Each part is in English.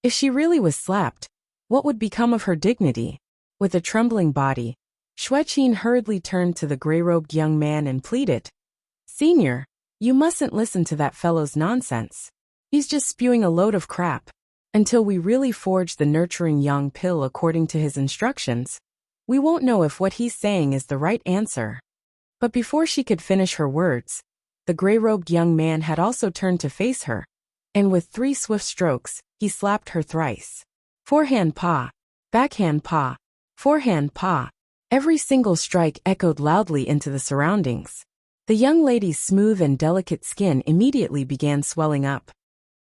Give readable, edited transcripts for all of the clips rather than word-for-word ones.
If she really was slapped, what would become of her dignity? With a trembling body, Xueqin hurriedly turned to the gray-robed young man and pleaded, "Senior, you mustn't listen to that fellow's nonsense. He's just spewing a load of crap. Until we really forge the nurturing young pill according to his instructions, we won't know if what he's saying is the right answer." But before she could finish her words, the gray-robed young man had also turned to face her, and with 3 swift strokes, he slapped her thrice. Forehand paw, backhand paw, forehand paw. Every single strike echoed loudly into the surroundings. The young lady's smooth and delicate skin immediately began swelling up.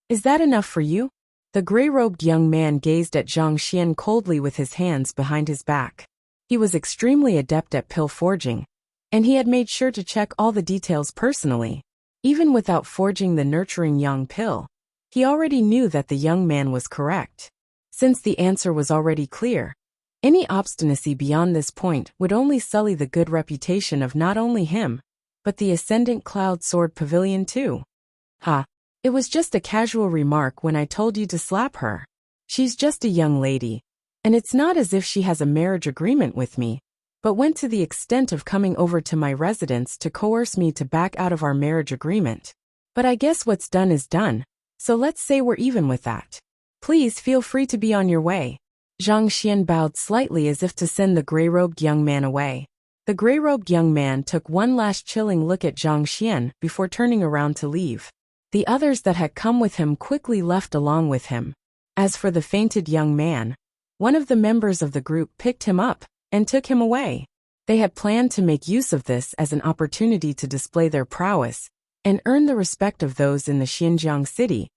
"Is that enough for you?" The gray-robed young man gazed at Zhang Xian coldly with his hands behind his back. He was extremely adept at pill forging, and he had made sure to check all the details personally. Even without forging the nurturing young pill, he already knew that the young man was correct. Since the answer was already clear, any obstinacy beyond this point would only sully the good reputation of not only him, but the Ascendant Cloud Sword Pavilion too. "Ha, it was just a casual remark when I told you to slap her. She's just a young lady, and it's not as if she has a marriage agreement with me, but went to the extent of coming over to my residence to coerce me to back out of our marriage agreement. But I guess what's done is done, so let's say we're even with that. Please feel free to be on your way." Zhang Xian bowed slightly as if to send the gray-robed young man away. The gray-robed young man took one last chilling look at Zhang Xian before turning around to leave. The others that had come with him quickly left along with him. As for the fainted young man, one of the members of the group picked him up and took him away. They had planned to make use of this as an opportunity to display their prowess and earn the respect of those in the Xinjiang city,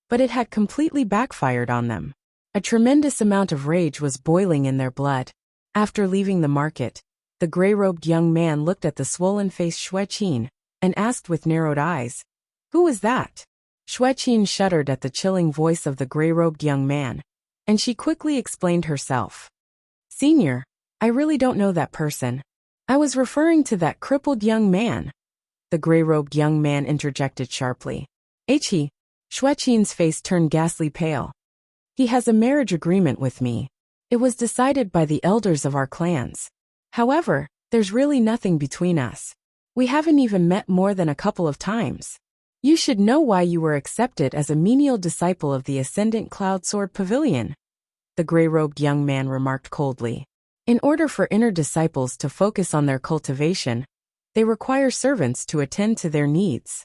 but it had completely backfired on them. A tremendous amount of rage was boiling in their blood. After leaving the market, the gray-robed young man looked at the swollen-faced Xueqin and asked with narrowed eyes, "Who was that?" Xueqin shuddered at the chilling voice of the gray-robed young man, and she quickly explained herself. "Senior, I really don't know that person. I was referring to that crippled young man." The gray-robed young man interjected sharply. "He?" Xueqin's face turned ghastly pale. "He has a marriage agreement with me. It was decided by the elders of our clans. However, there's really nothing between us. We haven't even met more than a couple of times. You should know why you were accepted as a menial disciple of the Ascendant Cloud Sword Pavilion," the gray-robed young man remarked coldly. "In order for inner disciples to focus on their cultivation, they require servants to attend to their needs.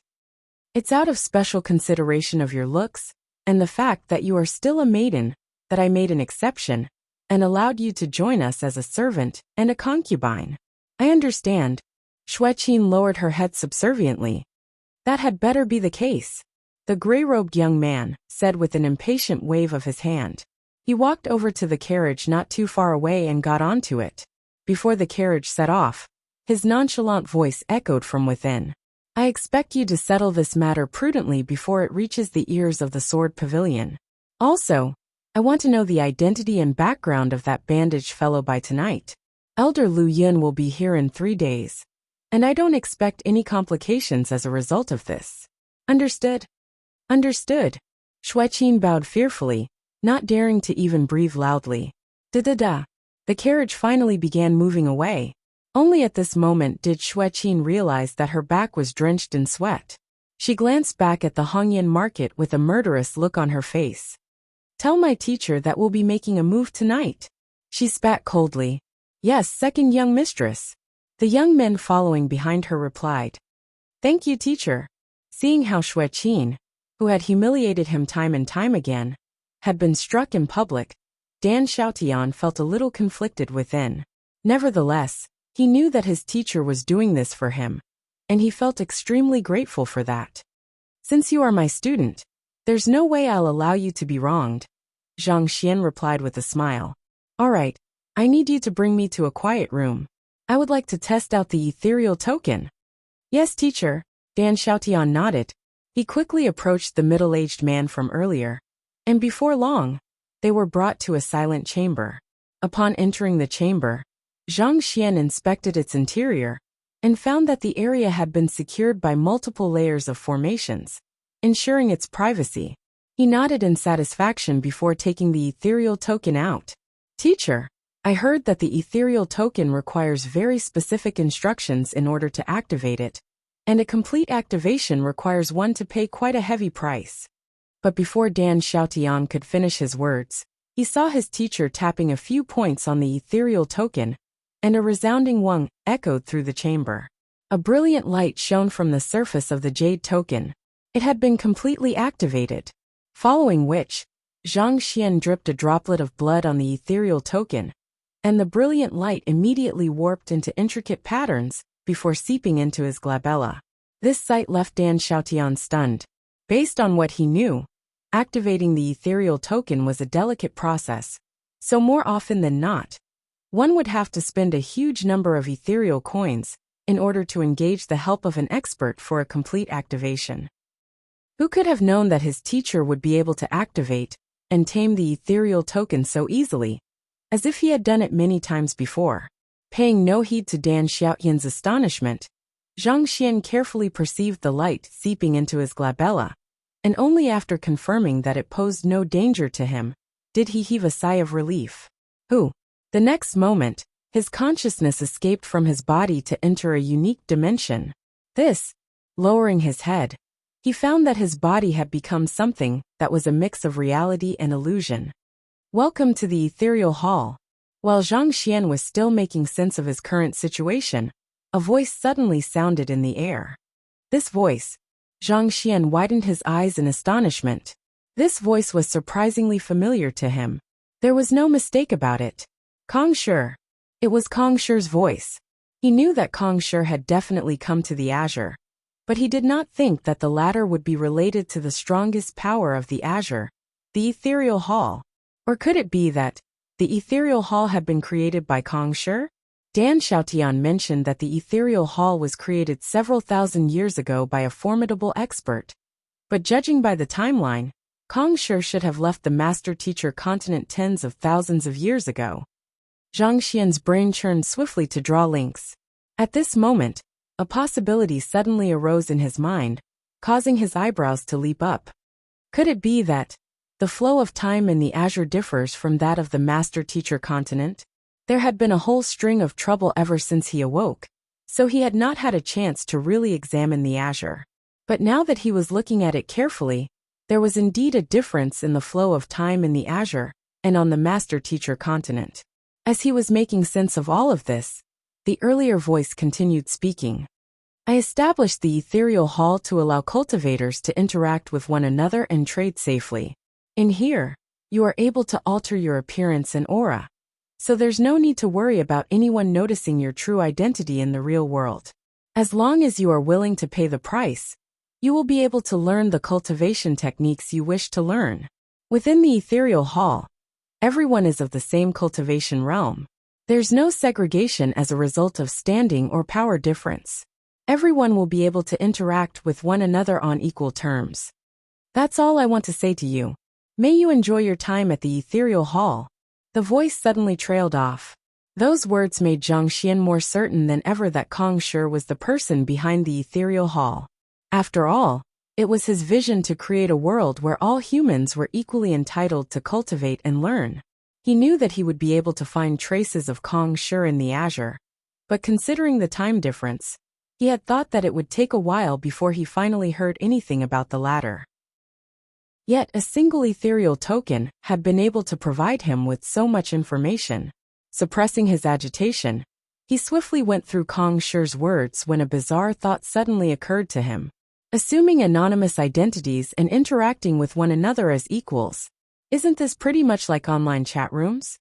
It's out of special consideration of your looks and the fact that you are still a maiden that I made an exception and allowed you to join us as a servant and a concubine." "I understand." Xueqin lowered her head subserviently. "That had better be the case," the gray-robed young man said with an impatient wave of his hand. He walked over to the carriage not too far away and got onto it. Before the carriage set off, his nonchalant voice echoed from within. "I expect you to settle this matter prudently before it reaches the ears of the Sword Pavilion. Also, I want to know the identity and background of that bandaged fellow by tonight. Elder Lu Yun will be here in 3 days, and I don't expect any complications as a result of this." "Understood." "Understood." Xueqin bowed fearfully, not daring to even breathe loudly. Da-da-da. The carriage finally began moving away. Only at this moment did Xueqin realize that her back was drenched in sweat. She glanced back at the Hongyan market with a murderous look on her face. "Tell my teacher that we'll be making a move tonight." She spat coldly. "Yes, second young mistress." The young men following behind her replied. "Thank you, teacher." Seeing how Xueqin, who had humiliated him time and time again, had been struck in public, Dan Xiaotian felt a little conflicted within. Nevertheless, he knew that his teacher was doing this for him, and he felt extremely grateful for that. "Since you are my student, there's no way I'll allow you to be wronged," Zhang Xian replied with a smile. "All right, I need you to bring me to a quiet room. I would like to test out the ethereal token." "Yes, teacher," Dan Xiaotian nodded. He quickly approached the middle-aged man from earlier, and before long, they were brought to a silent chamber. Upon entering the chamber, Zhang Xian inspected its interior and found that the area had been secured by multiple layers of formations, ensuring its privacy. He nodded in satisfaction before taking the ethereal token out. Teacher, I heard that the ethereal token requires very specific instructions in order to activate it, and a complete activation requires one to pay quite a heavy price. But before Dan Xiaotian could finish his words, he saw his teacher tapping a few points on the ethereal token, and a resounding wang echoed through the chamber. A brilliant light shone from the surface of the jade token. It had been completely activated. Following which, Zhang Xian dripped a droplet of blood on the ethereal token, and the brilliant light immediately warped into intricate patterns before seeping into his glabella. This sight left Dan Xiaotian stunned. Based on what he knew, activating the ethereal token was a delicate process, so more often than not, one would have to spend a huge number of ethereal coins in order to engage the help of an expert for a complete activation. Who could have known that his teacher would be able to activate and tame the ethereal token so easily, as if he had done it many times before? Paying no heed to Dan Xiaotian's astonishment, Zhang Xian carefully perceived the light seeping into his glabella, and only after confirming that it posed no danger to him, did he heave a sigh of relief. The next moment, his consciousness escaped from his body to enter a unique dimension. Lowering his head, he found that his body had become something that was a mix of reality and illusion. Welcome to the ethereal hall. While Zhang Xian was still making sense of his current situation, a voice suddenly sounded in the air. This voice, Zhang Xian widened his eyes in astonishment. This voice was surprisingly familiar to him. There was no mistake about it. Kong Shi. It was Kong Shi's voice. He knew that Kong Shi had definitely come to the Azure, but he did not think that the latter would be related to the strongest power of the Azure, the ethereal hall. Or could it be that the ethereal hall had been created by Kong Shi? Dan Xiaotian mentioned that the ethereal hall was created several thousand years ago by a formidable expert. But judging by the timeline, Kong Shi should have left the master teacher continent tens of thousands of years ago. Zhang Xian's brain churned swiftly to draw links. At this moment, a possibility suddenly arose in his mind, causing his eyebrows to leap up. Could it be that the flow of time in the Azure differs from that of the master teacher continent? There had been a whole string of trouble ever since he awoke, so he had not had a chance to really examine the Azure. But now that he was looking at it carefully, there was indeed a difference in the flow of time in the Azure and on the master teacher continent. As he was making sense of all of this, the earlier voice continued speaking. I established the ethereal hall to allow cultivators to interact with one another and trade safely. In here, you are able to alter your appearance and aura, so there's no need to worry about anyone noticing your true identity in the real world. As long as you are willing to pay the price, you will be able to learn the cultivation techniques you wish to learn. Within the ethereal hall, everyone is of the same cultivation realm. There's no segregation as a result of standing or power difference. Everyone will be able to interact with one another on equal terms. That's all I want to say to you. May you enjoy your time at the ethereal hall. The voice suddenly trailed off. Those words made Zhang Xian more certain than ever that Kong Shi was the person behind the ethereal hall. After all, it was his vision to create a world where all humans were equally entitled to cultivate and learn. He knew that he would be able to find traces of Kong Shi in the Azure, but considering the time difference, he had thought that it would take a while before he finally heard anything about the latter. Yet a single ethereal token had been able to provide him with so much information. Suppressing his agitation, he swiftly went through Kong Shi's words when a bizarre thought suddenly occurred to him. Assuming anonymous identities and interacting with one another as equals, isn't this pretty much like online chat rooms?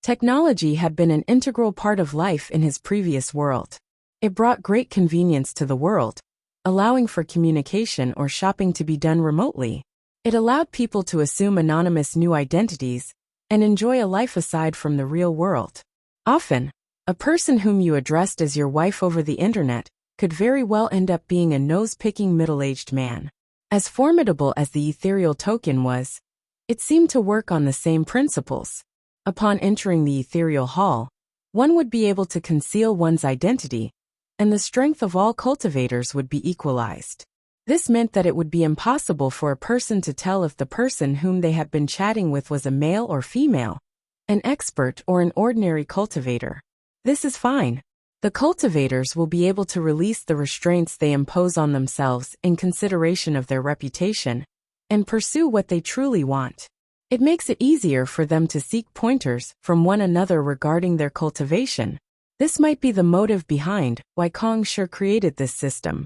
Technology had been an integral part of life in his previous world. It brought great convenience to the world, allowing for communication or shopping to be done remotely. It allowed people to assume anonymous new identities and enjoy a life aside from the real world. Often, a person whom you addressed as your wife over the internet could very well end up being a nose-picking middle-aged man. As formidable as the ethereal token was, it seemed to work on the same principles. Upon entering the ethereal hall, one would be able to conceal one's identity, and the strength of all cultivators would be equalized. This meant that it would be impossible for a person to tell if the person whom they had been chatting with was a male or female, an expert or an ordinary cultivator. This is fine. The cultivators will be able to release the restraints they impose on themselves in consideration of their reputation, and pursue what they truly want. It makes it easier for them to seek pointers from one another regarding their cultivation. This might be the motive behind why Kong Shi created this system.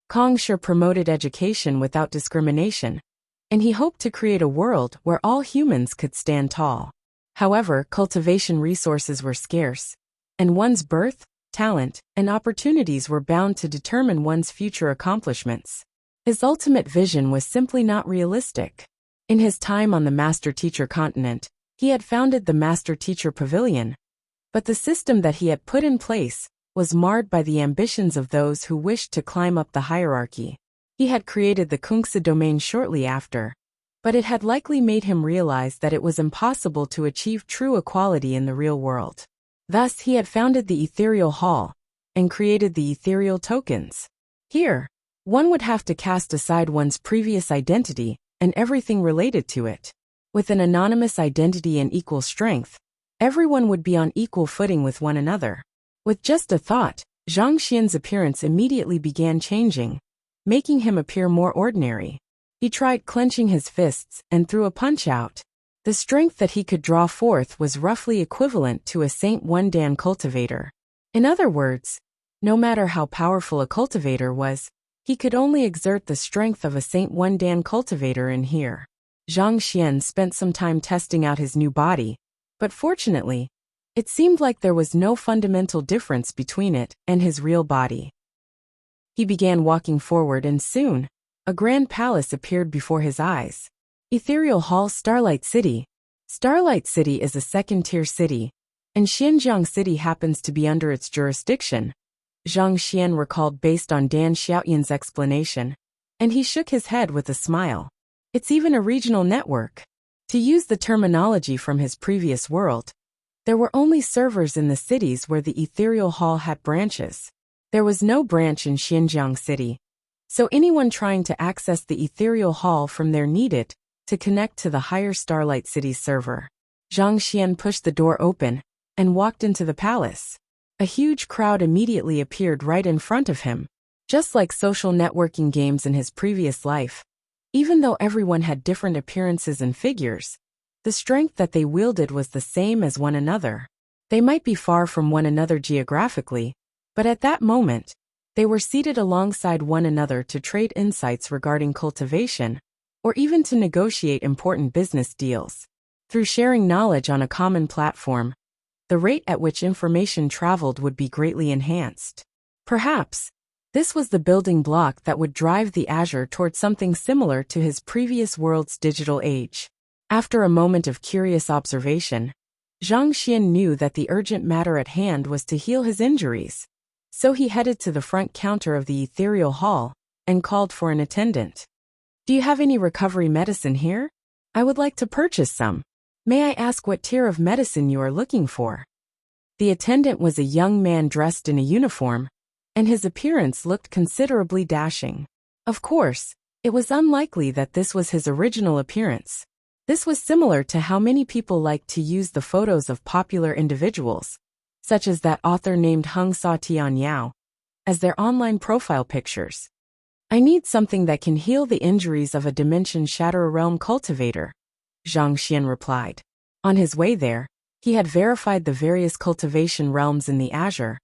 Kong Shi promoted education without discrimination, and he hoped to create a world where all humans could stand tall. However, cultivation resources were scarce, and one's birth, talent, and opportunities were bound to determine one's future accomplishments. His ultimate vision was simply not realistic. In his time on the Master-Teacher continent, he had founded the Master-Teacher Pavilion, but the system that he had put in place was marred by the ambitions of those who wished to climb up the hierarchy. He had created the Kungsa domain shortly after, but it had likely made him realize that it was impossible to achieve true equality in the real world. Thus, he had founded the Ethereal Hall and created the Ethereal Tokens. Here, one would have to cast aside one's previous identity and everything related to it. With an anonymous identity and equal strength, everyone would be on equal footing with one another. With just a thought, Zhang Xian's appearance immediately began changing, making him appear more ordinary. He tried clenching his fists and threw a punch out. The strength that he could draw forth was roughly equivalent to a Saint One Dan cultivator. In other words, no matter how powerful a cultivator was, he could only exert the strength of a Saint One Dan cultivator in here. Zhang Xian spent some time testing out his new body, but fortunately, it seemed like there was no fundamental difference between it and his real body. He began walking forward and soon, a grand palace appeared before his eyes. Ethereal Hall, Starlight City. Starlight City is a second-tier city, and Xinjiang City happens to be under its jurisdiction, Zhang Xian recalled based on Dan Xiaoyan's explanation, and he shook his head with a smile. It's even a regional network. To use the terminology from his previous world, there were only servers in the cities where the Ethereal Hall had branches. There was no branch in Xinjiang City, so anyone trying to access the Ethereal Hall from there needed to connect to the higher Starlight City server. Zhang Xian pushed the door open and walked into the palace. A huge crowd immediately appeared right in front of him. Just like social networking games in his previous life, even though everyone had different appearances and figures, the strength that they wielded was the same as one another. They might be far from one another geographically, but at that moment, they were seated alongside one another to trade insights regarding cultivation, or even to negotiate important business deals. Through sharing knowledge on a common platform, the rate at which information traveled would be greatly enhanced. Perhaps, this was the building block that would drive the Azure toward something similar to his previous world's digital age. After a moment of curious observation, Zhang Xian knew that the urgent matter at hand was to heal his injuries. So he headed to the front counter of the Ethereal Hall and called for an attendant. Do you have any recovery medicine here? I would like to purchase some. May I ask what tier of medicine you are looking for? The attendant was a young man dressed in a uniform, and his appearance looked considerably dashing. Of course, it was unlikely that this was his original appearance. This was similar to how many people like to use the photos of popular individuals, such as that author named Heng Sa Tian Yao, as their online profile pictures. I need something that can heal the injuries of a Dimension Shatter Realm cultivator, Zhang Xian replied. On his way there, he had verified the various cultivation realms in the Azure,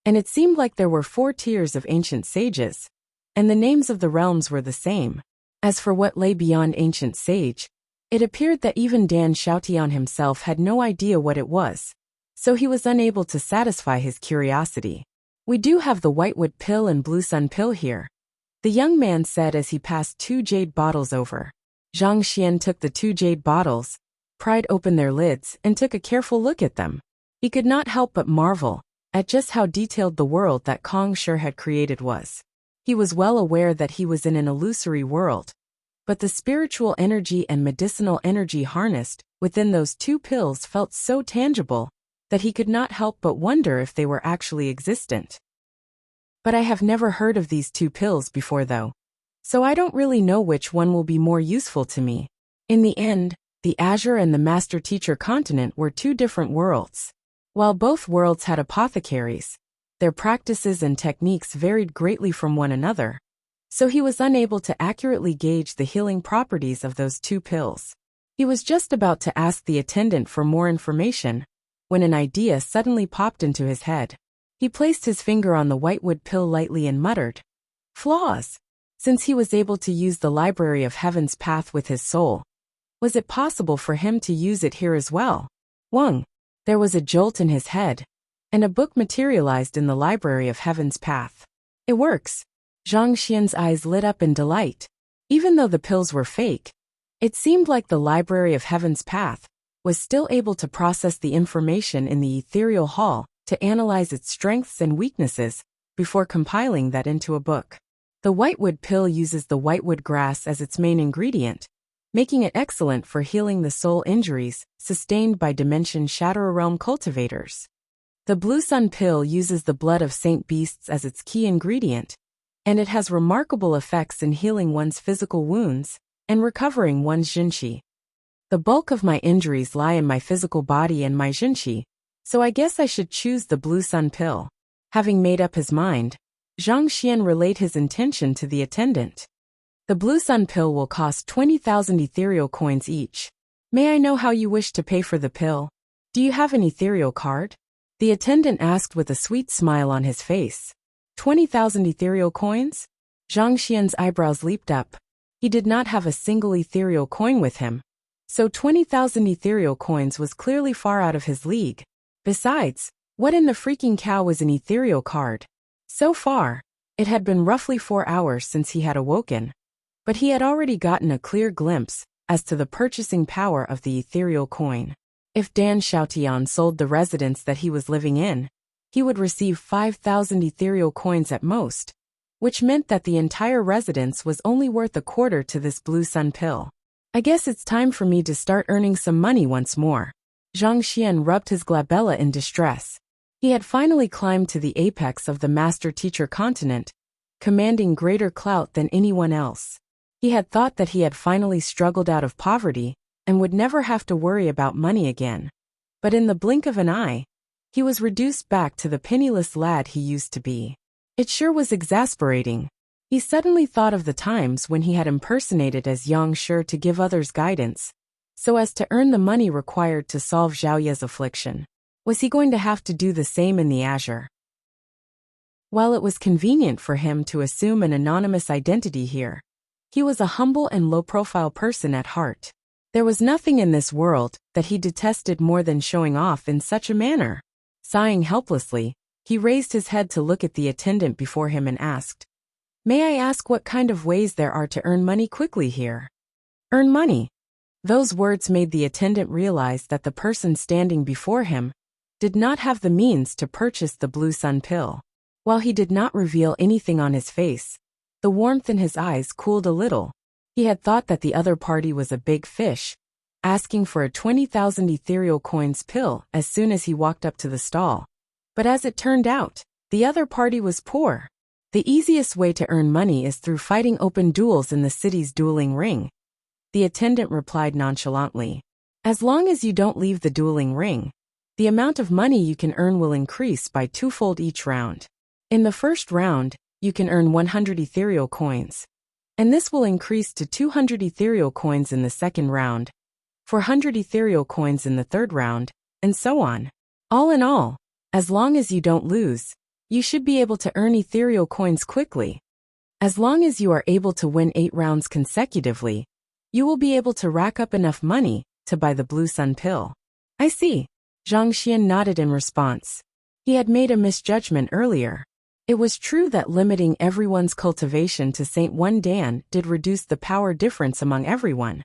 and it seemed like there were 4 tiers of ancient sages, and the names of the realms were the same. As for what lay beyond ancient sage, it appeared that even Dan Xiaotian himself had no idea what it was, so he was unable to satisfy his curiosity. We do have the Whitewood pill and Blue Sun pill here, the young man said as he passed 2 jade bottles over. Zhang Xian took the 2 jade bottles, pried open their lids, and took a careful look at them. He could not help but marvel at just how detailed the world that Kong Shi had created was. He was well aware that he was in an illusory world, but the spiritual energy and medicinal energy harnessed within those 2 pills felt so tangible that he could not help but wonder if they were actually existent. But I have never heard of these 2 pills before though, so I don't really know which one will be more useful to me. In the end, the Azure and the Master Teacher continent were two different worlds. While both worlds had apothecaries, their practices and techniques varied greatly from one another, so he was unable to accurately gauge the healing properties of those two pills. He was just about to ask the attendant for more information when an idea suddenly popped into his head. He placed his finger on the whitewood pill lightly and muttered, "Flaws." Since he was able to use the Library of Heaven's path with his soul, was it possible for him to use it here as well? Wang. There was a jolt in his head, and a book materialized in the Library of Heaven's path. It works. Zhang Xian's eyes lit up in delight. Even though the pills were fake, it seemed like the Library of Heaven's path was still able to process the information in the ethereal hall to analyze its strengths and weaknesses before compiling that into a book. The whitewood pill uses the whitewood grass as its main ingredient, making it excellent for healing the soul injuries sustained by Dimension Shadow Realm cultivators. The blue sun pill uses the blood of saint beasts as its key ingredient, and it has remarkable effects in healing one's physical wounds and recovering one's jinqi. The bulk of my injuries lie in my physical body and my jinqi, so I guess I should choose the blue sun pill. Having made up his mind, Zhang Xian relayed his intention to the attendant. The blue sun pill will cost 20,000 ethereal coins each. May I know how you wish to pay for the pill? Do you have an ethereal card? The attendant asked with a sweet smile on his face. 20,000 ethereal coins? Zhang Xian's eyebrows leaped up. He did not have a single ethereal coin with him, so 20,000 ethereal coins was clearly far out of his league. Besides, what in the freaking cow was an ethereal card? So far, it had been roughly 4 hours since he had awoken, but he had already gotten a clear glimpse as to the purchasing power of the ethereal coin. If Dan Xiaotian sold the residence that he was living in, he would receive 5,000 ethereal coins at most, which meant that the entire residence was only worth a quarter to this blue sun pill. I guess it's time for me to start earning some money once more. Zhang Xian rubbed his glabella in distress. He had finally climbed to the apex of the Master Teacher continent, commanding greater clout than anyone else. He had thought that he had finally struggled out of poverty and would never have to worry about money again. But in the blink of an eye, he was reduced back to the penniless lad he used to be. It sure was exasperating. He suddenly thought of the times when he had impersonated as Yang Shi to give others guidance, so as to earn the money required to solve Zhao Ye's affliction. Was he going to have to do the same in the Azure? While it was convenient for him to assume an anonymous identity here, he was a humble and low-profile person at heart. There was nothing in this world that he detested more than showing off in such a manner. Sighing helplessly, he raised his head to look at the attendant before him and asked, "May I ask what kind of ways there are to earn money quickly here?" Earn money? Those words made the attendant realize that the person standing before him did not have the means to purchase the blue sun pill. While he did not reveal anything on his face, the warmth in his eyes cooled a little. He had thought that the other party was a big fish, asking for a 20,000 ethereal coins pill as soon as he walked up to the stall. But as it turned out, the other party was poor. The easiest way to earn money is through fighting open duels in the city's dueling ring. The attendant replied nonchalantly. As long as you don't leave the dueling ring, the amount of money you can earn will increase by 2-fold each round. In the first round, you can earn 100 ethereal coins, and this will increase to 200 ethereal coins in the second round, 400 ethereal coins in the third round, and so on. All in all, as long as you don't lose, you should be able to earn ethereal coins quickly. As long as you are able to win 8 rounds consecutively, you will be able to rack up enough money to buy the blue sun pill. I see. Zhang Xian nodded in response. He had made a misjudgment earlier. It was true that limiting everyone's cultivation to Saint One Dan did reduce the power difference among everyone,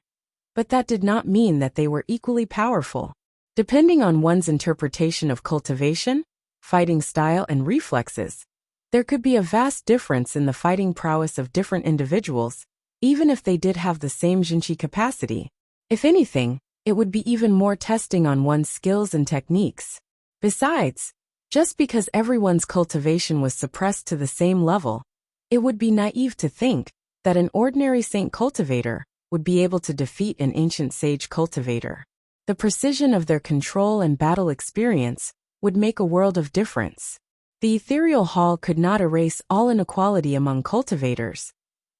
but that did not mean that they were equally powerful. Depending on one's interpretation of cultivation, fighting style, and reflexes, there could be a vast difference in the fighting prowess of different individuals, even if they did have the same jinqi capacity. If anything, it would be even more testing on one's skills and techniques. Besides, just because everyone's cultivation was suppressed to the same level, it would be naive to think that an ordinary saint cultivator would be able to defeat an ancient sage cultivator. The precision of their control and battle experience would make a world of difference. The ethereal hall could not erase all inequality among cultivators,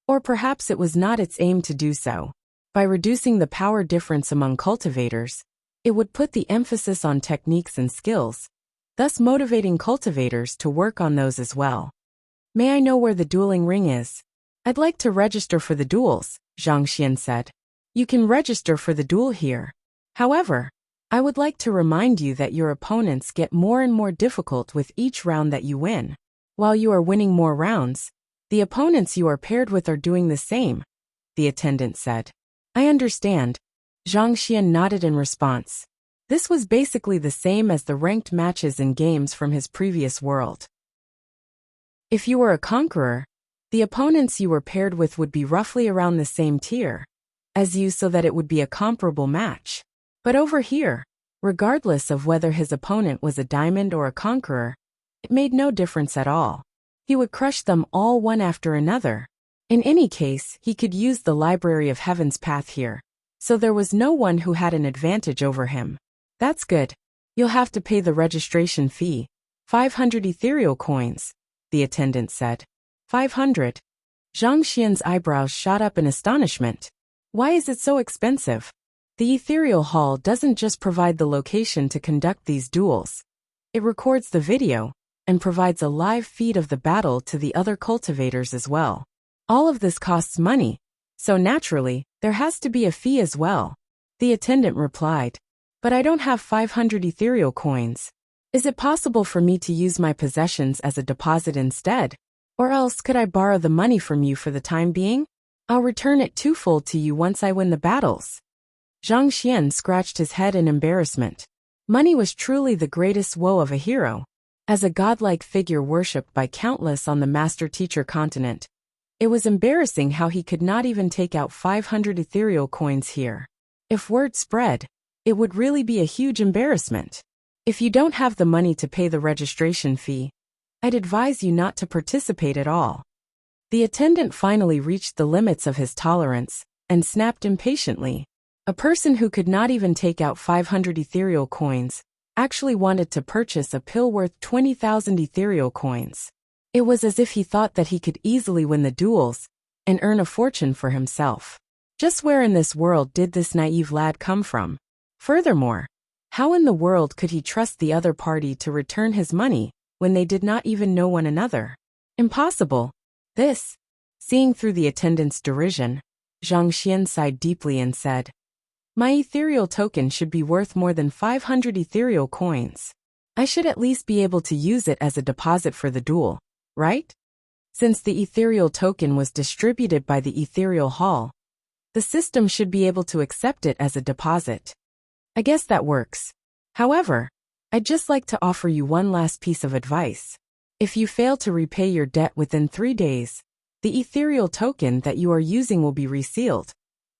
or perhaps it was not its aim to do so. By reducing the power difference among cultivators, it would put the emphasis on techniques and skills, thus motivating cultivators to work on those as well. May I know where the dueling ring is? I'd like to register for the duels, Zhang Xian said. You can register for the duel here. However, I would like to remind you that your opponents get more and more difficult with each round that you win. While you are winning more rounds, the opponents you are paired with are doing the same, the attendant said. I understand. Zhang Xian nodded in response. This was basically the same as the ranked matches in games from his previous world. If you were a conqueror, the opponents you were paired with would be roughly around the same tier as you so that it would be a comparable match. But over here, regardless of whether his opponent was a diamond or a conqueror, it made no difference at all. He would crush them all one after another. In any case, he could use the Library of Heaven's path here, so there was no one who had an advantage over him. That's good. You'll have to pay the registration fee, 500 ethereal coins, the attendant said. 500? Zhang Xian's eyebrows shot up in astonishment. Why is it so expensive? The ethereal hall doesn't just provide the location to conduct these duels. It records the video and provides a live feed of the battle to the other cultivators as well. All of this costs money, so naturally, there has to be a fee as well, the attendant replied. But I don't have 500 ethereal coins. Is it possible for me to use my possessions as a deposit instead? Or else could I borrow the money from you for the time being? I'll return it twofold to you once I win the battles. Zhang Xian scratched his head in embarrassment. Money was truly the greatest woe of a hero. As a godlike figure worshipped by countless on the master-teacher continent, it was embarrassing how he could not even take out 500 ethereal coins here. If word spread, it would really be a huge embarrassment. If you don't have the money to pay the registration fee, I'd advise you not to participate at all. The attendant finally reached the limits of his tolerance and snapped impatiently. A person who could not even take out 500 ethereal coins actually wanted to purchase a pill worth 20,000 ethereal coins. It was as if he thought that he could easily win the duels and earn a fortune for himself. Just where in this world did this naive lad come from? Furthermore, how in the world could he trust the other party to return his money when they did not even know one another? Impossible. This. Seeing through the attendant's derision, Zhang Xian sighed deeply and said, My ethereal token should be worth more than 500 ethereal coins. I should at least be able to use it as a deposit for the duel, right? Since the ethereal token was distributed by the ethereal hall, the system should be able to accept it as a deposit. I guess that works. However, I'd just like to offer you one last piece of advice. If you fail to repay your debt within 3 days, the ethereal token that you are using will be resealed,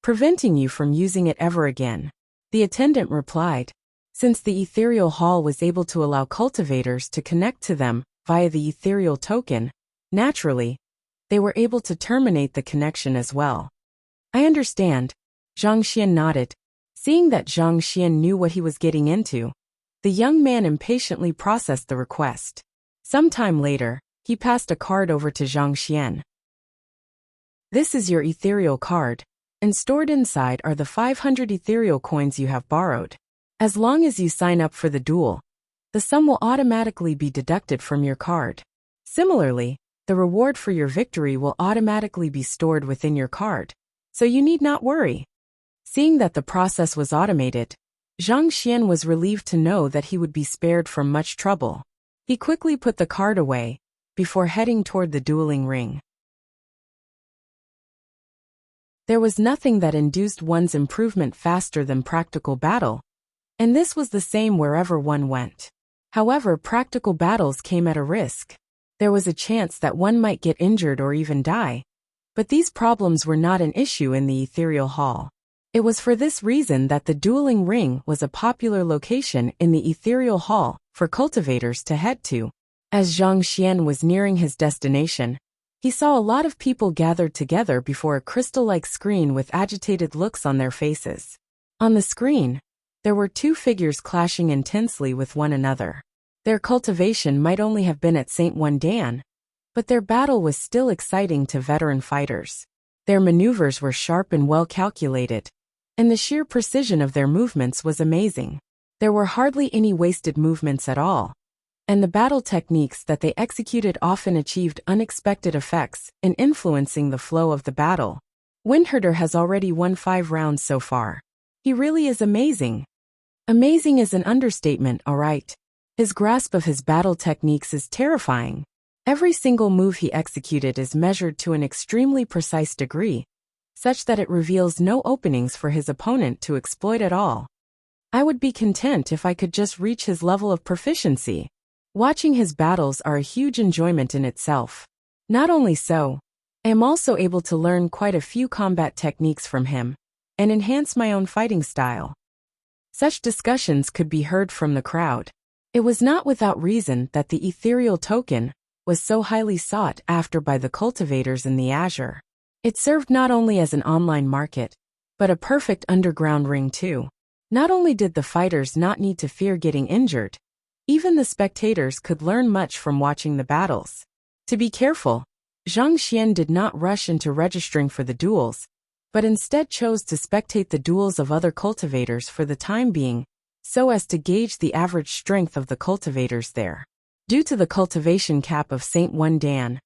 preventing you from using it ever again. The attendant replied. Since the ethereal hall was able to allow cultivators to connect to them via the ethereal token, naturally, they were able to terminate the connection as well. I understand. Zhang Xian nodded. Seeing that Zhang Xian knew what he was getting into, the young man impatiently processed the request. Sometime later, he passed a card over to Zhang Xian. This is your ethereal card, and stored inside are the 500 ethereal coins you have borrowed. As long as you sign up for the duel, the sum will automatically be deducted from your card. Similarly, the reward for your victory will automatically be stored within your card, so you need not worry. Seeing that the process was automated, Zhang Xian was relieved to know that he would be spared from much trouble. He quickly put the card away before heading toward the dueling ring. There was nothing that induced one's improvement faster than practical battle, and this was the same wherever one went. However, practical battles came at a risk. There was a chance that one might get injured or even die, but these problems were not an issue in the ethereal hall. It was for this reason that the dueling ring was a popular location in the ethereal hall for cultivators to head to. As Zhang Xian was nearing his destination, He saw a lot of people gathered together before a crystal-like screen with agitated looks on their faces. On the screen, there were two figures clashing intensely with one another. Their cultivation might only have been at Saint Wandan, but their battle was still exciting to veteran fighters. Their maneuvers were sharp and well calculated, and the sheer precision of their movements was amazing. There were hardly any wasted movements at all, and the battle techniques that they executed often achieved unexpected effects in influencing the flow of the battle. Windherder has already won 5 rounds so far. He really is amazing. Amazing is an understatement, alright. His grasp of his battle techniques is terrifying. Every single move he executed is measured to an extremely precise degree, such that it reveals no openings for his opponent to exploit at all. I would be content if I could just reach his level of proficiency. Watching his battles are a huge enjoyment in itself. Not only so, I am also able to learn quite a few combat techniques from him, and enhance my own fighting style. Such discussions could be heard from the crowd. It was not without reason that the ethereal token was so highly sought after by the cultivators in the Azure. It served not only as an online market, but a perfect underground ring too. Not only did the fighters not need to fear getting injured, even the spectators could learn much from watching the battles. To be careful, Zhang Xian did not rush into registering for the duels, but instead chose to spectate the duels of other cultivators for the time being, so as to gauge the average strength of the cultivators there. Due to the cultivation cap of Saint Wandan,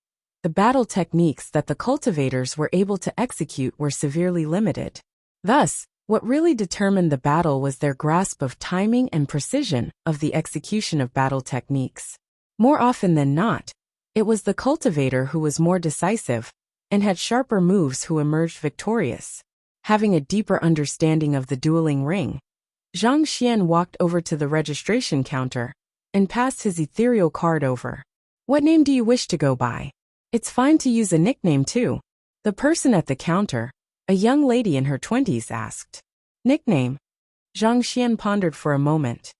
the battle techniques that the cultivators were able to execute were severely limited. Thus, what really determined the battle was their grasp of timing and precision of the execution of battle techniques. More often than not, it was the cultivator who was more decisive and had sharper moves who emerged victorious. Having a deeper understanding of the dueling ring, Zhang Xian walked over to the registration counter and passed his ethereal card over. What name do you wish to go by? It's fine to use a nickname too. The person at the counter, a young lady in her 20s, asked. Nickname? Zhang Xian pondered for a moment.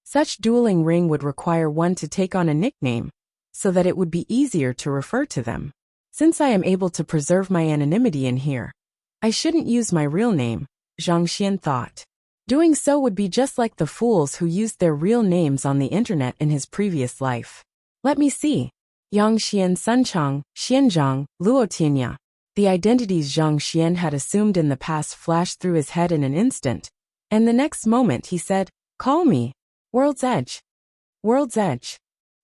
Such dueling ring would require one to take on a nickname, so that it would be easier to refer to them. Since I am able to preserve my anonymity in here, I shouldn't use my real name, Zhang Xian thought. Doing so would be just like the fools who used their real names on the internet in his previous life. Let me see. Yang Xian Sunchang, Xianzhang, Luotianya. The identities Zhang Xian had assumed in the past flashed through his head in an instant, and the next moment he said, Call me. World's Edge. World's Edge.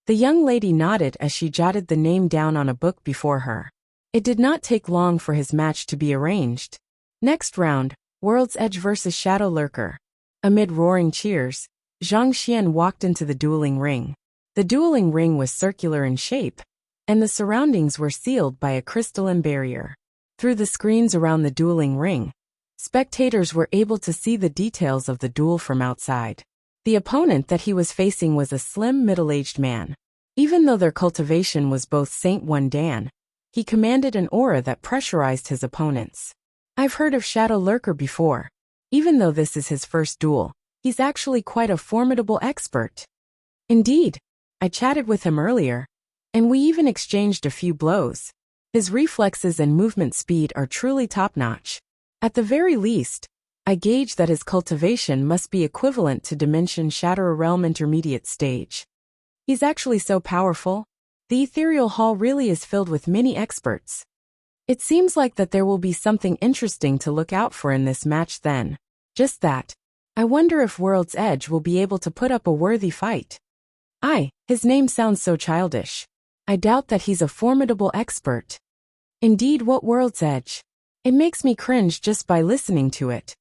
The young lady nodded as she jotted the name down on a book before her. It did not take long for his match to be arranged. Next round, World's Edge versus Shadow Lurker. Amid roaring cheers, Zhang Xian walked into the dueling ring. The dueling ring was circular in shape, and the surroundings were sealed by a crystalline barrier. Through the screens around the dueling ring, spectators were able to see the details of the duel from outside. The opponent that he was facing was a slim, middle-aged man. Even though their cultivation was both Saint Wandan, he commanded an aura that pressurized his opponents. I've heard of Shadow Lurker before. Even though this is his first duel, he's actually quite a formidable expert. Indeed, I chatted with him earlier, and we even exchanged a few blows. His reflexes and movement speed are truly top-notch. At the very least, I gauge that his cultivation must be equivalent to Dimension Shatter Realm Intermediate Stage. He's actually so powerful. The Ethereal Hall really is filled with many experts. It seems like that there will be something interesting to look out for in this match then. Just that. I wonder if World's Edge will be able to put up a worthy fight. His name sounds so childish. I doubt that he's a formidable expert. Indeed, what World's Edge? It makes me cringe just by listening to it.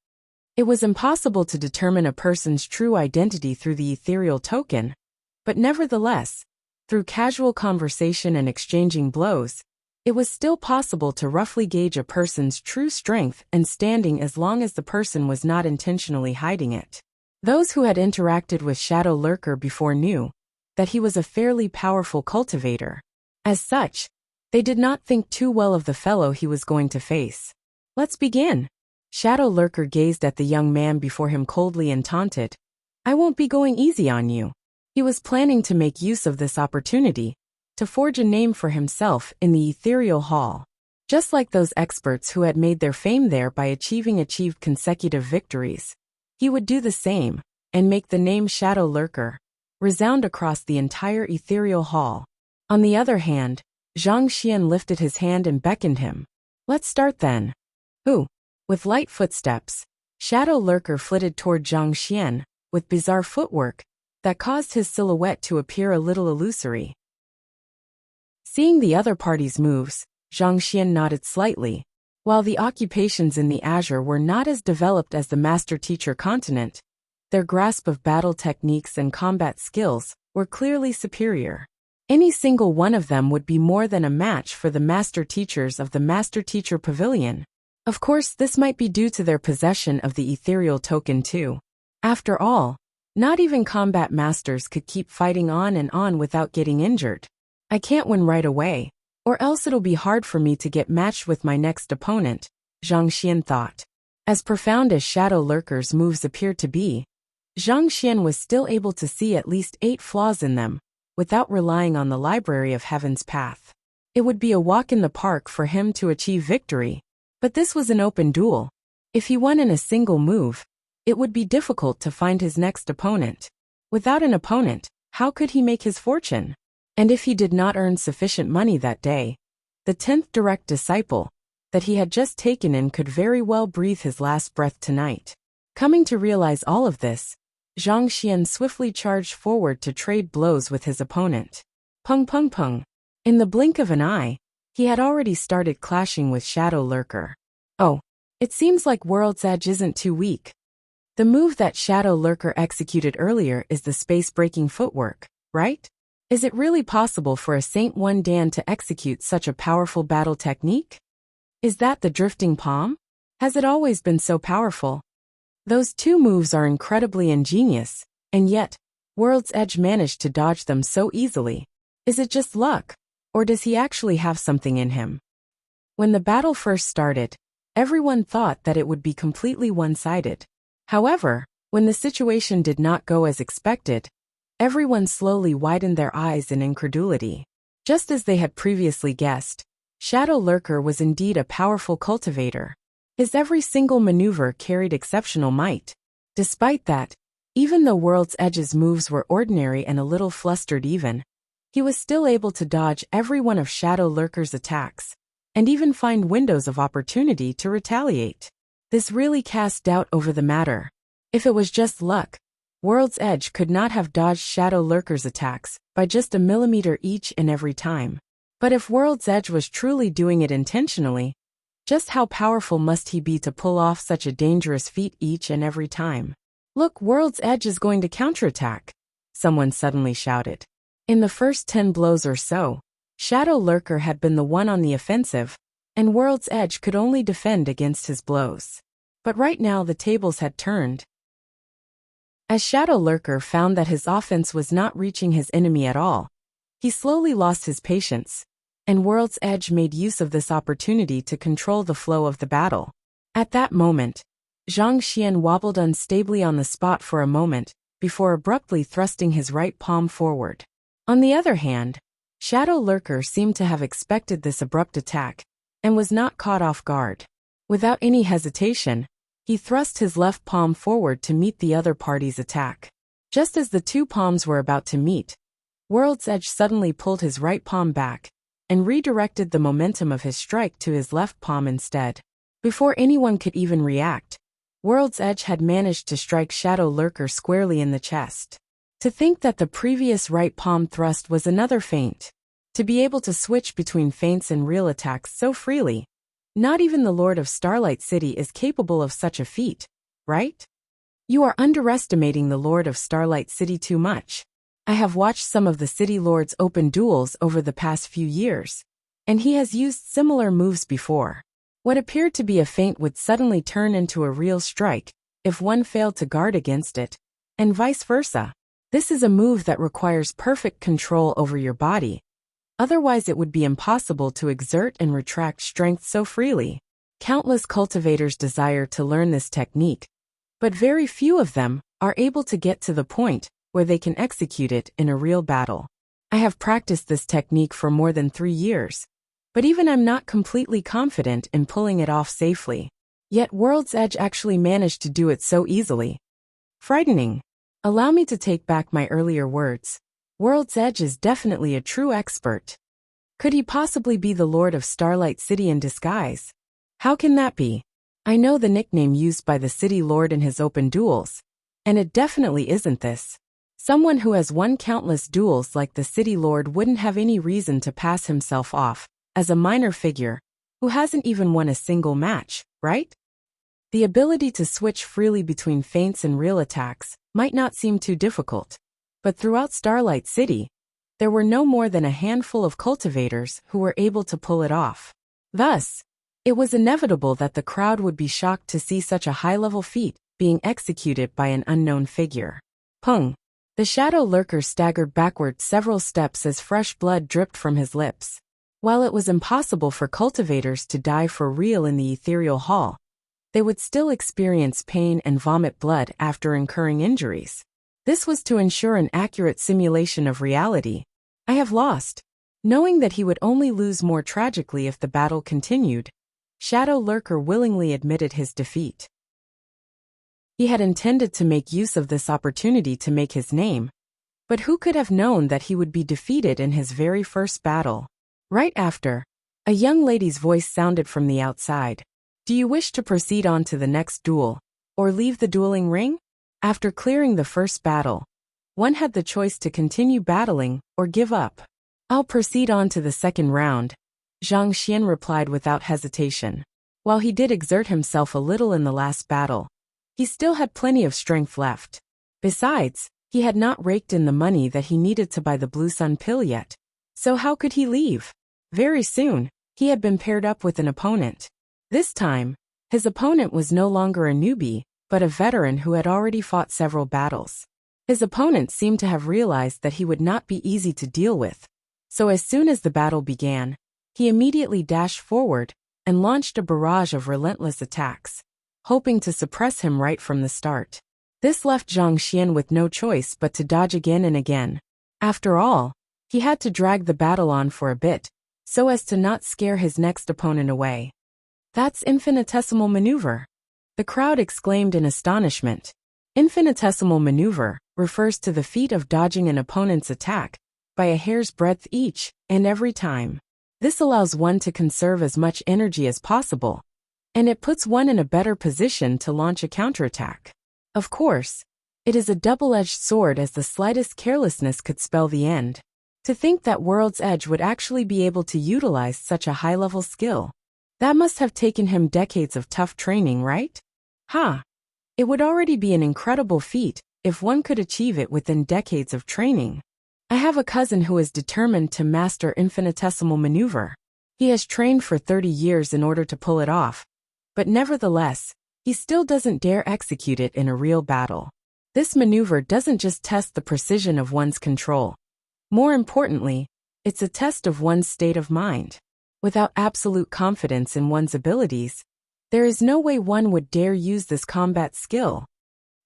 It was impossible to determine a person's true identity through the ethereal token, but nevertheless, through casual conversation and exchanging blows, it was still possible to roughly gauge a person's true strength and standing as long as the person was not intentionally hiding it. Those who had interacted with Shadow Lurker before knew that he was a fairly powerful cultivator. As such, they did not think too well of the fellow he was going to face. Let's begin. Shadow Lurker gazed at the young man before him coldly and taunted. I won't be going easy on you. He was planning to make use of this opportunity, to forge a name for himself in the ethereal hall. Just like those experts who had made their fame there by achieved consecutive victories, he would do the same, and make the name Shadow Lurker resound across the entire ethereal hall. On the other hand, Zhang Xian lifted his hand and beckoned him. Let's start then. Ooh. With light footsteps, Shadow Lurker flitted toward Zhang Xian, with bizarre footwork that caused his silhouette to appear a little illusory. Seeing the other party's moves, Zhang Xian nodded slightly. While the occupations in the Azure were not as developed as the Master-Teacher continent, their grasp of battle techniques and combat skills were clearly superior. Any single one of them would be more than a match for the Master-Teachers of the Master-Teacher Pavilion. Of course, this might be due to their possession of the ethereal token too. After all, not even combat masters could keep fighting on and on without getting injured. I can't win right away, or else it'll be hard for me to get matched with my next opponent, Zhang Xian thought. As profound as Shadow Lurker's moves appeared to be, Zhang Xian was still able to see at least 8 flaws in them, without relying on the Library of Heaven's path. It would be a walk in the park for him to achieve victory. But this was an open duel. If he won in a single move, it would be difficult to find his next opponent. Without an opponent, how could he make his fortune? And if he did not earn sufficient money that day, the 10th direct disciple that he had just taken in could very well breathe his last breath tonight. Coming to realize all of this, Zhang Xian swiftly charged forward to trade blows with his opponent. Pung pung pung. In the blink of an eye, he had already started clashing with Shadow Lurker. Oh, it seems like World's Edge isn't too weak. The move that Shadow Lurker executed earlier is the space-breaking footwork, right? Is it really possible for a Saint One Dan to execute such a powerful battle technique? Is that the drifting palm? Has it always been so powerful? Those 2 moves are incredibly ingenious, and yet, World's Edge managed to dodge them so easily. Is it just luck? Or does he actually have something in him? When the battle first started, everyone thought that it would be completely one-sided. However, when the situation did not go as expected, everyone slowly widened their eyes in incredulity. Just as they had previously guessed, Shadow Lurker was indeed a powerful cultivator. His every single maneuver carried exceptional might. Despite that, even though World's Edge's moves were ordinary and a little flustered even, he was still able to dodge every one of Shadow Lurker's attacks, and even find windows of opportunity to retaliate. This really cast doubt over the matter. If it was just luck, World's Edge could not have dodged Shadow Lurker's attacks by just a millimeter each and every time. But if World's Edge was truly doing it intentionally, just how powerful must he be to pull off such a dangerous feat each and every time? Look, World's Edge is going to counterattack, someone suddenly shouted. In the first 10 blows or so, Shadow Lurker had been the one on the offensive, and World's Edge could only defend against his blows. But right now the tables had turned. As Shadow Lurker found that his offense was not reaching his enemy at all, he slowly lost his patience, and World's Edge made use of this opportunity to control the flow of the battle. At that moment, Zhang Xian wobbled unstably on the spot for a moment, before abruptly thrusting his right palm forward. On the other hand, Shadow Lurker seemed to have expected this abrupt attack, and was not caught off guard. Without any hesitation, he thrust his left palm forward to meet the other party's attack. Just as the 2 palms were about to meet, World's Edge suddenly pulled his right palm back, and redirected the momentum of his strike to his left palm instead. Before anyone could even react, World's Edge had managed to strike Shadow Lurker squarely in the chest. To think that the previous right palm thrust was another feint. To be able to switch between feints and real attacks so freely. Not even the Lord of Starlight City is capable of such a feat, right? You are underestimating the Lord of Starlight City too much. I have watched some of the City Lord's open duels over the past few years, and he has used similar moves before. What appeared to be a feint would suddenly turn into a real strike, if one failed to guard against it, and vice versa. This is a move that requires perfect control over your body. Otherwise it would be impossible to exert and retract strength so freely. Countless cultivators desire to learn this technique, but very few of them are able to get to the point where they can execute it in a real battle. I have practiced this technique for more than 3 years, but even I'm not completely confident in pulling it off safely. Yet World's Edge actually managed to do it so easily. Frightening. Allow me to take back my earlier words. World's Edge is definitely a true expert. Could he possibly be the Lord of Starlight City in disguise? How can that be? I know the nickname used by the City Lord in his open duels, and it definitely isn't this. Someone who has won countless duels like the City Lord wouldn't have any reason to pass himself off as a minor figure who hasn't even won a single match, right? The ability to switch freely between feints and real attacks might not seem too difficult, but throughout Starlight City, there were no more than a handful of cultivators who were able to pull it off. Thus, it was inevitable that the crowd would be shocked to see such a high-level feat being executed by an unknown figure. Pung! The shadow lurker staggered backward several steps as fresh blood dripped from his lips. While it was impossible for cultivators to die for real in the ethereal hall, they would still experience pain and vomit blood after incurring injuries. This was to ensure an accurate simulation of reality. I have lost. Knowing that he would only lose more tragically if the battle continued, Shadow Lurker willingly admitted his defeat. He had intended to make use of this opportunity to make his name, but who could have known that he would be defeated in his very first battle? Right after, a young lady's voice sounded from the outside. Do you wish to proceed on to the next duel, or leave the dueling ring? After clearing the first battle, one had the choice to continue battling or give up. I'll proceed on to the second round, Zhang Xian replied without hesitation. While he did exert himself a little in the last battle, he still had plenty of strength left. Besides, he had not raked in the money that he needed to buy the Blue Sun pill yet. So how could he leave? Very soon, he had been paired up with an opponent. This time, his opponent was no longer a newbie, but a veteran who had already fought several battles. His opponent seemed to have realized that he would not be easy to deal with, so as soon as the battle began, he immediately dashed forward and launched a barrage of relentless attacks, hoping to suppress him right from the start. This left Zhang Xian with no choice but to dodge again and again. After all, he had to drag the battle on for a bit, so as to not scare his next opponent away. That's infinitesimal maneuver. The crowd exclaimed in astonishment. Infinitesimal maneuver refers to the feat of dodging an opponent's attack by a hair's breadth each and every time. This allows one to conserve as much energy as possible, and it puts one in a better position to launch a counterattack. Of course, it is a double-edged sword as the slightest carelessness could spell the end. To think that World's Edge would actually be able to utilize such a high-level skill. That must have taken him decades of tough training, right? It would already be an incredible feat if one could achieve it within decades of training. I have a cousin who is determined to master infinitesimal maneuver. He has trained for 30 years in order to pull it off, but nevertheless, he still doesn't dare execute it in a real battle. This maneuver doesn't just test the precision of one's control. More importantly, it's a test of one's state of mind. Without absolute confidence in one's abilities, there is no way one would dare use this combat skill.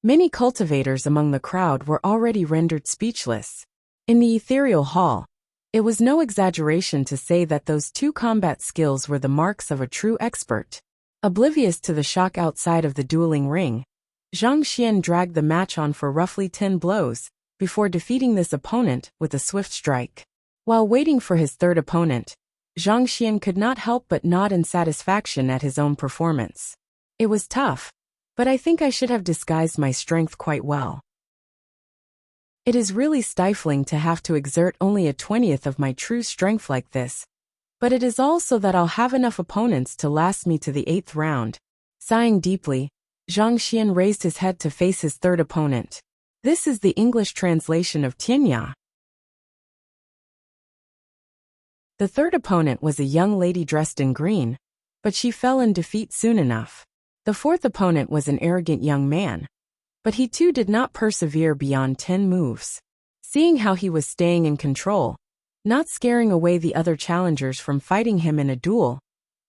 Many cultivators among the crowd were already rendered speechless. In the ethereal hall, it was no exaggeration to say that those two combat skills were the marks of a true expert. Oblivious to the shock outside of the dueling ring, Zhang Xian dragged the match on for roughly 10 blows before defeating this opponent with a swift strike. While waiting for his third opponent, Zhang Xian could not help but nod in satisfaction at his own performance. It was tough, but I think I should have disguised my strength quite well. It is really stifling to have to exert only a 20th of my true strength like this, but it is also that I'll have enough opponents to last me to the 8th round. Sighing deeply, Zhang Xian raised his head to face his third opponent. This is the English translation of Tianya. The third opponent was a young lady dressed in green, but she fell in defeat soon enough. The fourth opponent was an arrogant young man, but he too did not persevere beyond 10 moves. Seeing how he was staying in control, not scaring away the other challengers from fighting him in a duel,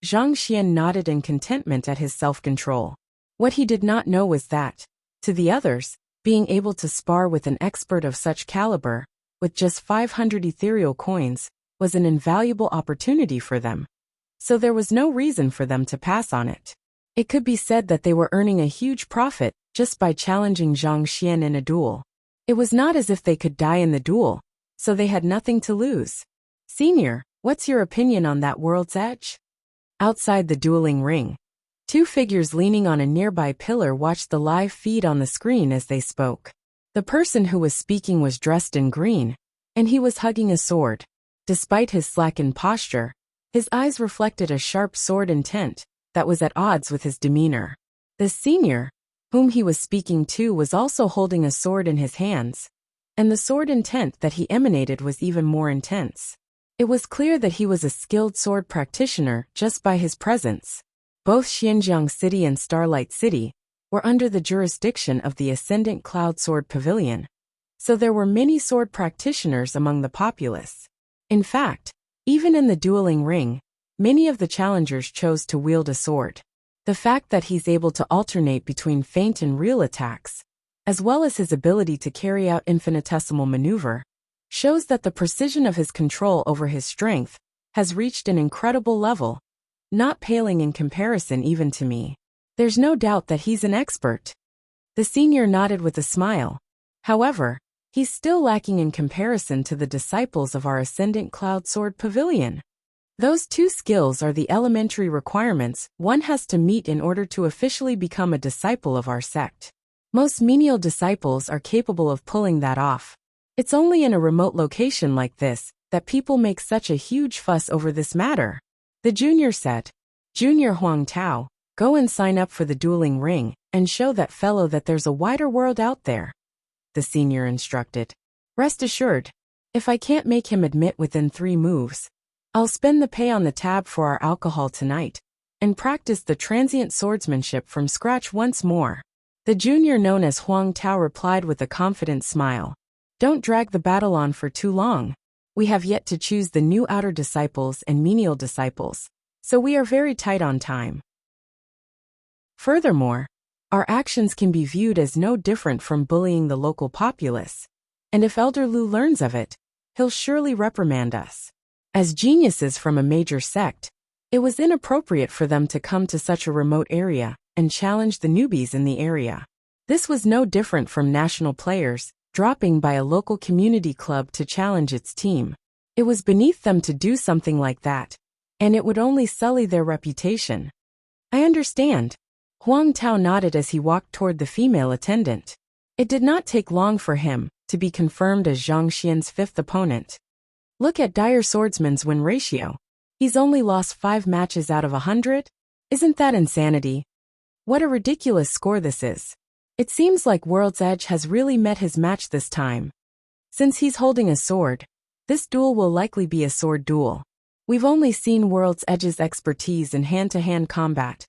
Zhang Xian nodded in contentment at his self-control. What he did not know was that, to the others, being able to spar with an expert of such caliber with just 500 ethereal coins, was an invaluable opportunity for them. So there was no reason for them to pass on it. It could be said that they were earning a huge profit just by challenging Zhang Xian in a duel. It was not as if they could die in the duel, so they had nothing to lose. Senior, what's your opinion on that World's Edge? Outside the dueling ring, two figures leaning on a nearby pillar watched the live feed on the screen as they spoke. The person who was speaking was dressed in green, and he was hugging a sword. Despite his slackened posture, his eyes reflected a sharp sword intent that was at odds with his demeanor. The senior, whom he was speaking to, was also holding a sword in his hands, and the sword intent that he emanated was even more intense. It was clear that he was a skilled sword practitioner just by his presence. Both Xinjiang City and Starlight City were under the jurisdiction of the Ascendant Cloud Sword Pavilion, so there were many sword practitioners among the populace. In fact, even in the dueling ring, many of the challengers chose to wield a sword. The fact that he's able to alternate between feint and real attacks, as well as his ability to carry out infinitesimal maneuver, shows that the precision of his control over his strength has reached an incredible level, not paling in comparison even to me. There's no doubt that he's an expert. The senior nodded with a smile. However, he's still lacking in comparison to the disciples of our Ascendant Cloud Sword Pavilion. Those two skills are the elementary requirements one has to meet in order to officially become a disciple of our sect. Most menial disciples are capable of pulling that off. It's only in a remote location like this that people make such a huge fuss over this matter. The junior said, Junior Huang Tao, go and sign up for the dueling ring and show that fellow that there's a wider world out there. The senior instructed. Rest assured, if I can't make him admit within 3 moves, I'll spend the pay on the tab for our alcohol tonight and practice the transient swordsmanship from scratch once more. The junior known as Huang Tao replied with a confident smile. Don't drag the battle on for too long. We have yet to choose the new outer disciples and menial disciples, so we are very tight on time. Furthermore, our actions can be viewed as no different from bullying the local populace, and if Elder Lu learns of it, he'll surely reprimand us. As geniuses from a major sect, it was inappropriate for them to come to such a remote area and challenge the newbies in the area. This was no different from national players dropping by a local community club to challenge its team. It was beneath them to do something like that, and it would only sully their reputation. I understand. Huang Tao nodded as he walked toward the female attendant. It did not take long for him to be confirmed as Zhang Xian's 5th opponent. Look at Dire Swordsman's win ratio. He's only lost 5 matches out of 100? Isn't that insanity? What a ridiculous score this is. It seems like World's Edge has really met his match this time. Since he's holding a sword, this duel will likely be a sword duel. We've only seen World's Edge's expertise in hand-to-hand combat.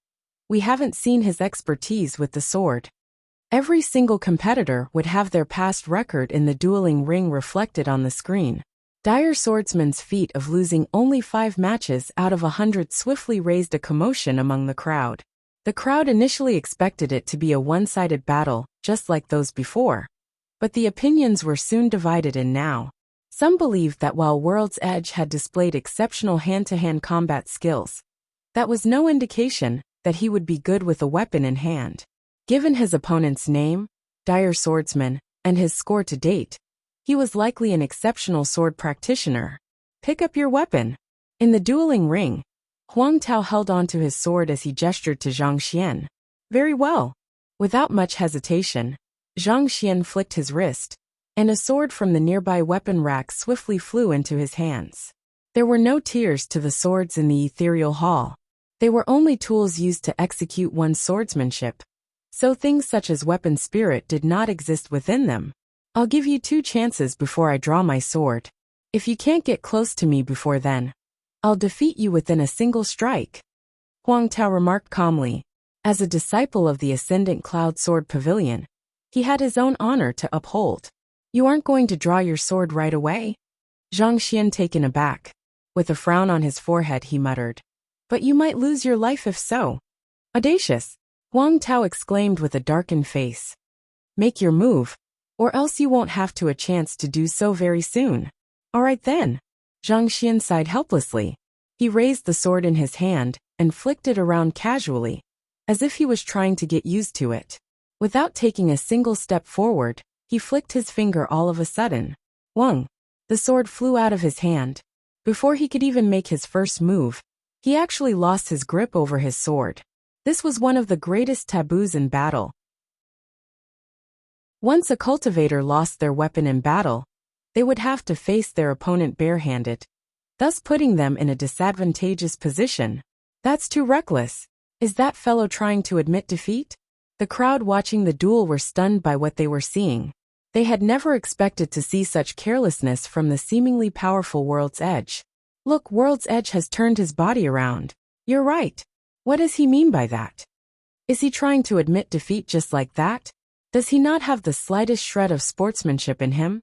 We haven't seen his expertise with the sword. Every single competitor would have their past record in the dueling ring reflected on the screen. Dire Swordsman's feat of losing only 5 matches out of 100 swiftly raised a commotion among the crowd. The crowd initially expected it to be a one-sided battle, just like those before. But the opinions were soon divided, and now some believed that while World's Edge had displayed exceptional hand-to-hand combat skills, that was no indication that he would be good with a weapon in hand. Given his opponent's name, Dire Swordsman, and his score to date, he was likely an exceptional sword practitioner. Pick up your weapon. In the dueling ring, Huang Tao held onto his sword as he gestured to Zhang Xian. Very well. Without much hesitation, Zhang Xian flicked his wrist, and a sword from the nearby weapon rack swiftly flew into his hands. There were no tiers to the swords in the ethereal hall. They were only tools used to execute one's swordsmanship, so things such as weapon spirit did not exist within them. I'll give you 2 chances before I draw my sword. If you can't get close to me before then, I'll defeat you within a single strike. Huang Tao remarked calmly. As a disciple of the Ascendant Cloud Sword Pavilion, he had his own honor to uphold. You aren't going to draw your sword right away? Zhang Xian, taken aback. With a frown on his forehead, he muttered. But you might lose your life if so. Audacious! Huang Tao exclaimed with a darkened face. Make your move. or else you won't have a chance to do so very soon. All right then. Zhang Xian sighed helplessly. He raised the sword in his hand and flicked it around casually, as if he was trying to get used to it. Without taking a single step forward, he flicked his finger all of a sudden. Whang! The sword flew out of his hand. Before he could even make his first move, he actually lost his grip over his sword. This was one of the greatest taboos in battle. Once a cultivator lost their weapon in battle, they would have to face their opponent barehanded, thus putting them in a disadvantageous position. That's too reckless. Is that fellow trying to admit defeat? The crowd watching the duel were stunned by what they were seeing. They had never expected to see such carelessness from the seemingly powerful World's Edge. Look, World's Edge has turned his body around. You're right. What does he mean by that? Is he trying to admit defeat just like that? Does he not have the slightest shred of sportsmanship in him?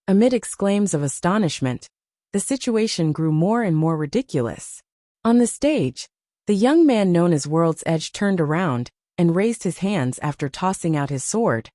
Amid exclaims of astonishment, the situation grew more and more ridiculous. On the stage, the young man known as World's Edge turned around and raised his hands after tossing out his sword,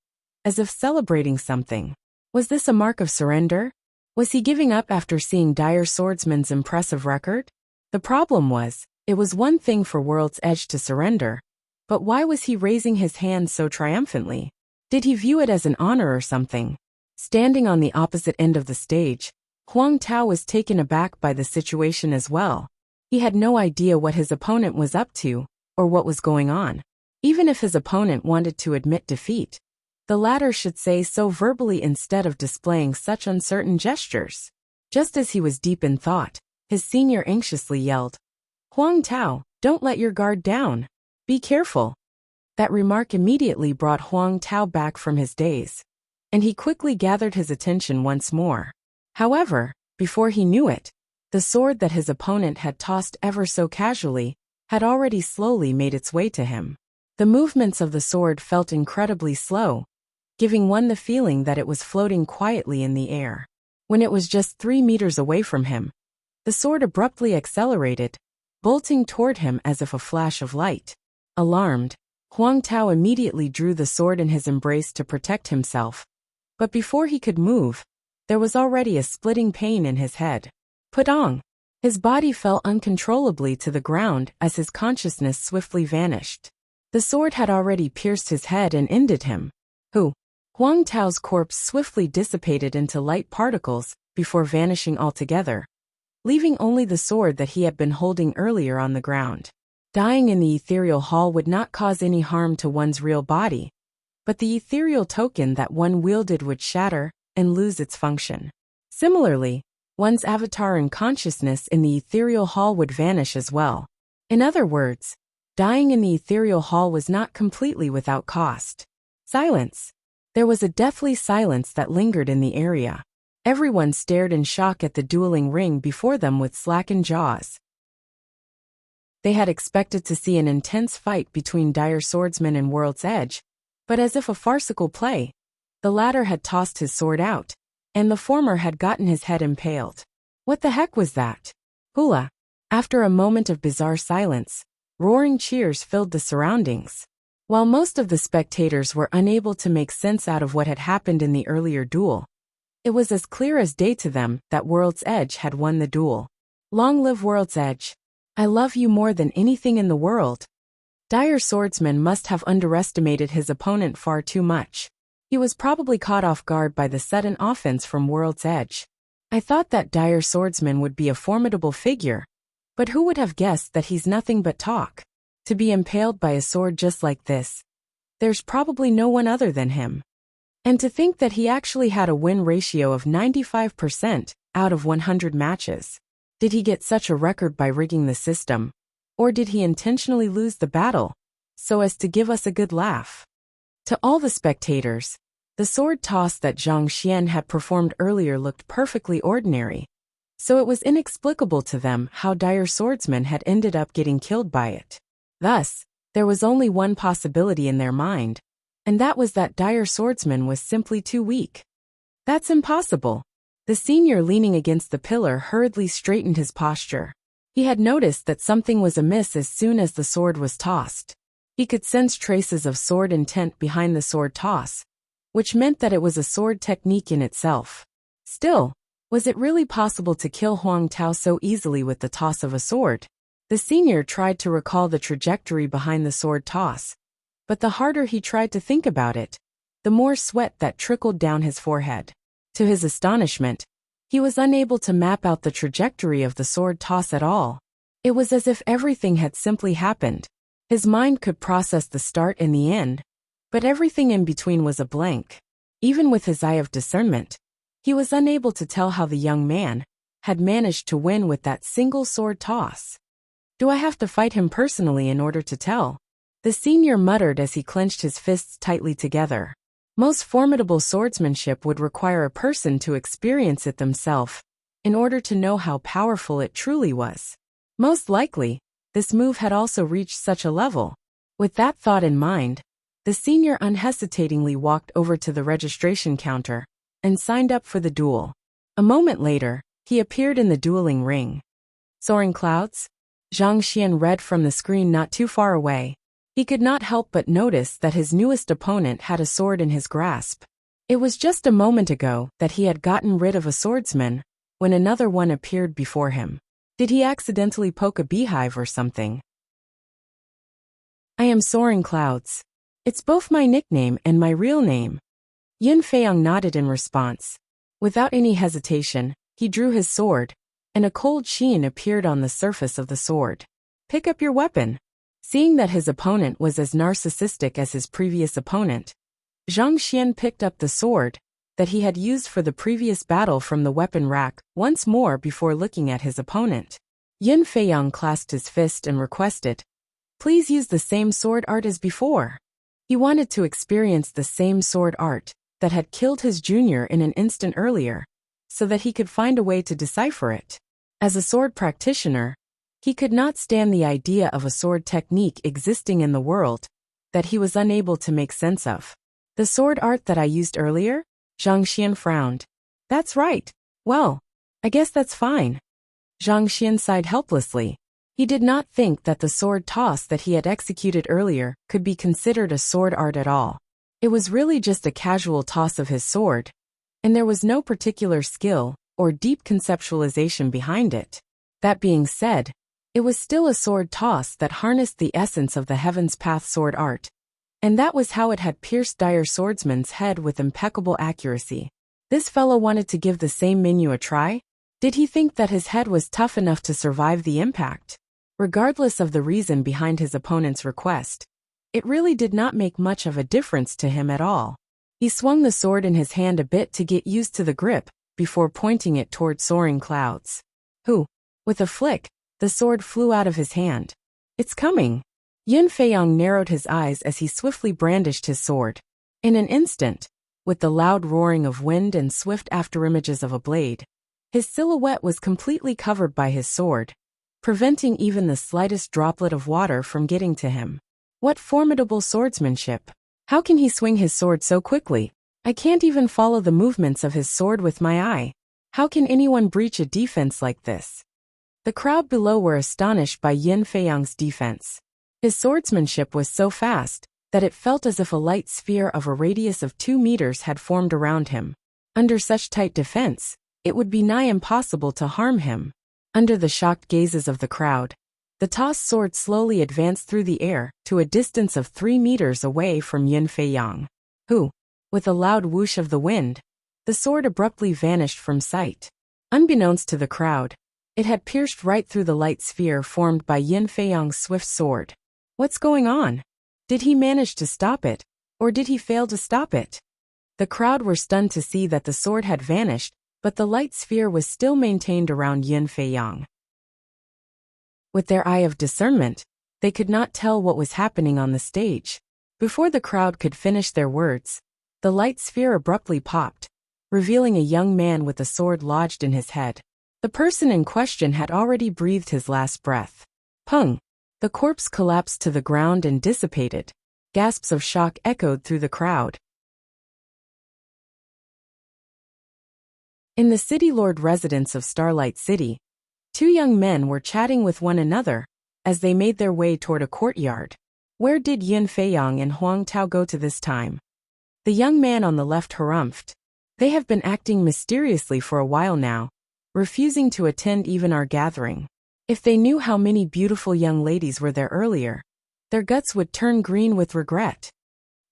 as if celebrating something. Was this a mark of surrender? Was he giving up after seeing Dire Swordsman's impressive record? The problem was, it was one thing for World's Edge to surrender, but why was he raising his hands so triumphantly? Did he view it as an honor or something? Standing on the opposite end of the stage, Huang Tao was taken aback by the situation as well. He had no idea what his opponent was up to, or what was going on. Even if his opponent wanted to admit defeat, the latter should say so verbally instead of displaying such uncertain gestures. Just as he was deep in thought, his senior anxiously yelled, "Huang Tao, don't let your guard down. Be careful." That remark immediately brought Huang Tao back from his daze, and he quickly gathered his attention once more. However, before he knew it, the sword that his opponent had tossed ever so casually had already slowly made its way to him. The movements of the sword felt incredibly slow, giving one the feeling that it was floating quietly in the air. When it was just 3 meters away from him, the sword abruptly accelerated, bolting toward him as if a flash of light. Alarmed, Huang Tao immediately drew the sword in his embrace to protect himself. But before he could move, there was already a splitting pain in his head. Pudong! His body fell uncontrollably to the ground as his consciousness swiftly vanished. The sword had already pierced his head and ended him. Huang Tao's corpse swiftly dissipated into light particles before vanishing altogether, leaving only the sword that he had been holding earlier on the ground. Dying in the ethereal hall would not cause any harm to one's real body, but the ethereal token that one wielded would shatter and lose its function. Similarly, one's avatar and consciousness in the ethereal hall would vanish as well. In other words, dying in the ethereal hall was not completely without cost. Silence. There was a deathly silence that lingered in the area. Everyone stared in shock at the dueling ring before them with slackened jaws. They had expected to see an intense fight between Dire Swordsman and World's Edge, but as if a farcical play, the latter had tossed his sword out, and the former had gotten his head impaled. What the heck was that? Hula! After a moment of bizarre silence, roaring cheers filled the surroundings. While most of the spectators were unable to make sense out of what had happened in the earlier duel, it was as clear as day to them that World's Edge had won the duel. Long live World's Edge! I love you more than anything in the world. Dire Swordsman must have underestimated his opponent far too much. He was probably caught off guard by the sudden offense from World's Edge. I thought that Dire Swordsman would be a formidable figure, but who would have guessed that he's nothing but talk? To be impaled by a sword just like this, there's probably no one other than him. And to think that he actually had a win ratio of 95% out of 100 matches. Did he get such a record by rigging the system? Or did he intentionally lose the battle, so as to give us a good laugh? To all the spectators, the sword toss that Zhang Xian had performed earlier looked perfectly ordinary, so it was inexplicable to them how Dire Swordsman had ended up getting killed by it. Thus, there was only one possibility in their mind, and that was that Dire Swordsman was simply too weak. That's impossible. The senior leaning against the pillar hurriedly straightened his posture. He had noticed that something was amiss as soon as the sword was tossed. He could sense traces of sword intent behind the sword toss, which meant that it was a sword technique in itself. Still, was it really possible to kill Huang Tao so easily with the toss of a sword? The senior tried to recall the trajectory behind the sword toss, but the harder he tried to think about it, the more sweat that trickled down his forehead. To his astonishment, he was unable to map out the trajectory of the sword toss at all. It was as if everything had simply happened. His mind could process the start and the end, but everything in between was a blank. Even with his eye of discernment, he was unable to tell how the young man had managed to win with that single sword toss. Do I have to fight him personally in order to tell? The senior muttered as he clenched his fists tightly together. Most formidable swordsmanship would require a person to experience it themselves in order to know how powerful it truly was. Most likely, this move had also reached such a level. With that thought in mind, the senior unhesitatingly walked over to the registration counter and signed up for the duel. A moment later, he appeared in the dueling ring. Soaring clouds? Zhang Xian read from the screen not too far away. He could not help but notice that his newest opponent had a sword in his grasp. It was just a moment ago that he had gotten rid of a swordsman when another one appeared before him. Did he accidentally poke a beehive or something? I am Soaring Clouds. It's both my nickname and my real name. Yin Feiyang nodded in response. Without any hesitation, he drew his sword, and a cold sheen appeared on the surface of the sword. Pick up your weapon. Seeing that his opponent was as narcissistic as his previous opponent, Zhang Xian picked up the sword that he had used for the previous battle from the weapon rack once more before looking at his opponent. Yin Feiyang clasped his fist and requested, "Please use the same sword art as before." He wanted to experience the same sword art that had killed his junior in an instant earlier, so that he could find a way to decipher it. As a sword practitioner, he could not stand the idea of a sword technique existing in the world that he was unable to make sense of. The sword art that I used earlier? Zhang Xian frowned. That's right. Well, I guess that's fine. Zhang Xian sighed helplessly. He did not think that the sword toss that he had executed earlier could be considered a sword art at all. It was really just a casual toss of his sword, and there was no particular skill or deep conceptualization behind it. That being said, it was still a sword toss that harnessed the essence of the Heaven's Path sword art, and that was how it had pierced dire swordsman's head with impeccable accuracy. This fellow wanted to give the same menu a try? Did he think that his head was tough enough to survive the impact? Regardless of the reason behind his opponent's request, it really did not make much of a difference to him at all. He swung the sword in his hand a bit to get used to the grip before pointing it toward Soaring Clouds. With a flick, the sword flew out of his hand. It's coming. Yin Feiyang narrowed his eyes as he swiftly brandished his sword. In an instant, with the loud roaring of wind and swift afterimages of a blade, his silhouette was completely covered by his sword, preventing even the slightest droplet of water from getting to him. What formidable swordsmanship! How can he swing his sword so quickly? I can't even follow the movements of his sword with my eye. How can anyone breach a defense like this? The crowd below were astonished by Yin Feiyang's defense. His swordsmanship was so fast that it felt as if a light sphere of a radius of 2 meters had formed around him. Under such tight defense, it would be nigh impossible to harm him. Under the shocked gazes of the crowd, the tossed sword slowly advanced through the air to a distance of 3 meters away from Yin Feiyang, who, with a loud whoosh of the wind, the sword abruptly vanished from sight. Unbeknownst to the crowd, it had pierced right through the light sphere formed by Yin Feiyang's swift sword. What's going on? Did he manage to stop it, or did he fail to stop it? The crowd were stunned to see that the sword had vanished, but the light sphere was still maintained around Yin Feiyang. With their eye of discernment, they could not tell what was happening on the stage. Before the crowd could finish their words, the light sphere abruptly popped, revealing a young man with a sword lodged in his head. The person in question had already breathed his last breath. Pung! The corpse collapsed to the ground and dissipated. Gasps of shock echoed through the crowd. In the city lord residence of Starlight City, 2 young men were chatting with one another as they made their way toward a courtyard. Where did Yin Feiyang and Huang Tao go to this time? The young man on the left harumphed. They have been acting mysteriously for a while now, refusing to attend even our gathering. If they knew how many beautiful young ladies were there earlier, their guts would turn green with regret.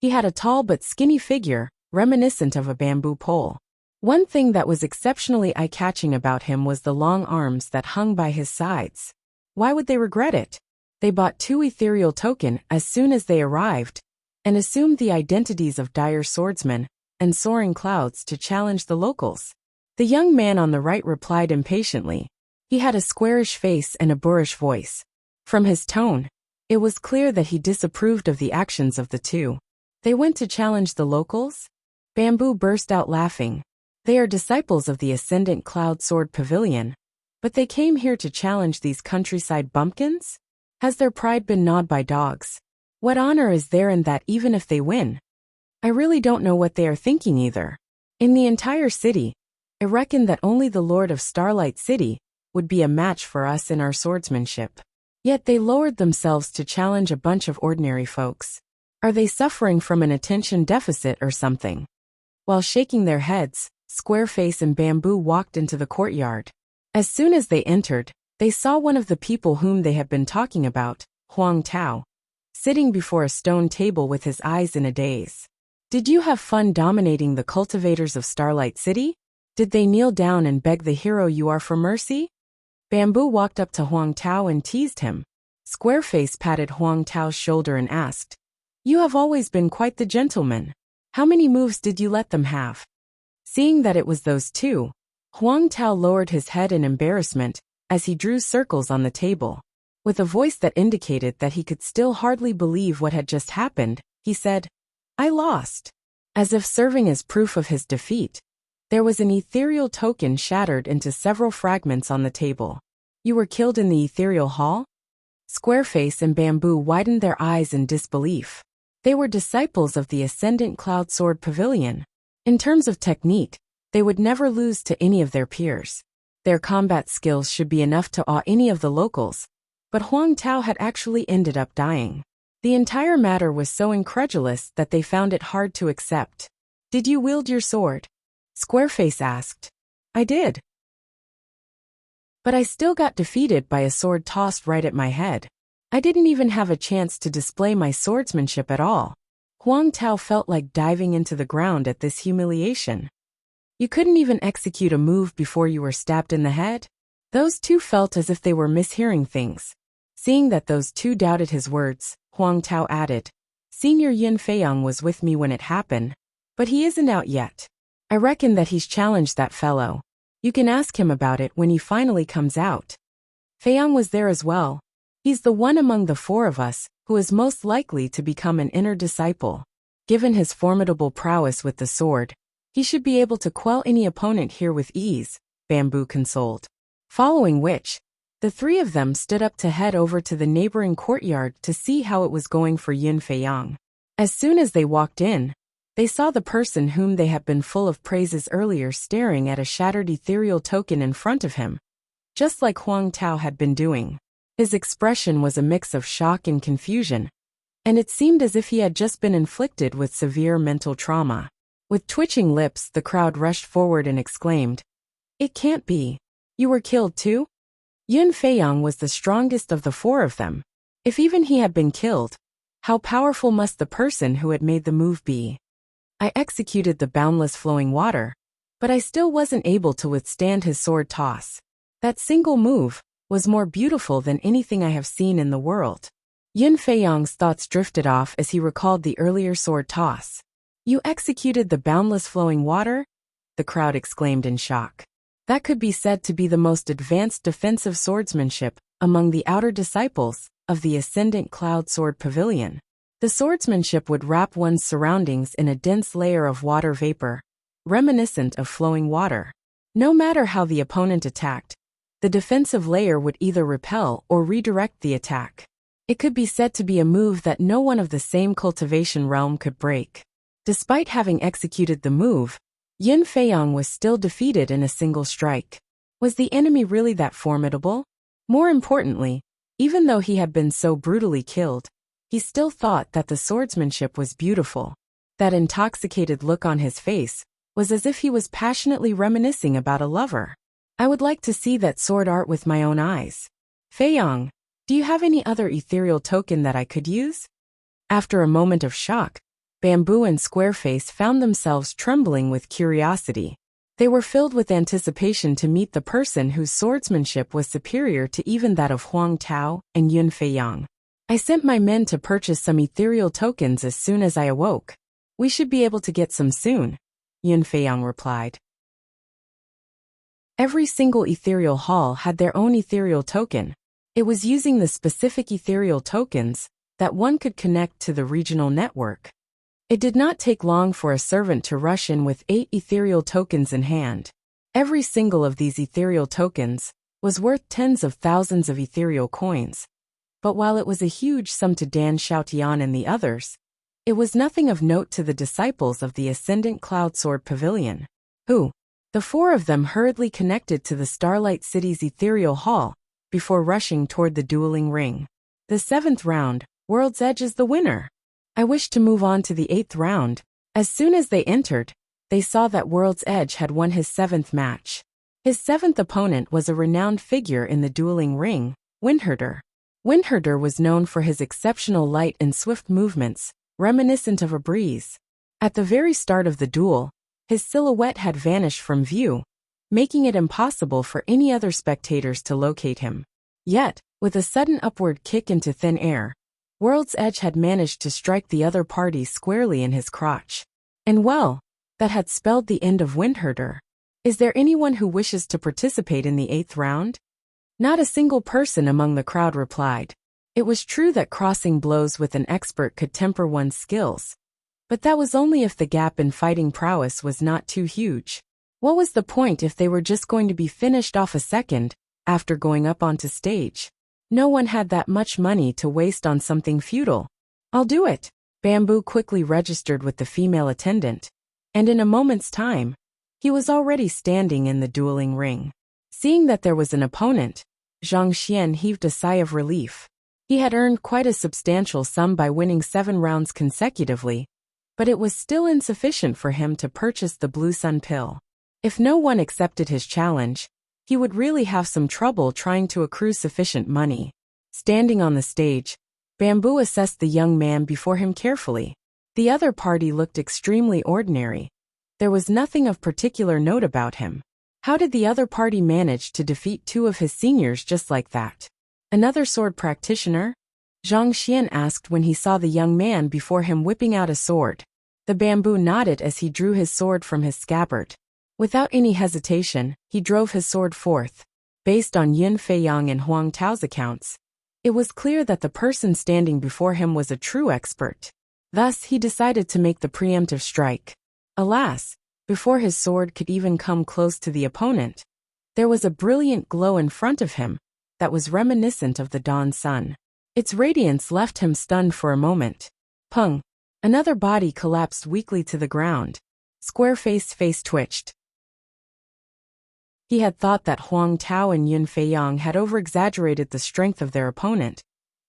He had a tall but skinny figure, reminiscent of a bamboo pole. One thing that was exceptionally eye-catching about him was the long arms that hung by his sides. Why would they regret it? They bought 2 ethereal token as soon as they arrived, and assumed the identities of dire swordsmen and soaring clouds to challenge the locals. The young man on the right replied impatiently. He had a squarish face and a boorish voice. From his tone, it was clear that he disapproved of the actions of the two. They went to challenge the locals? Bamboo burst out laughing. They are disciples of the Ascendant Cloud Sword Pavilion, but they came here to challenge these countryside bumpkins? Has their pride been gnawed by dogs? What honor is there in that even if they win? I really don't know what they are thinking either. In the entire city, I reckon that only the Lord of Starlight City would be a match for us in our swordsmanship. Yet they lowered themselves to challenge a bunch of ordinary folks. Are they suffering from an attention deficit or something? While shaking their heads, Squareface and Bamboo walked into the courtyard. As soon as they entered, they saw one of the people whom they had been talking about, Huang Tao, sitting before a stone table with his eyes in a daze. Did you have fun dominating the cultivators of Starlight City? Did they kneel down and beg the hero you are for mercy? Bamboo walked up to Huang Tao and teased him. Squareface patted Huang Tao's shoulder and asked, You have always been quite the gentleman. How many moves did you let them have? Seeing that it was those two, Huang Tao lowered his head in embarrassment as he drew circles on the table. With a voice that indicated that he could still hardly believe what had just happened, he said, I lost. As if serving as proof of his defeat, there was an ethereal token shattered into several fragments on the table. You were killed in the ethereal hall? Squareface and Bamboo widened their eyes in disbelief. They were disciples of the Ascendant Cloud Sword Pavilion. In terms of technique, they would never lose to any of their peers. Their combat skills should be enough to awe any of the locals, but Huang Tao had actually ended up dying. The entire matter was so incredulous that they found it hard to accept. Did you wield your sword? Squareface asked. I did. But I still got defeated by a sword tossed right at my head. I didn't even have a chance to display my swordsmanship at all. Huang Tao felt like diving into the ground at this humiliation. You couldn't even execute a move before you were stabbed in the head? Those two felt as if they were mishearing things. Seeing that those two doubted his words, Huang Tao added, Senior Yin Feiyang was with me when it happened, but he isn't out yet. I reckon that he's challenged that fellow. You can ask him about it when he finally comes out. Feiyang was there as well. He's the one among the 4 of us who is most likely to become an inner disciple. Given his formidable prowess with the sword, he should be able to quell any opponent here with ease, Bamboo consoled. Following which, the 3 of them stood up to head over to the neighboring courtyard to see how it was going for Yin Feiyang. As soon as they walked in, they saw the person whom they had been full of praises earlier staring at a shattered ethereal token in front of him, just like Huang Tao had been doing. His expression was a mix of shock and confusion, and it seemed as if he had just been inflicted with severe mental trauma. With twitching lips, the crowd rushed forward and exclaimed, It can't be. You were killed too? Yin Feiyang was the strongest of the 4 of them. If even he had been killed, how powerful must the person who had made the move be? I executed the boundless flowing water, but I still wasn't able to withstand his sword toss. That single move was more beautiful than anything I have seen in the world. Yin Feiyang's thoughts drifted off as he recalled the earlier sword toss. You executed the boundless flowing water? The crowd exclaimed in shock. That could be said to be the most advanced defensive swordsmanship among the outer disciples of the Ascendant Cloud Sword Pavilion. The swordsmanship would wrap one's surroundings in a dense layer of water vapor, reminiscent of flowing water. No matter how the opponent attacked, the defensive layer would either repel or redirect the attack. It could be said to be a move that no one of the same cultivation realm could break. Despite having executed the move, Yin Feiyang was still defeated in a single strike. Was the enemy really that formidable? More importantly, even though he had been so brutally killed, he still thought that the swordsmanship was beautiful. That intoxicated look on his face was as if he was passionately reminiscing about a lover. I would like to see that sword art with my own eyes. Feiyang, do you have any other ethereal token that I could use? After a moment of shock, Bamboo and Squareface found themselves trembling with curiosity. They were filled with anticipation to meet the person whose swordsmanship was superior to even that of Huang Tao and Yun Feiyang. I sent my men to purchase some ethereal tokens as soon as I awoke. We should be able to get some soon, Yun Feiyang replied. Every single ethereal hall had their own ethereal token. It was using the specific ethereal tokens that one could connect to the regional network. It did not take long for a servant to rush in with 8 ethereal tokens in hand. Every single of these ethereal tokens was worth tens of thousands of ethereal coins. But while it was a huge sum to Dan Xiaotian and the others, it was nothing of note to the disciples of the Ascendant Cloud Sword Pavilion, who, the 4 of them hurriedly connected to the Starlight City's ethereal hall before rushing toward the dueling ring. The 7th round, World's Edge is the winner. I wish to move on to the 8th round. As soon as they entered, they saw that World's Edge had won his 7th match. His 7th opponent was a renowned figure in the dueling ring, Windherder. Windherder was known for his exceptional light and swift movements, reminiscent of a breeze. At the very start of the duel, his silhouette had vanished from view, making it impossible for any other spectators to locate him. Yet, with a sudden upward kick into thin air, World's Edge had managed to strike the other party squarely in his crotch. And well, that had spelled the end of Windherder. Is there anyone who wishes to participate in the 8th round? Not a single person among the crowd replied. It was true that crossing blows with an expert could temper one's skills, but that was only if the gap in fighting prowess was not too huge. What was the point if they were just going to be finished off a second after going up onto stage? No one had that much money to waste on something futile. I'll do it. Bamboo quickly registered with the female attendant, and in a moment's time, he was already standing in the dueling ring. Seeing that there was an opponent, Zhang Xian heaved a sigh of relief. He had earned quite a substantial sum by winning 7 rounds consecutively, but it was still insufficient for him to purchase the Blue Sun pill. If no one accepted his challenge, he would really have some trouble trying to accrue sufficient money. Standing on the stage, Bamboo assessed the young man before him carefully. The other party looked extremely ordinary. There was nothing of particular note about him. How did the other party manage to defeat 2 of his seniors just like that? Another sword practitioner? Zhang Xian asked when he saw the young man before him whipping out a sword. The Bamboo nodded as he drew his sword from his scabbard. Without any hesitation, he drove his sword forth. Based on Yun Feiyang and Huang Tao's accounts, it was clear that the person standing before him was a true expert. Thus, he decided to make the preemptive strike. Alas, before his sword could even come close to the opponent, there was a brilliant glow in front of him that was reminiscent of the dawn sun. Its radiance left him stunned for a moment. Pung! Another body collapsed weakly to the ground. Squareface's face twitched. He had thought that Huang Tao and Yun Feiyang had over-exaggerated the strength of their opponent,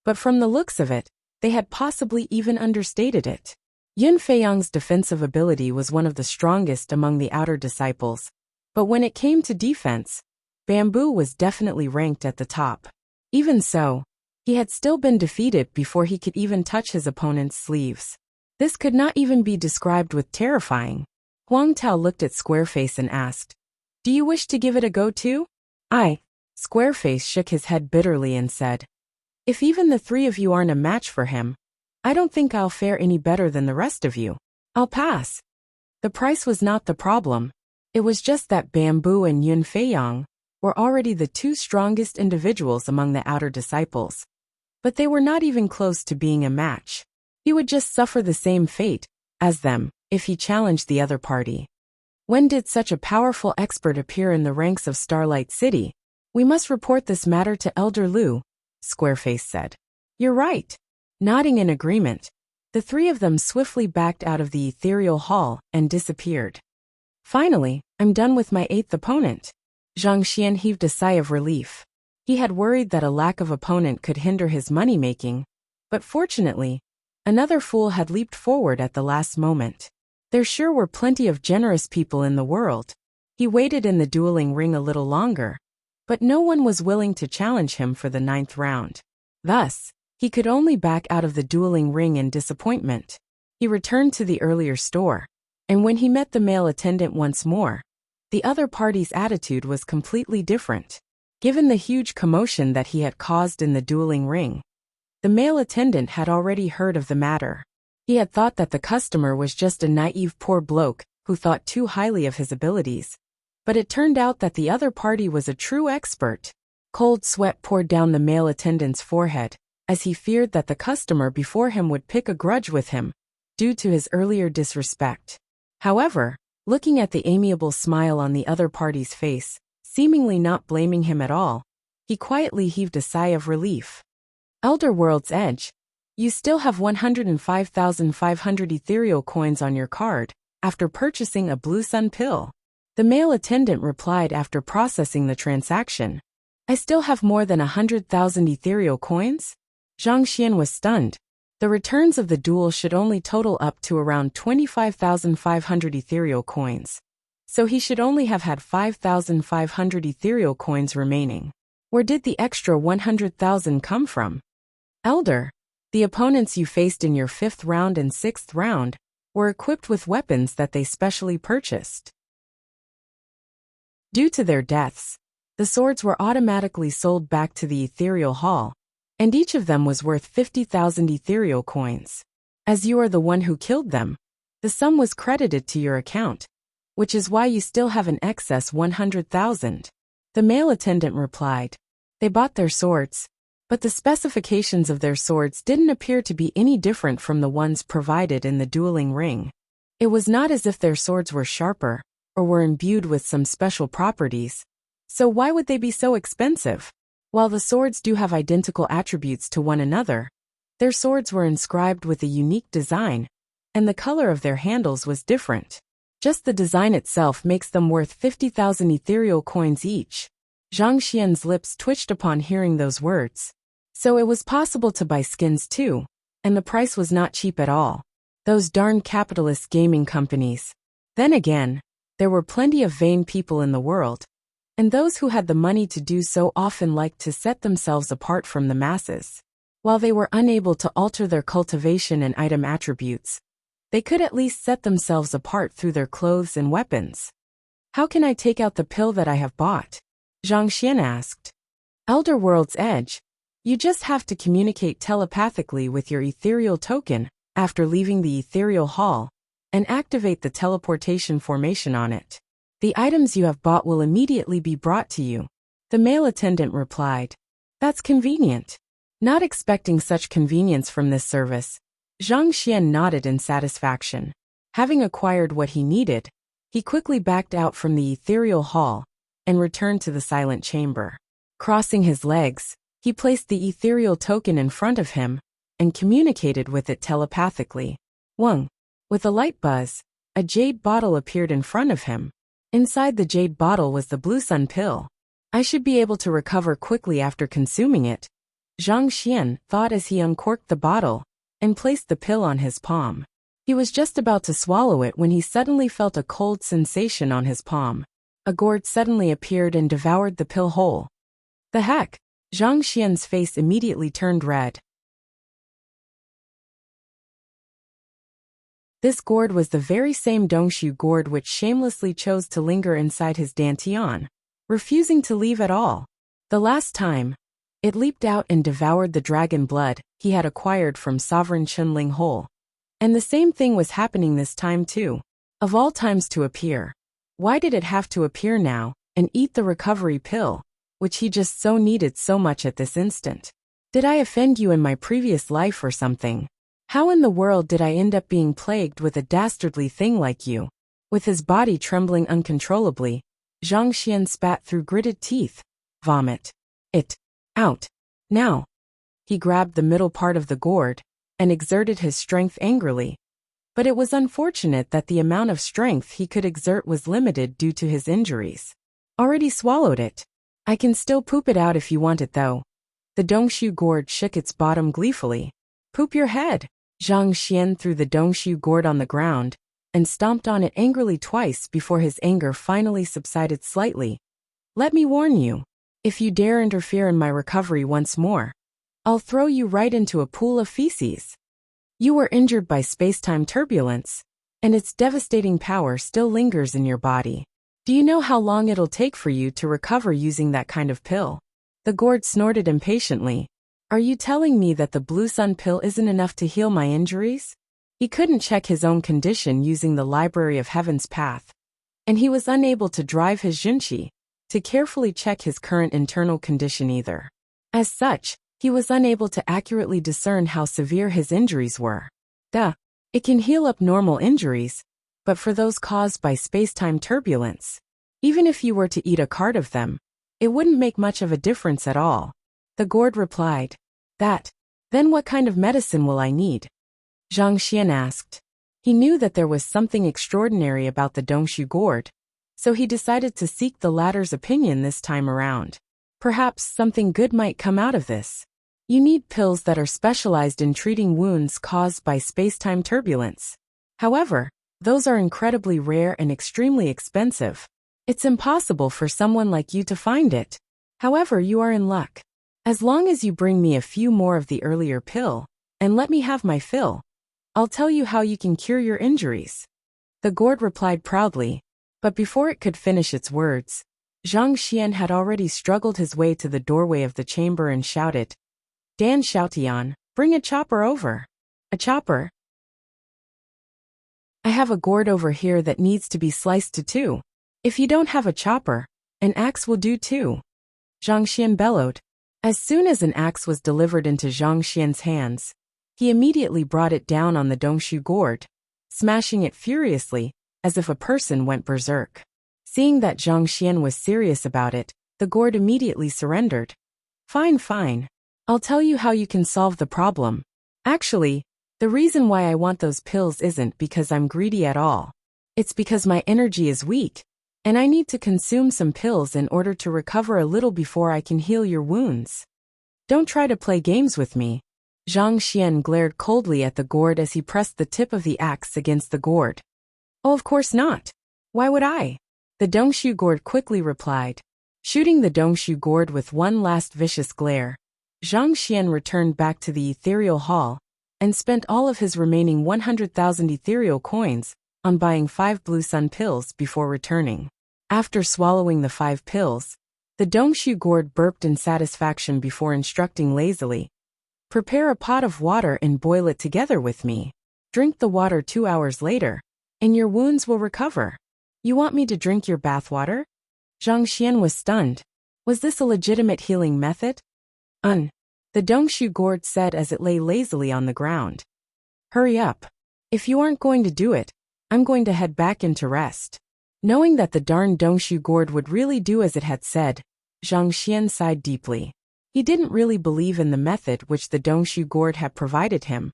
but from the looks of it, they had possibly even understated it. Yun Feiyang's defensive ability was one of the strongest among the outer disciples, but when it came to defense, Bamboo was definitely ranked at the top. Even so, he had still been defeated before he could even touch his opponent's sleeves. This could not even be described with terrifying. Huang Tao looked at Squareface and asked, "Do you wish to give it a go too?" Squareface shook his head bitterly and said, "If even the 3 of you aren't a match for him, I don't think I'll fare any better than the rest of you. I'll pass." The price was not the problem. It was just that Bamboo and Yun Feiyang were already the 2 strongest individuals among the outer disciples. But they were not even close to being a match. He would just suffer the same fate as them if he challenged the other party. When did such a powerful expert appear in the ranks of Starlight City? We must report this matter to Elder Lu, Squareface said. You're right. Nodding in agreement, the 3 of them swiftly backed out of the ethereal hall and disappeared. Finally, I'm done with my 8th opponent. Zhang Xian heaved a sigh of relief. He had worried that a lack of opponent could hinder his money-making, but fortunately, Another fool had leaped forward at the last moment. There sure were plenty of generous people in the world. He waited in the dueling ring a little longer, but no one was willing to challenge him for the 9th round. Thus, he could only back out of the dueling ring in disappointment. He returned to the earlier store, and when he met the male attendant once more, the other party's attitude was completely different. Given the huge commotion that he had caused in the dueling ring, the male attendant had already heard of the matter. He had thought that the customer was just a naive poor bloke who thought too highly of his abilities, but it turned out that the other party was a true expert. Cold sweat poured down the male attendant's forehead, as he feared that the customer before him would pick a grudge with him, due to his earlier disrespect. However, looking at the amiable smile on the other party's face, seemingly not blaming him at all, he quietly heaved a sigh of relief. Elder World's Edge, you still have 105,500 ethereal coins on your card, after purchasing a Blue Sun pill. The male attendant replied after processing the transaction. I still have more than 100,000 ethereal coins? Zhang Xian was stunned. The returns of the duel should only total up to around 25,500 ethereal coins. So he should only have had 5,500 ethereal coins remaining. Where did the extra 100,000 come from? Elder, the opponents you faced in your 5th round and 6th round were equipped with weapons that they specially purchased. Due to their deaths, the swords were automatically sold back to the ethereal hall, and each of them was worth 50,000 ethereal coins. As you are the one who killed them, the sum was credited to your account, which is why you still have an excess 100,000. The male attendant replied. They bought their swords, but the specifications of their swords didn't appear to be any different from the ones provided in the dueling ring. It was not as if their swords were sharper, or were imbued with some special properties. So why would they be so expensive? While the swords do have identical attributes to one another, their swords were inscribed with a unique design, and the color of their handles was different. Just the design itself makes them worth 50,000 ethereal coins each. Zhang Xian's lips twitched upon hearing those words. So it was possible to buy skins too, and the price was not cheap at all. Those darn capitalist gaming companies. Then again, there were plenty of vain people in the world, and those who had the money to do so often liked to set themselves apart from the masses. While they were unable to alter their cultivation and item attributes, they could at least set themselves apart through their clothes and weapons. How can I take out the pill that I have bought? Zhang Xian asked. Elder World's Edge, you just have to communicate telepathically with your ethereal token after leaving the ethereal hall, and activate the teleportation formation on it. The items you have bought will immediately be brought to you. The male attendant replied. That's convenient. Not expecting such convenience from this service, Zhang Xian nodded in satisfaction. Having acquired what he needed, he quickly backed out from the ethereal hall and returned to the silent chamber. Crossing his legs, he placed the ethereal token in front of him and communicated with it telepathically. Wang. With a light buzz, a jade bottle appeared in front of him. Inside the jade bottle was the Blue Sun pill. I should be able to recover quickly after consuming it, Zhang Xian thought as he uncorked the bottle and placed the pill on his palm. He was just about to swallow it when he suddenly felt a cold sensation on his palm. A gourd suddenly appeared and devoured the pill whole. The heck? Zhang Xian's face immediately turned red. This gourd was the very same Dongshu gourd which shamelessly chose to linger inside his dantian, refusing to leave at all. The last time, it leaped out and devoured the dragon blood he had acquired from Sovereign Chunling Hole. And the same thing was happening this time too. Of all times to appear. Why did it have to appear now and eat the recovery pill, which he just so needed so much at this instant? Did I offend you in my previous life or something? How in the world did I end up being plagued with a dastardly thing like you? With his body trembling uncontrollably, Zhang Xian spat through gritted teeth. Vomit. It. Out. Now. He grabbed the middle part of the gourd and exerted his strength angrily. But it was unfortunate that the amount of strength he could exert was limited due to his injuries. Already swallowed it. I can still poop it out if you want it though. The Dongshu gourd shook its bottom gleefully. Poop your head. Zhang Xian threw the Dongshu gourd on the ground and stomped on it angrily twice before his anger finally subsided slightly. Let me warn you. If you dare interfere in my recovery once more, I'll throw you right into a pool of feces. You were injured by space-time turbulence, and its devastating power still lingers in your body. Do you know how long it'll take for you to recover using that kind of pill? The gourd snorted impatiently. Are you telling me that the blue sun pill isn't enough to heal my injuries? He couldn't check his own condition using the Library of Heaven's path, and he was unable to drive his Junshi to carefully check his current internal condition either. As such, he was unable to accurately discern how severe his injuries were. It can heal up normal injuries, but for those caused by space-time turbulence, even if you were to eat a cart of them, it wouldn't make much of a difference at all. The gourd replied. Then what kind of medicine will I need? Zhang Xian asked. He knew that there was something extraordinary about the Dongshu gourd, so he decided to seek the latter's opinion this time around. Perhaps something good might come out of this. You need pills that are specialized in treating wounds caused by space-time turbulence. However, those are incredibly rare and extremely expensive. It's impossible for someone like you to find it. However, you are in luck. As long as you bring me a few more of the earlier pill, and let me have my fill, I'll tell you how you can cure your injuries. The gourd replied proudly, but before it could finish its words, Zhang Xian had already struggled his way to the doorway of the chamber and shouted, Dan Xiaotian, bring a chopper over. A chopper? I have a gourd over here that needs to be sliced to two. If you don't have a chopper, an axe will do too. Zhang Xian bellowed. As soon as an axe was delivered into Zhang Xian's hands, he immediately brought it down on the Dongshu gourd, smashing it furiously, as if a person went berserk. Seeing that Zhang Xian was serious about it, the gourd immediately surrendered. Fine. I'll tell you how you can solve the problem. Actually, the reason why I want those pills isn't because I'm greedy at all. It's because my energy is weak, and I need to consume some pills in order to recover a little before I can heal your wounds. Don't try to play games with me. Zhang Xian glared coldly at the gourd as he pressed the tip of the axe against the gourd. Oh, of course not. Why would I? The Dongshu gourd quickly replied. Shooting the Dongshu gourd with one last vicious glare, Zhang Xian returned back to the ethereal hall and spent all of his remaining 100,000 ethereal coins on buying 5 blue sun pills before returning. After swallowing the 5 pills, the Dongshu gourd burped in satisfaction before instructing lazily. Prepare a pot of water and boil it together with me. Drink the water 2 hours later, and your wounds will recover. You want me to drink your bathwater? Zhang Xian was stunned. Was this a legitimate healing method? The Dongshu gourd said as it lay lazily on the ground. Hurry up. If you aren't going to do it, I'm going to head back into rest. Knowing that the darn Dongshu gourd would really do as it had said, Zhang Xian sighed deeply. He didn't really believe in the method which the Dongshu gourd had provided him,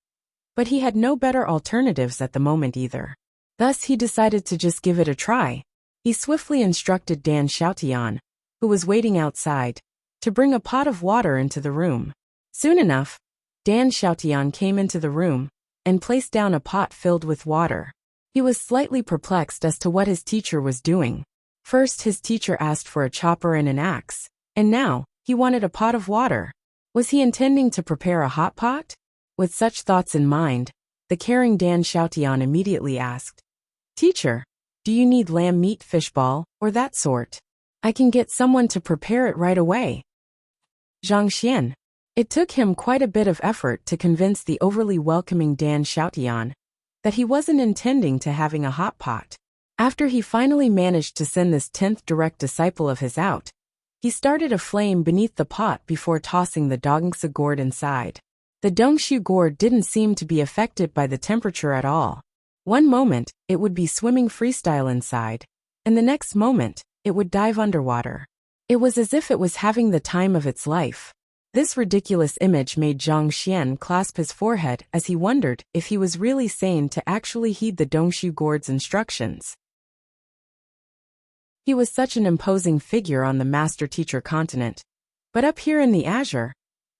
but he had no better alternatives at the moment either. Thus he decided to just give it a try. He swiftly instructed Dan Xiaotian, who was waiting outside, to bring a pot of water into the room. Soon enough, Dan Xiaotian came into the room and placed down a pot filled with water. He was slightly perplexed as to what his teacher was doing. First his teacher asked for a chopper and an axe, and now he wanted a pot of water. Was he intending to prepare a hot pot? With such thoughts in mind, the caring Dan Xiaotian immediately asked, Teacher, do you need lamb meat fishball, or that sort? I can get someone to prepare it right away. Zhang Xian. It took him quite a bit of effort to convince the overly welcoming Dan Xiaotian that he wasn't intending to having a hot pot. After he finally managed to send this 10th direct disciple of his out, he started a flame beneath the pot before tossing the Dongshu gourd inside. The Dongshu gourd didn't seem to be affected by the temperature at all. One moment, it would be swimming freestyle inside, and the next moment, it would dive underwater. It was as if it was having the time of its life. This ridiculous image made Zhang Xian clasp his forehead as he wondered if he was really sane to actually heed the Dongshu gourd's instructions. He was such an imposing figure on the master-teacher continent, but up here in the Azure,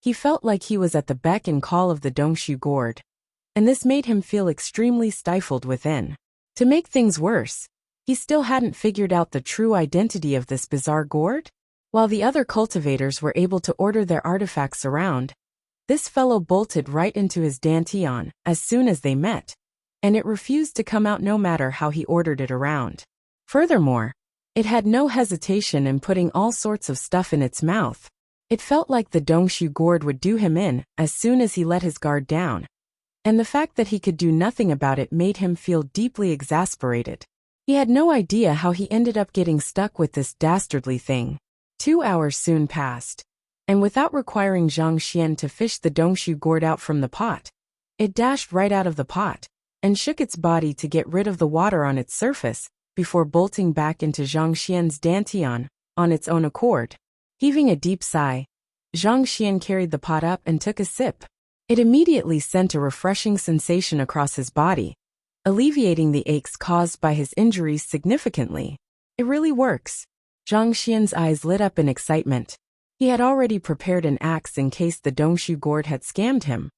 he felt like he was at the beck and call of the Dongshu gourd. and this made him feel extremely stifled within. To make things worse, he still hadn't figured out the true identity of this bizarre gourd. While the other cultivators were able to order their artifacts around, this fellow bolted right into his dantian as soon as they met, and it refused to come out no matter how he ordered it around. Furthermore, it had no hesitation in putting all sorts of stuff in its mouth. It felt like the Dongshu gourd would do him in as soon as he let his guard down, and the fact that he could do nothing about it made him feel deeply exasperated. He had no idea how he ended up getting stuck with this dastardly thing. 2 hours soon passed, and without requiring Zhang Xian to fish the Dongshu gourd out from the pot, it dashed right out of the pot and shook its body to get rid of the water on its surface before bolting back into Zhang Xian's dantian on its own accord. Heaving a deep sigh, Zhang Xian carried the pot up and took a sip. It immediately sent a refreshing sensation across his body, alleviating the aches caused by his injuries significantly. It really works. Zhang Xian's eyes lit up in excitement. He had already prepared an axe in case the Dongshu gourd had scammed him.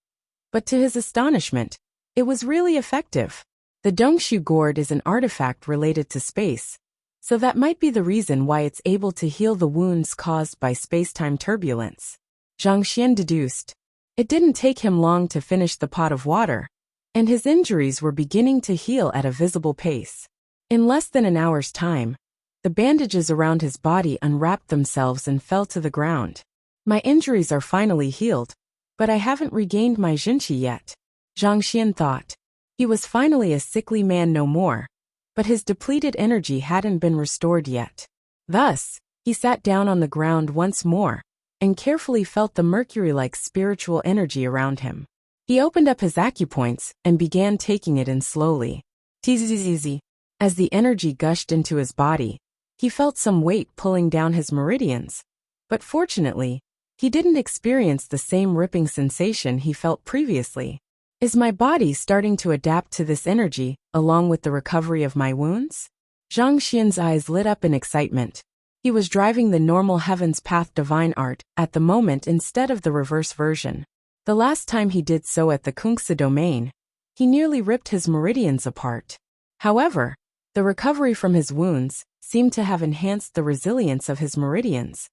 But to his astonishment, it was really effective. The Dongshu gourd is an artifact related to space, so that might be the reason why it's able to heal the wounds caused by space-time turbulence. Zhang Xian deduced. It didn't take him long to finish the pot of water, and his injuries were beginning to heal at a visible pace. In less than an hour's time, the bandages around his body unwrapped themselves and fell to the ground. My injuries are finally healed, but I haven't regained my Jinqi yet, Zhang Xian thought. He was finally a sickly man no more, but his depleted energy hadn't been restored yet. Thus, he sat down on the ground once more and carefully felt the mercury-like spiritual energy around him. He opened up his acupoints and began taking it in slowly. Tzzz. As the energy gushed into his body, he felt some weight pulling down his meridians, but fortunately, he didn't experience the same ripping sensation he felt previously. Is my body starting to adapt to this energy, along with the recovery of my wounds? Zhang Xian's eyes lit up in excitement. He was driving the normal Heaven's Path divine art at the moment instead of the reverse version. The last time he did so at the Kungsa domain, he nearly ripped his meridians apart. However, the recovery from his wounds seemed to have enhanced the resilience of his meridians,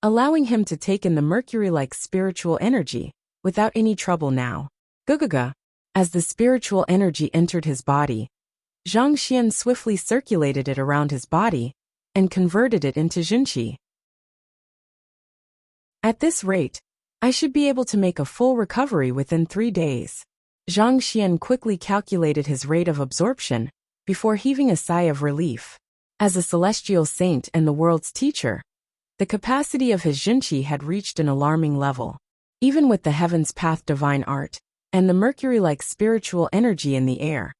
allowing him to take in the mercury-like spiritual energy without any trouble now. Gugaga. As the spiritual energy entered his body, Zhang Xian swiftly circulated it around his body and converted it into Jinqi. At this rate, I should be able to make a full recovery within 3 days. Zhang Xian quickly calculated his rate of absorption before heaving a sigh of relief. As a celestial saint and the world's teacher, the capacity of his Jinqi had reached an alarming level. Even with the Heaven's Path divine art and the mercury-like spiritual energy in the air,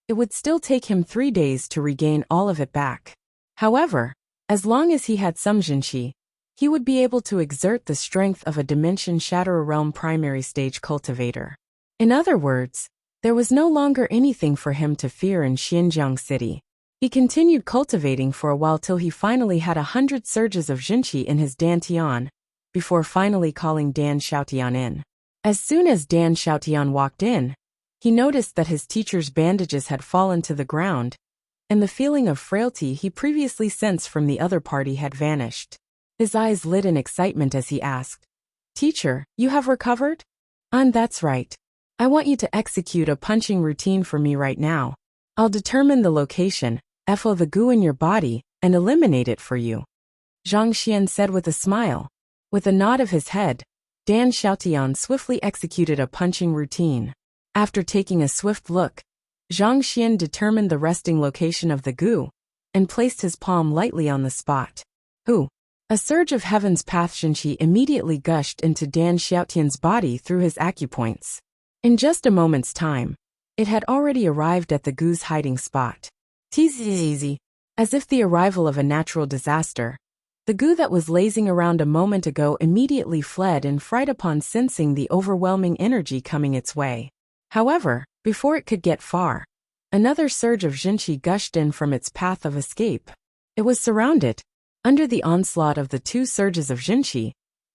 it would still take him 3 days to regain all of it back. However, as long as he had some Jinqi, he would be able to exert the strength of a Dimension Shatterer Realm primary stage cultivator. In other words, there was no longer anything for him to fear in Xinjiang City. He continued cultivating for a while till he finally had 100 surges of Jinqi in his dantian, before finally calling Dan Xiaotian in. As soon as Dan Xiaotian walked in, he noticed that his teacher's bandages had fallen to the ground, and the feeling of frailty he previously sensed from the other party had vanished. His eyes lit in excitement as he asked, "Teacher, you have recovered?" That's right. I want you to execute a punching routine for me right now. I'll determine the location, FO the goo in your body, and eliminate it for you," Zhang Xian said with a smile. With a nod of his head, Dan Xiaotian swiftly executed a punching routine. After taking a swift look, Zhang Xian determined the resting location of the goo and placed his palm lightly on the spot. Hoo! A surge of Heaven's Path Jinqi immediately gushed into Dan Xiaotian's body through his acupoints. In just a moment's time, it had already arrived at the goo's hiding spot. Tzzz. As if the arrival of a natural disaster, the goo that was lazing around a moment ago immediately fled in fright upon sensing the overwhelming energy coming its way. However, before it could get far, another surge of Jinqi gushed in from its path of escape. It was surrounded. Under the onslaught of the 2 surges of Jinqi,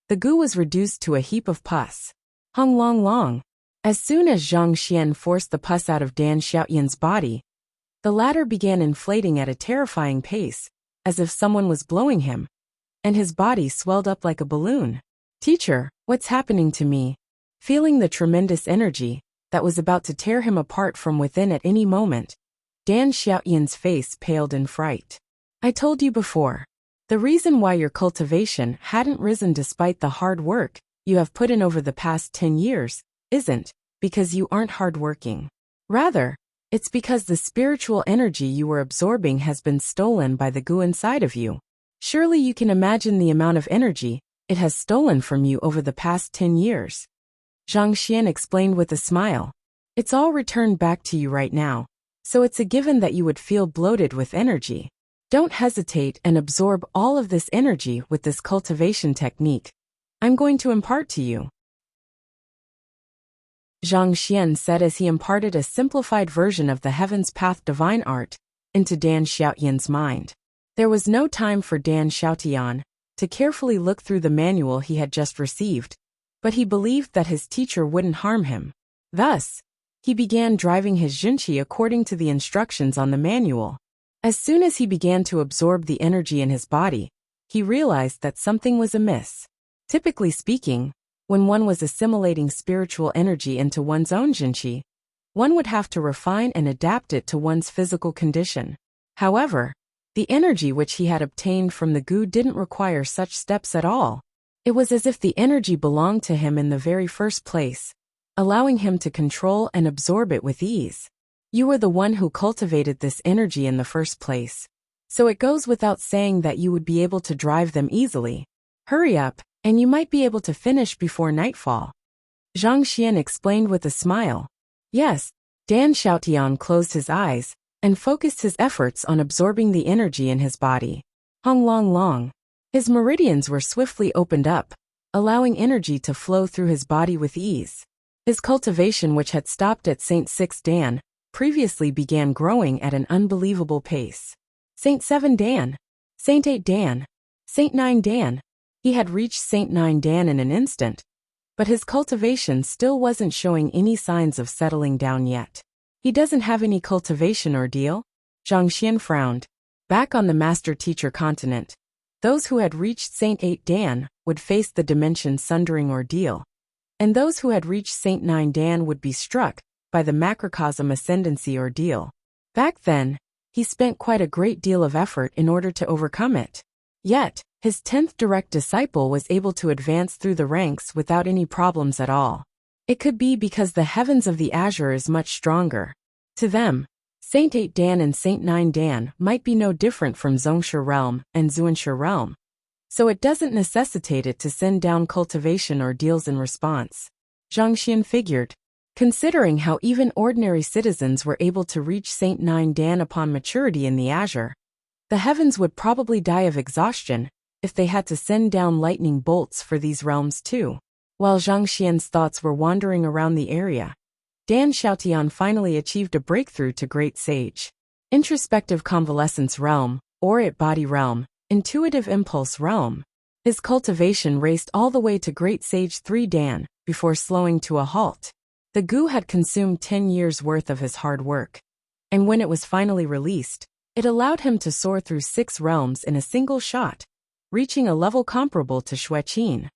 the goo was reduced to a heap of pus. Hung long long. As soon as Zhang Xian forced the pus out of Dan Xiaoyan's body, the latter began inflating at a terrifying pace, as if someone was blowing him, and his body swelled up like a balloon. "Teacher, what's happening to me?" Feeling the tremendous energy that was about to tear him apart from within at any moment, Dan Xiaoyan's face paled in fright. "I told you before. The reason why your cultivation hadn't risen despite the hard work you have put in over the past 10 years isn't because you aren't hardworking. Rather, it's because the spiritual energy you were absorbing has been stolen by the goo inside of you. Surely you can imagine the amount of energy it has stolen from you over the past 10 years. Zhang Xian explained with a smile. "It's all returned back to you right now, so it's a given that you would feel bloated with energy. Don't hesitate and absorb all of this energy with this cultivation technique I'm going to impart to you," Zhang Xian said as he imparted a simplified version of the Heaven's Path divine art into Dan Xiaoyan's mind. There was no time for Dan Xiaotian to carefully look through the manual he had just received, but he believed that his teacher wouldn't harm him. Thus, he began driving his Jinqi according to the instructions on the manual. As soon as he began to absorb the energy in his body, he realized that something was amiss. Typically speaking, when one was assimilating spiritual energy into one's own Jinqi, one would have to refine and adapt it to one's physical condition. However, the energy which he had obtained from the goo didn't require such steps at all. It was as if the energy belonged to him in the very first place, allowing him to control and absorb it with ease. You were the one who cultivated this energy in the first place, so it goes without saying that you would be able to drive them easily. Hurry up, and you might be able to finish before nightfall," Zhang Xian explained with a smile. Yes, Dan Xiaotian closed his eyes and focused his efforts on absorbing the energy in his body. Hong long long. His meridians were swiftly opened up, allowing energy to flow through his body with ease. His cultivation, which had stopped at Saint 6 Dan, previously began growing at an unbelievable pace. Saint 7 Dan, Saint 8 Dan, Saint 9 Dan. He had reached Saint 9 Dan in an instant, but his cultivation still wasn't showing any signs of settling down yet. "He doesn't have any cultivation ordeal?" Zhang Xian frowned. Back on the master-teacher continent, those who had reached Saint 8 Dan would face the dimension-sundering ordeal, and those who had reached Saint 9 Dan would be struck by the macrocosm ascendancy ordeal. Back then, he spent quite a great deal of effort in order to overcome it. Yet, his 10th direct disciple was able to advance through the ranks without any problems at all. It could be because the heavens of the Azure is much stronger. To them, Saint 8 Dan and Saint 9 Dan might be no different from Zongshe realm and Zuanshe realm, so it doesn't necessitate it to send down cultivation ordeals in response. Zhang Xian figured, considering how even ordinary citizens were able to reach Saint 9 Dan upon maturity in the Azure, the heavens would probably die of exhaustion if they had to send down lightning bolts for these realms too. While Zhang Xian's thoughts were wandering around the area, Dan Xiaotian finally achieved a breakthrough to Great Sage. Introspective Convalescence Realm, Aurit Body Realm, Intuitive Impulse Realm. His cultivation raced all the way to Great Sage 3 Dan before slowing to a halt. The goo had consumed 10 years' worth of his hard work, and when it was finally released, it allowed him to soar through 6 realms in a single shot, reaching a level comparable to Xueqin.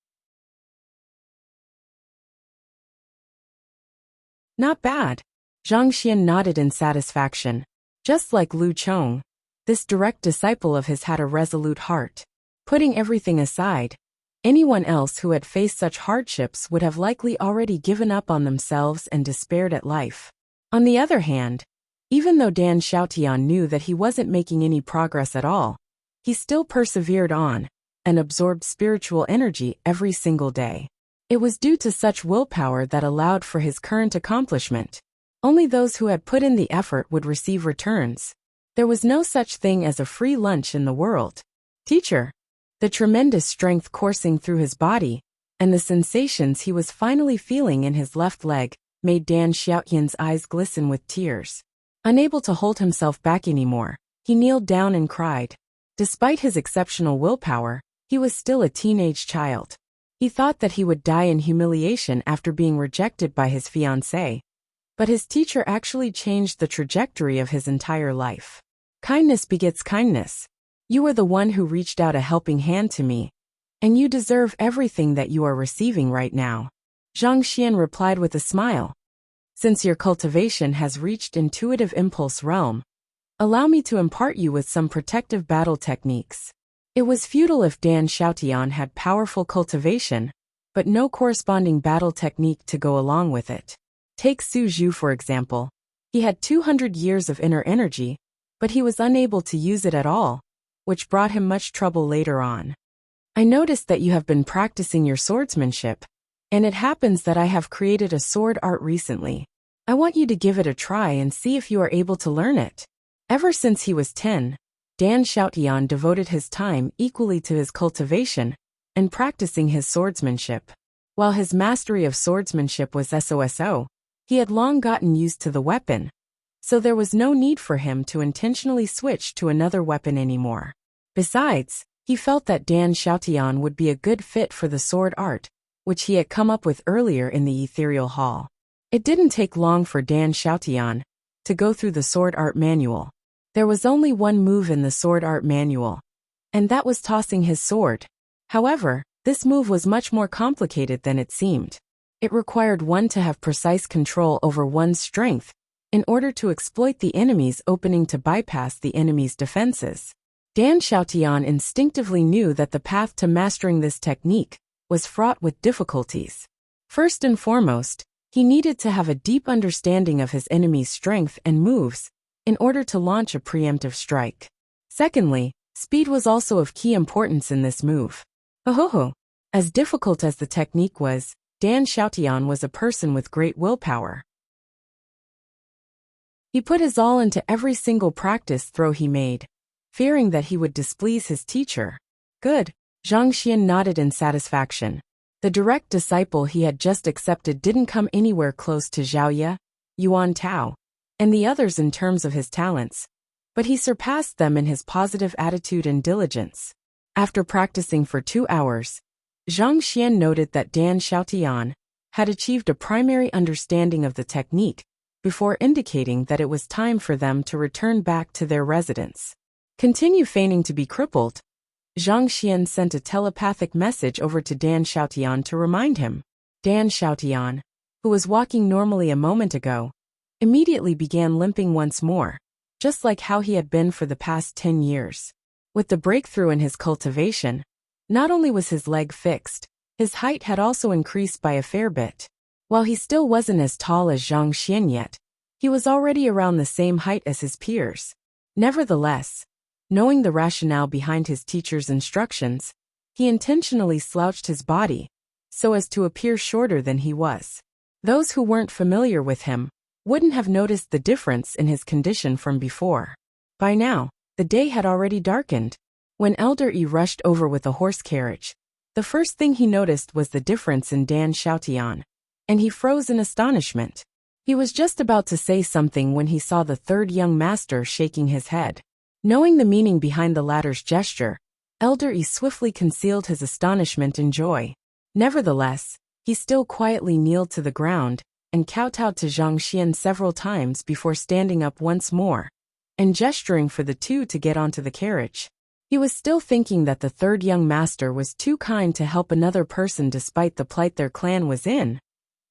Not bad. Zhang Xian nodded in satisfaction. Just like Lu Chong, this direct disciple of his had a resolute heart. Putting everything aside, anyone else who had faced such hardships would have likely already given up on themselves and despaired at life. On the other hand, even though Dan Xiaotian knew that he wasn't making any progress at all, he still persevered on and absorbed spiritual energy every single day. It was due to such willpower that allowed for his current accomplishment. Only those who had put in the effort would receive returns. There was no such thing as a free lunch in the world. Teacher, the tremendous strength coursing through his body and the sensations he was finally feeling in his left leg made Dan Xiaoyan's eyes glisten with tears. Unable to hold himself back anymore, he kneeled down and cried. Despite his exceptional willpower, he was still a teenage child. He thought that he would die in humiliation after being rejected by his fiancée. But his teacher actually changed the trajectory of his entire life. Kindness begets kindness. You are the one who reached out a helping hand to me, and you deserve everything that you are receiving right now. Zhang Xian replied with a smile. Since your cultivation has reached intuitive impulse realm, allow me to impart you with some protective battle techniques. It was futile if Dan Xiaotian had powerful cultivation, but no corresponding battle technique to go along with it. Take Su Zhu for example. He had 200 years of inner energy, but he was unable to use it at all, which brought him much trouble later on. I noticed that you have been practicing your swordsmanship, and it happens that I have created a sword art recently. I want you to give it a try and see if you are able to learn it. Ever since he was 10, Dan Xiaotian devoted his time equally to his cultivation and practicing his swordsmanship. While his mastery of swordsmanship was SOSO, he had long gotten used to the weapon, so there was no need for him to intentionally switch to another weapon anymore. Besides, he felt that Dan Xiaotian would be a good fit for the sword art, which he had come up with earlier in the ethereal hall. It didn't take long for Dan Xiaotian to go through the sword art manual. There was only one move in the sword art manual, and that was tossing his sword. However, this move was much more complicated than it seemed. It required one to have precise control over one's strength in order to exploit the enemy's opening to bypass the enemy's defenses. Dan Xiaotian instinctively knew that the path to mastering this technique was fraught with difficulties. First and foremost, he needed to have a deep understanding of his enemy's strength and moves in order to launch a preemptive strike. Secondly, speed was also of key importance in this move. As difficult as the technique was, Dan Xiaotian was a person with great willpower. He put his all into every single practice throw he made, fearing that he would displease his teacher. Good. Zhang Xian nodded in satisfaction. The direct disciple he had just accepted didn't come anywhere close to Zhao Ye, Yuan Tao, and the others in terms of his talents, but he surpassed them in his positive attitude and diligence. After practicing for 2 hours, Zhang Xian noted that Dan Xiaotian had achieved a primary understanding of the technique before indicating that it was time for them to return back to their residence. Continue feigning to be crippled. Zhang Xian sent a telepathic message over to Dan Xiaotian to remind him. Dan Xiaotian, who was walking normally a moment ago, immediately began limping once more, just like how he had been for the past 10 years. With the breakthrough in his cultivation, not only was his leg fixed, his height had also increased by a fair bit. While he still wasn't as tall as Zhang Xian yet, he was already around the same height as his peers. Nevertheless, knowing the rationale behind his teacher's instructions, he intentionally slouched his body so as to appear shorter than he was. Those who weren't familiar with him wouldn't have noticed the difference in his condition from before. By now, the day had already darkened. When Elder Yi rushed over with a horse carriage, the first thing he noticed was the difference in Dan Xiaotian, and he froze in astonishment. He was just about to say something when he saw the third young master shaking his head. Knowing the meaning behind the latter's gesture, Elder Yi swiftly concealed his astonishment and joy. Nevertheless, he still quietly kneeled to the ground and kowtowed to Zhang Xian several times before standing up once more and gesturing for the two to get onto the carriage. He was still thinking that the third young master was too kind to help another person despite the plight their clan was in.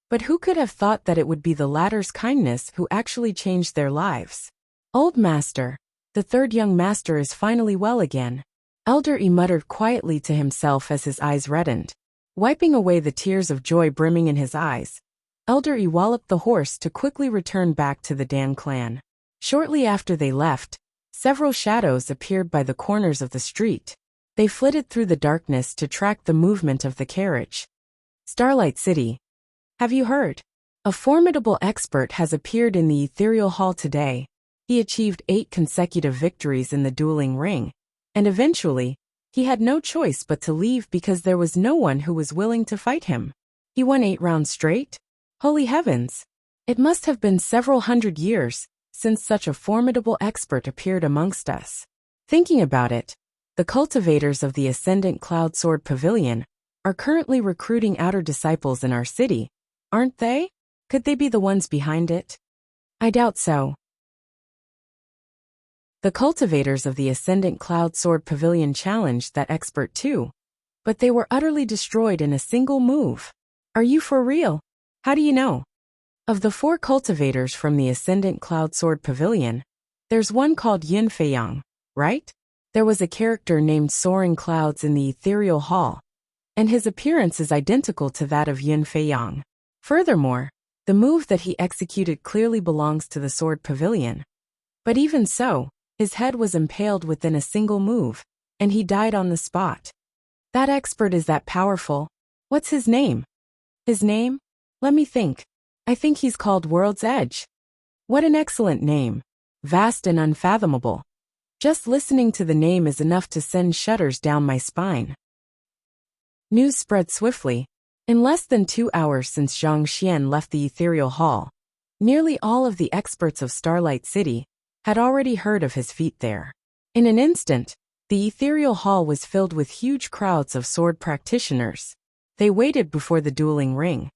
But who could have thought that it would be the latter's kindness who actually changed their lives? Old master, the third young master is finally well again. Elder Yi muttered quietly to himself as his eyes reddened. Wiping away the tears of joy brimming in his eyes, Elder Yi walloped the horse to quickly return back to the Dan clan. Shortly after they left, several shadows appeared by the corners of the street. They flitted through the darkness to track the movement of the carriage. Starlight City. Have you heard? A formidable expert has appeared in the ethereal hall today. He achieved 8 consecutive victories in the dueling ring, and eventually, he had no choice but to leave because there was no one who was willing to fight him. He won 8 rounds straight? Holy heavens! It must have been several hundred years since such a formidable expert appeared amongst us. Thinking about it, the cultivators of the Ascendant Cloud Sword Pavilion are currently recruiting outer disciples in our city, aren't they? Could they be the ones behind it? I doubt so. The cultivators of the Ascendant Cloud Sword Pavilion challenged that expert too, but they were utterly destroyed in a single move. Are you for real? How do you know? Of the 4 cultivators from the Ascendant Cloud Sword Pavilion, there's one called Yin Feiyang, right? There was a character named Soaring Clouds in the Ethereal Hall, and his appearance is identical to that of Yin Feiyang. Furthermore, the move that he executed clearly belongs to the Sword Pavilion. But even so, his head was impaled within a single move, and he died on the spot. That expert is that powerful. What's his name? His name? Let me think. I think he's called World's Edge. What an excellent name. Vast and unfathomable. Just listening to the name is enough to send shudders down my spine. News spread swiftly. In less than 2 hours since Zhang Xian left the Ethereal Hall, nearly all of the experts of Starlight City had already heard of his feat there. In an instant, the Ethereal Hall was filled with huge crowds of sword practitioners. They waited before the dueling ring,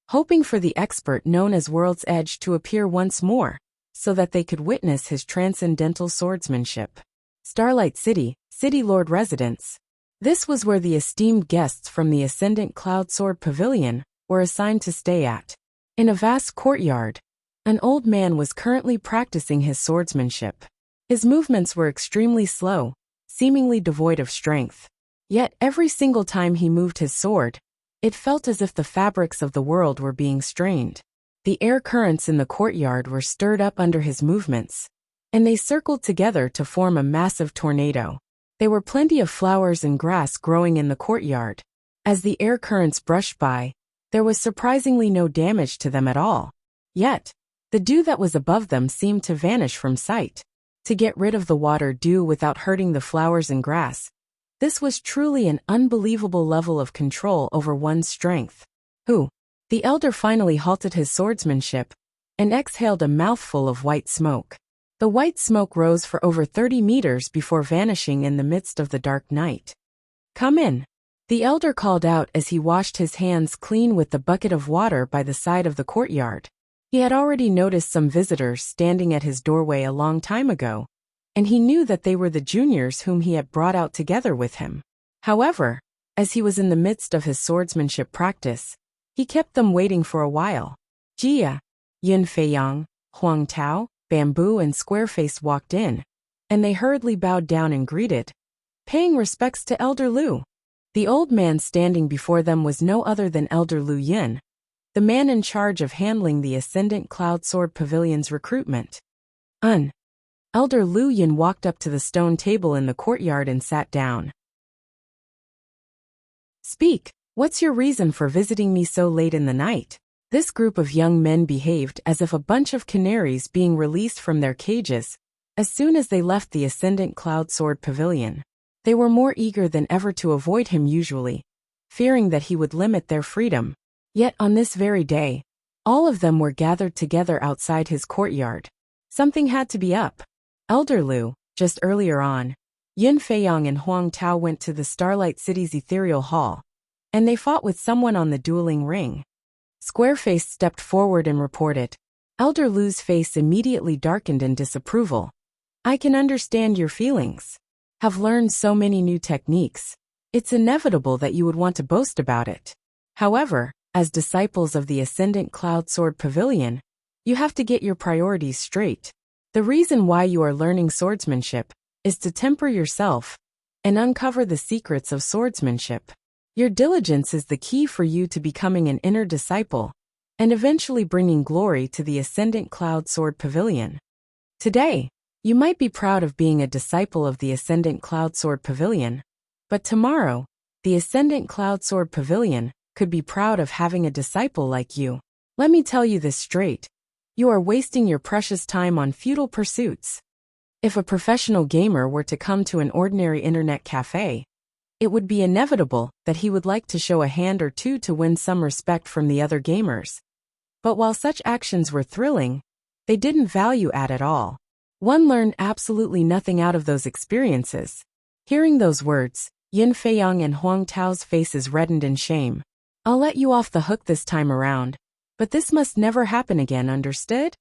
hoping for the expert known as World's Edge to appear once more, so that they could witness his transcendental swordsmanship. Starlight City, City Lord Residence. This was where the esteemed guests from the Ascendant Cloud Sword Pavilion were assigned to stay at. In a vast courtyard, an old man was currently practicing his swordsmanship. His movements were extremely slow, seemingly devoid of strength. Yet every single time he moved his sword, it felt as if the fabrics of the world were being strained. The air currents in the courtyard were stirred up under his movements, and they circled together to form a massive tornado. There were plenty of flowers and grass growing in the courtyard. As the air currents brushed by, there was surprisingly no damage to them at all. Yet, the dew that was above them seemed to vanish from sight. To get rid of the water dew without hurting the flowers and grass, this was truly an unbelievable level of control over one's strength. The elder finally halted his swordsmanship and exhaled a mouthful of white smoke. The white smoke rose for over 30 meters before vanishing in the midst of the dark night. Come in, the elder called out as he washed his hands clean with the bucket of water by the side of the courtyard. He had already noticed some visitors standing at his doorway a long time ago, and he knew that they were the juniors whom he had brought out together with him. However, as he was in the midst of his swordsmanship practice, he kept them waiting for a while. Jia, Yin Feiyang, Huang Tao, Bamboo and Squareface walked in, and they hurriedly bowed down and greeted, paying respects to Elder Lu. The old man standing before them was no other than Elder Lu Yin, the man in charge of handling the Ascendant Cloud Sword Pavilion's recruitment. Elder Lu Yin walked up to the stone table in the courtyard and sat down. Speak, what's your reason for visiting me so late in the night? This group of young men behaved as if a bunch of canaries being released from their cages as soon as they left the Ascendant Cloud Sword Pavilion. They were more eager than ever to avoid him usually, fearing that he would limit their freedom. Yet on this very day, all of them were gathered together outside his courtyard. Something had to be up. Elder Lu, just earlier on, Yin Feiyang and Huang Tao went to the Starlight City's Ethereal Hall, and they fought with someone on the dueling ring. Squareface stepped forward and reported. Elder Lu's face immediately darkened in disapproval. I can understand your feelings. Have learned so many new techniques. It's inevitable that you would want to boast about it. However, as disciples of the Ascendant Cloud Sword Pavilion, you have to get your priorities straight. The reason why you are learning swordsmanship is to temper yourself and uncover the secrets of swordsmanship. Your diligence is the key for you to becoming an inner disciple and eventually bringing glory to the Ascendant Cloud Sword Pavilion. Today, you might be proud of being a disciple of the Ascendant Cloud Sword Pavilion, but tomorrow, the Ascendant Cloud Sword Pavilion could be proud of having a disciple like you. Let me tell you this straight. You are wasting your precious time on futile pursuits. If a professional gamer were to come to an ordinary internet cafe, it would be inevitable that he would like to show a hand or two to win some respect from the other gamers. But while such actions were thrilling, they didn't value at all. One learned absolutely nothing out of those experiences. Hearing those words, Yin Feiyang and Huang Tao's faces reddened in shame. I'll let you off the hook this time around, but this must never happen again, understood?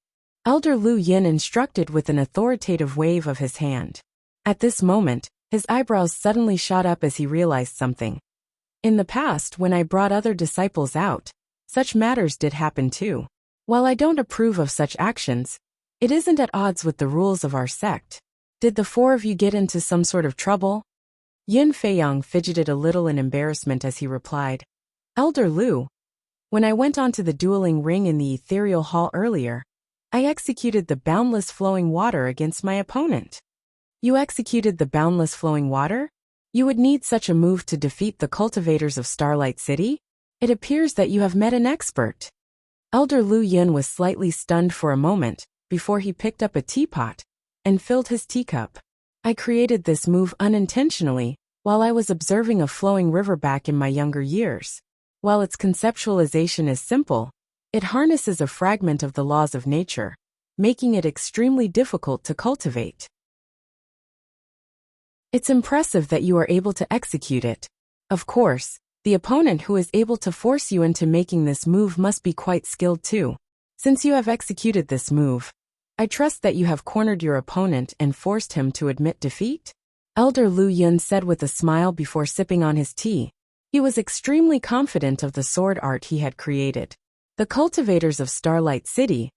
Elder Lu Yin instructed with an authoritative wave of his hand. At this moment, his eyebrows suddenly shot up as he realized something. In the past, when I brought other disciples out, such matters did happen too. While I don't approve of such actions, it isn't at odds with the rules of our sect. Did the four of you get into some sort of trouble? Yin Feiyang fidgeted a little in embarrassment as he replied, Elder Lu, when I went onto the dueling ring in the ethereal hall earlier, I executed the boundless flowing water against my opponent. You executed the boundless flowing water? You would need such a move to defeat the cultivators of Starlight City? It appears that you have met an expert. Elder Lu Yin was slightly stunned for a moment, before he picked up a teapot and filled his teacup. I created this move unintentionally, while I was observing a flowing river back in my younger years. While its conceptualization is simple, it harnesses a fragment of the laws of nature, making it extremely difficult to cultivate. It's impressive that you are able to execute it. Of course, the opponent who is able to force you into making this move must be quite skilled too. Since you have executed this move, I trust that you have cornered your opponent and forced him to admit defeat? Elder Lu Yun said with a smile before sipping on his tea. He was extremely confident of the sword art he had created. The cultivators of Starlight City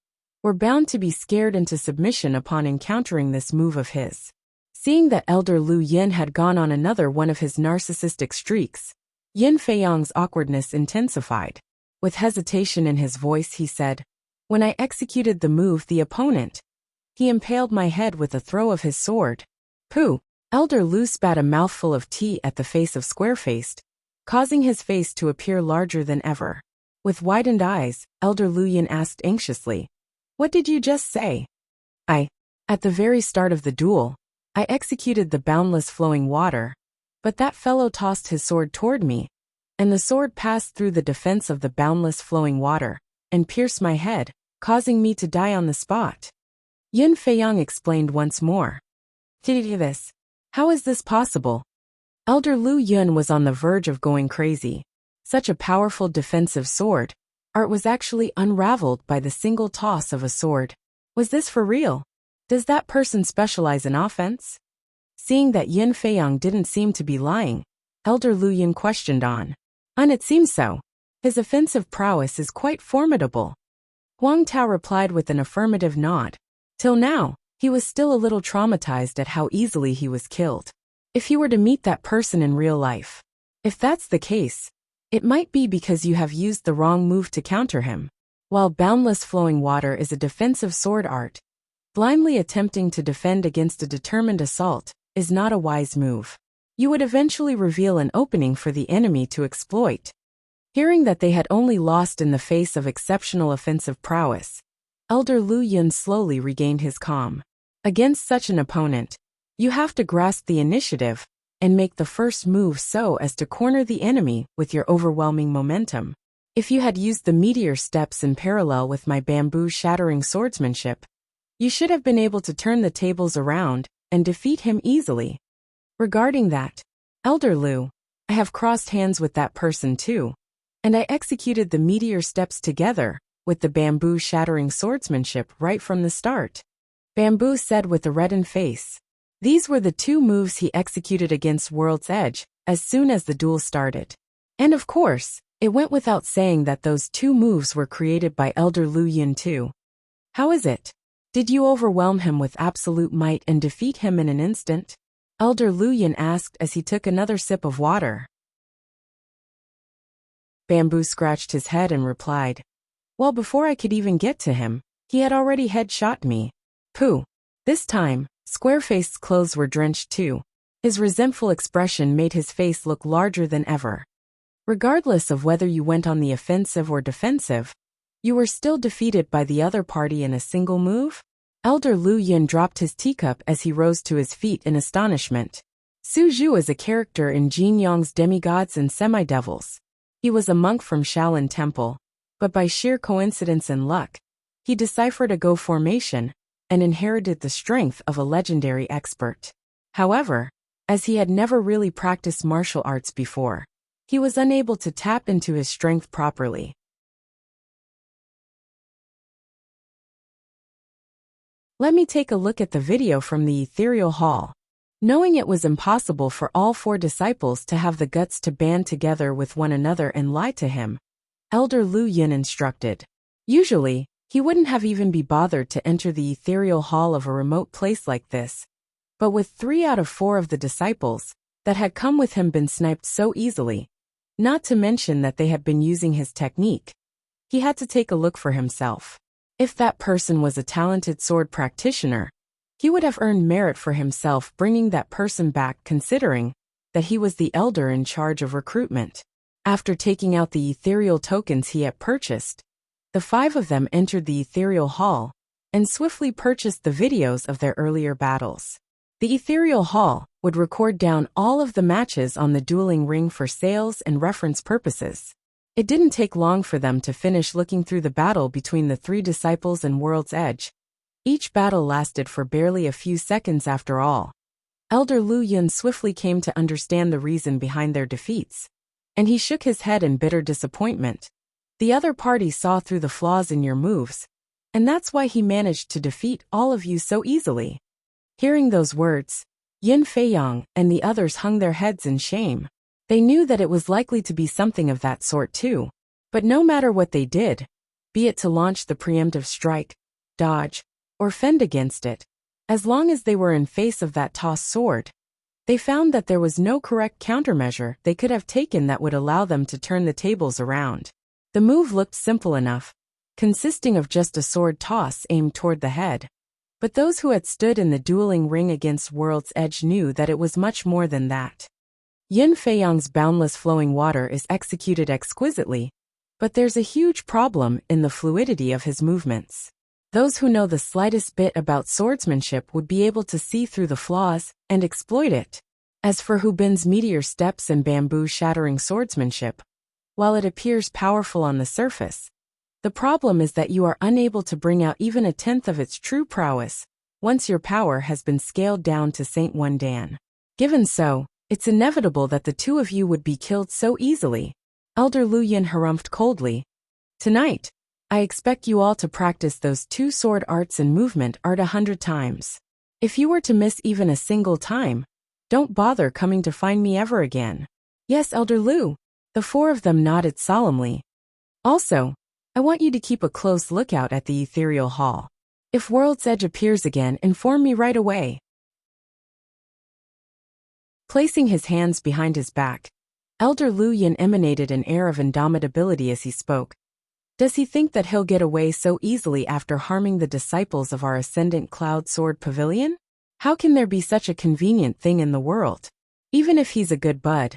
were bound to be scared into submission upon encountering this move of his. Seeing that Elder Lu Yin had gone on another one of his narcissistic streaks, Yin Feiyang's awkwardness intensified. With hesitation in his voice he said, When I executed the move the opponent, he impaled my head with a throw of his sword. Pooh! Elder Lu spat a mouthful of tea at the face of Square-Faced, causing his face to appear larger than ever. With widened eyes, Elder Lu Yin asked anxiously, What did you just say? At the very start of the duel, I executed the boundless flowing water, but that fellow tossed his sword toward me, and the sword passed through the defense of the boundless flowing water, and pierced my head, causing me to die on the spot. Yin Feiyang explained once more. This. How is this possible? Elder Lu Yun was on the verge of going crazy. Such a powerful defensive sword art was actually unraveled by the single toss of a sword. Was this for real? Does that person specialize in offense? Seeing that Yin Feiyang didn't seem to be lying, Elder Lu Yun questioned on. It seems so. His offensive prowess is quite formidable. Huang Tao replied with an affirmative nod. Till now, he was still a little traumatized at how easily he was killed. If he were to meet that person in real life. If that's the case, it might be because you have used the wrong move to counter him. While boundless flowing water is a defensive sword art, blindly attempting to defend against a determined assault is not a wise move. You would eventually reveal an opening for the enemy to exploit. Hearing that they had only lost in the face of exceptional offensive prowess, Elder Lu Yun slowly regained his calm. Against such an opponent, you have to grasp the initiative and make the first move so as to corner the enemy with your overwhelming momentum. If you had used the meteor steps in parallel with my bamboo-shattering swordsmanship, you should have been able to turn the tables around and defeat him easily. Regarding that, Elder Lu, I have crossed hands with that person too, and I executed the meteor steps together with the bamboo-shattering swordsmanship right from the start. Bamboo said with a reddened face. These were the two moves he executed against World's Edge as soon as the duel started. And of course, it went without saying that those two moves were created by Elder Lu Yun too. How is it? Did you overwhelm him with absolute might and defeat him in an instant? Elder Lu Yun asked as he took another sip of water. Bamboo scratched his head and replied, Well, before I could even get to him, he had already headshot me. Pooh. This time, Square-Faced's clothes were drenched too. His resentful expression made his face look larger than ever. Regardless of whether you went on the offensive or defensive, you were still defeated by the other party in a single move? Elder Lu Yun dropped his teacup as he rose to his feet in astonishment. Su Zhu is a character in Jin Yong's Demigods and Semi-Devils. He was a monk from Shaolin Temple, but by sheer coincidence and luck, he deciphered a Go formation and inherited the strength of a legendary expert. However, as he had never really practiced martial arts before. He was unable to tap into his strength properly. Let me take a look at the video from the ethereal hall. Knowing it was impossible for all 4 disciples to have the guts to band together with one another and lie to him, Elder Lu Yin instructed. Usually, he wouldn't have even be bothered to enter the ethereal hall of a remote place like this. But with 3 out of 4 of the disciples that had come with him been sniped so easily, not to mention that they had been using his technique, he had to take a look for himself. If that person was a talented sword practitioner, he would have earned merit for himself bringing that person back, considering that he was the elder in charge of recruitment. After taking out the ethereal tokens he had purchased, the 5 of them entered the ethereal hall and swiftly purchased the videos of their earlier battles. The ethereal hall would record down all of the matches on the dueling ring for sales and reference purposes. It didn't take long for them to finish looking through the battle between the 3 disciples and World's Edge. Each battle lasted for barely a few seconds after all. Elder Lu Yun swiftly came to understand the reason behind their defeats, and he shook his head in bitter disappointment. The other party saw through the flaws in your moves, and that's why he managed to defeat all of you so easily. Hearing those words, Yin Feiyang and the others hung their heads in shame. They knew that it was likely to be something of that sort too, but no matter what they did, be it to launch the preemptive strike, dodge, or fend against it, as long as they were in face of that tossed sword, they found that there was no correct countermeasure they could have taken that would allow them to turn the tables around. The move looked simple enough, consisting of just a sword toss aimed toward the head. But those who had stood in the dueling ring against World's Edge knew that it was much more than that. Yin Feiyang's boundless flowing water is executed exquisitely, but there's a huge problem in the fluidity of his movements. Those who know the slightest bit about swordsmanship would be able to see through the flaws and exploit it. As for Hu Bin's meteor steps and bamboo-shattering swordsmanship, while it appears powerful on the surface, the problem is that you are unable to bring out even a tenth of its true prowess once your power has been scaled down to Saint One Dan. Given so, it's inevitable that the 2 of you would be killed so easily. Elder Lu Yin harumphed coldly. Tonight, I expect you all to practice those 2 sword arts and movement art 100 times. If you were to miss even a single time, don't bother coming to find me ever again. Yes, Elder Lu. The 4 of them nodded solemnly. Also, I want you to keep a close lookout at the ethereal hall. If World's Edge appears again, inform me right away. Placing his hands behind his back, Elder Lu Yin emanated an air of indomitability as he spoke. Does he think that he'll get away so easily after harming the disciples of our Ascendant Cloud Sword Pavilion? How can there be such a convenient thing in the world? Even if he's a good bud,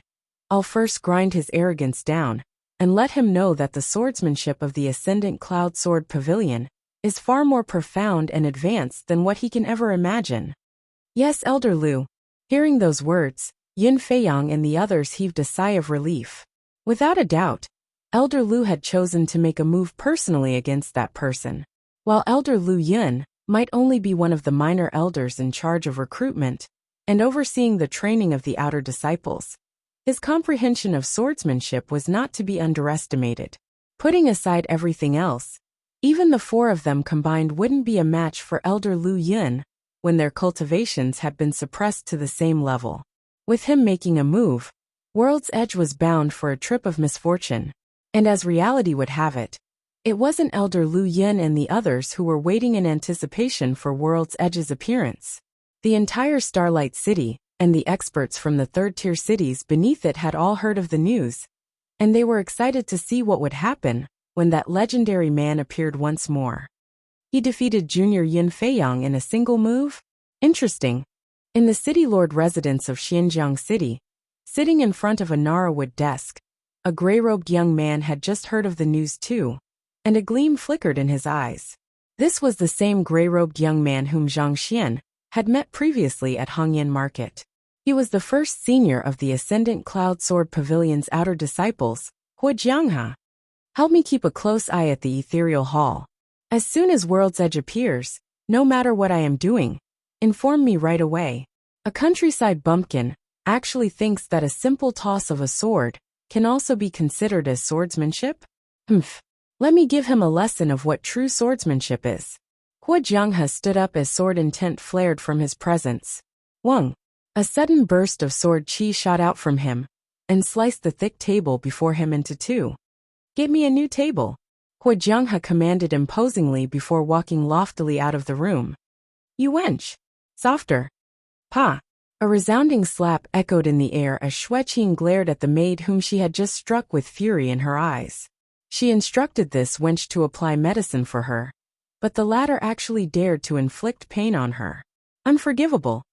I'll first grind his arrogance down and let him know that the swordsmanship of the Ascendant Cloud Sword Pavilion is far more profound and advanced than what he can ever imagine. Yes, Elder Lu. Hearing those words, Yin Feiyang and the others heaved a sigh of relief. Without a doubt, Elder Lu had chosen to make a move personally against that person. While Elder Lu Yin might only be one of the minor elders in charge of recruitment and overseeing the training of the outer disciples, his comprehension of swordsmanship was not to be underestimated. Putting aside everything else, even the 4 of them combined wouldn't be a match for Elder Lu Yin when their cultivations had been suppressed to the same level. With him making a move, World's Edge was bound for a trip of misfortune. And as reality would have it, it wasn't Elder Lu Yin and the others who were waiting in anticipation for World's Edge's appearance. The entire Starlight City and the experts from the 3rd-tier cities beneath it had all heard of the news, and they were excited to see what would happen when that legendary man appeared once more. He defeated Junior Yin Feiyang in a single move? Interesting. In the city lord residence of Xinjiang City, sitting in front of a Narawood desk, a gray-robed young man had just heard of the news too, and a gleam flickered in his eyes. This was the same gray-robed young man whom Zhang Xian had met previously at Hongyan Market. He was the first senior of the Ascendant Cloud Sword Pavilion's outer disciples, Hua Jiangha. Help me keep a close eye at the ethereal hall. As soon as World's Edge appears, no matter what I am doing, inform me right away. A countryside bumpkin actually thinks that a simple toss of a sword can also be considered as swordsmanship? Humph. Let me give him a lesson of what true swordsmanship is. Hua Jianghe stood up as sword intent flared from his presence. Wang. A sudden burst of sword chi shot out from him and sliced the thick table before him into two. Get me a new table, Hua Jianghe commanded imposingly before walking loftily out of the room. You wench. Softer. Pa. A resounding slap echoed in the air as Shueqin glared at the maid whom she had just struck with fury in her eyes. She instructed this wench to apply medicine for her, but the latter actually dared to inflict pain on her. Unforgivable.